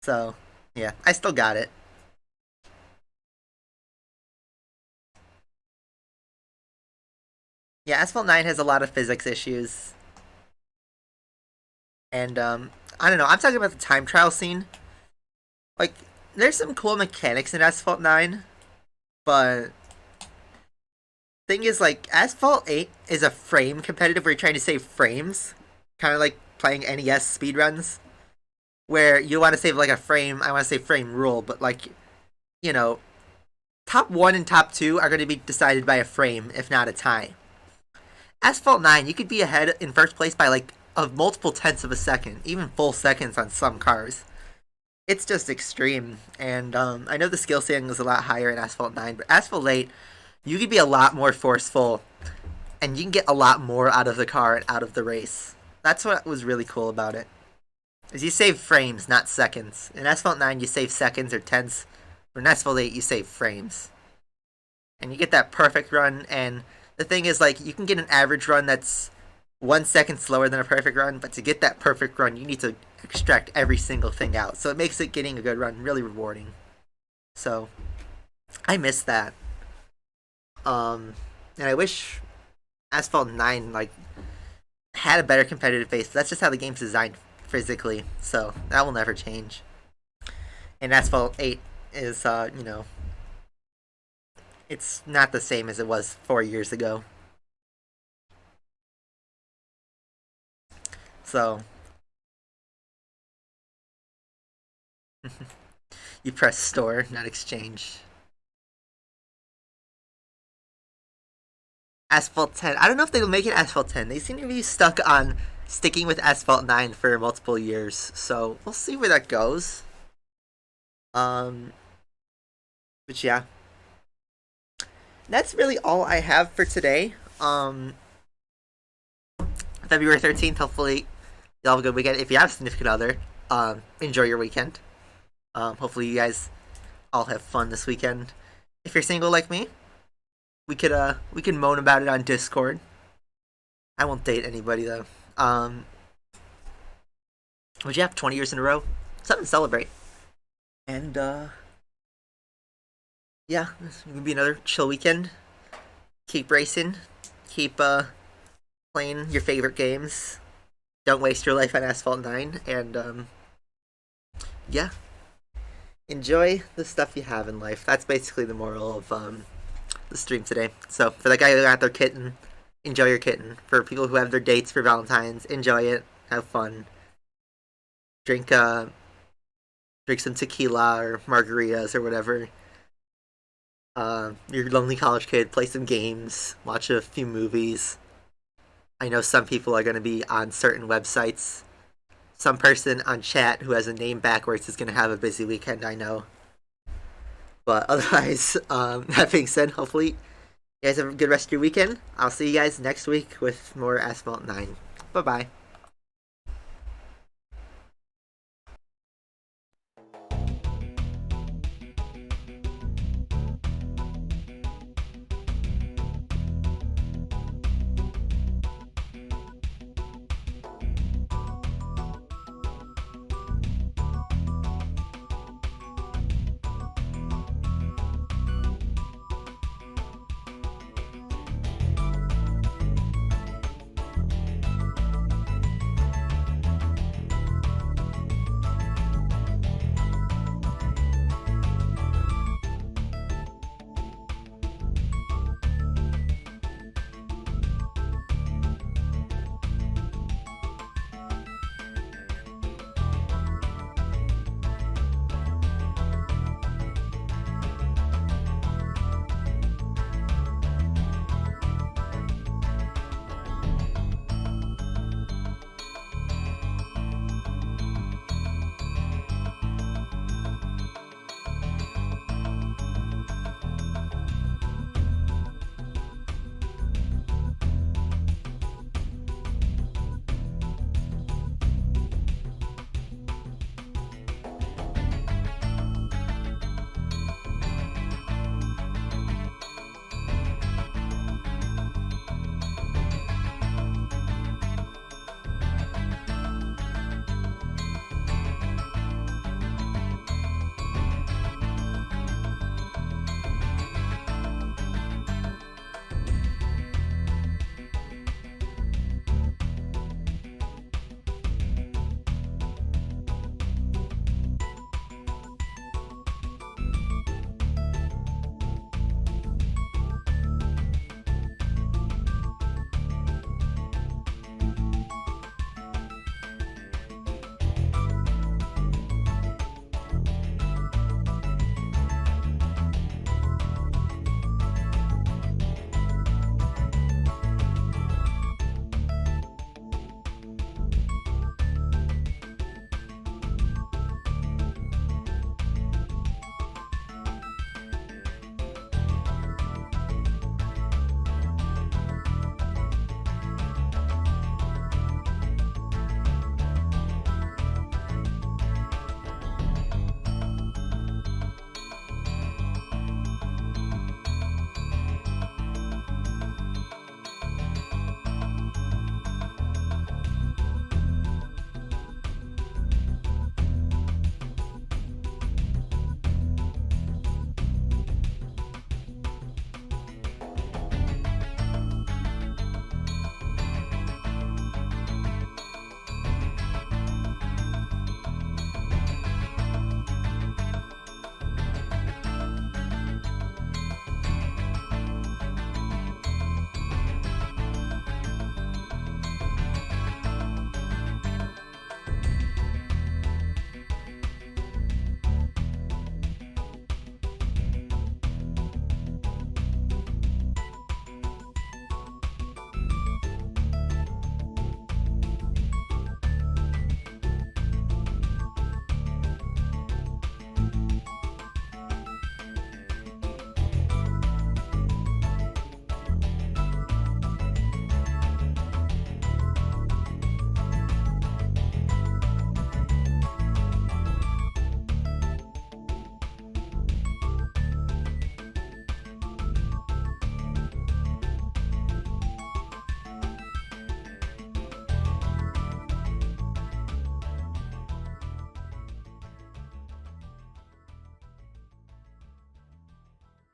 So, yeah, I still got it. Yeah, Asphalt 9 has a lot of physics issues. And, I don't know, I'm talking about the time trial scene. Like, there's some cool mechanics in Asphalt 9, but thing is, like, Asphalt 8 is a frame competitive where you're trying to save frames. Kind of like playing NES speedruns. Where you want to save, like, a frame, I want to say frame rule, but, like, you know, top 1 and top 2 are going to be decided by a frame, if not a tie. Asphalt 9, you could be ahead in first place by, like, of multiple tenths of a second, even full seconds on some cars. It's just extreme, and I know the skill ceiling was a lot higher in Asphalt 9, but Asphalt 8, you could be a lot more forceful, and you can get a lot more out of the car and out of the race. That's what was really cool about it. Is you save frames, not seconds. In Asphalt 9, you save seconds or tenths. In Asphalt 8, you save frames. And you get that perfect run, and the thing is, like, you can get an average run that's 1 second slower than a perfect run, but to get that perfect run, you need to extract every single thing out. So it makes it getting a good run really rewarding. So I miss that. And I wish Asphalt 9 like had a better competitive base. That's just how the game's designed physically, so that will never change. And Asphalt 8 is, it's not the same as it was 4 years ago. So, you press store, not exchange. Asphalt 10. I don't know if they'll make it Asphalt 10. They seem to be stuck on sticking with Asphalt 9 for multiple years, so we'll see where that goes. But yeah, that's really all I have for today. February 13th, hopefully you'll have a good weekend. If you have a significant other, enjoy your weekend. Hopefully you guys all have fun this weekend. If you're single like me, we can moan about it on Discord. I won't date anybody though. Would you have 20 years in a row? Something to celebrate. And yeah, this is gonna be another chill weekend. Keep racing. Keep playing your favorite games. Don't waste your life on Asphalt 9. And yeah, enjoy the stuff you have in life. That's basically the moral of the stream today. So for the guy who got their kitten, enjoy your kitten. For people who have their dates for Valentine's, enjoy it. Have fun. Drink some tequila or margaritas or whatever. You're a lonely college kid, play some games, watch a few movies. I know some people are going to be on certain websites. Some person on chat who has a name backwards is going to have a busy weekend, I know. But otherwise, that being said, hopefully you guys have a good rest of your weekend. I'll see you guys next week with more Asphalt 9. Bye-bye.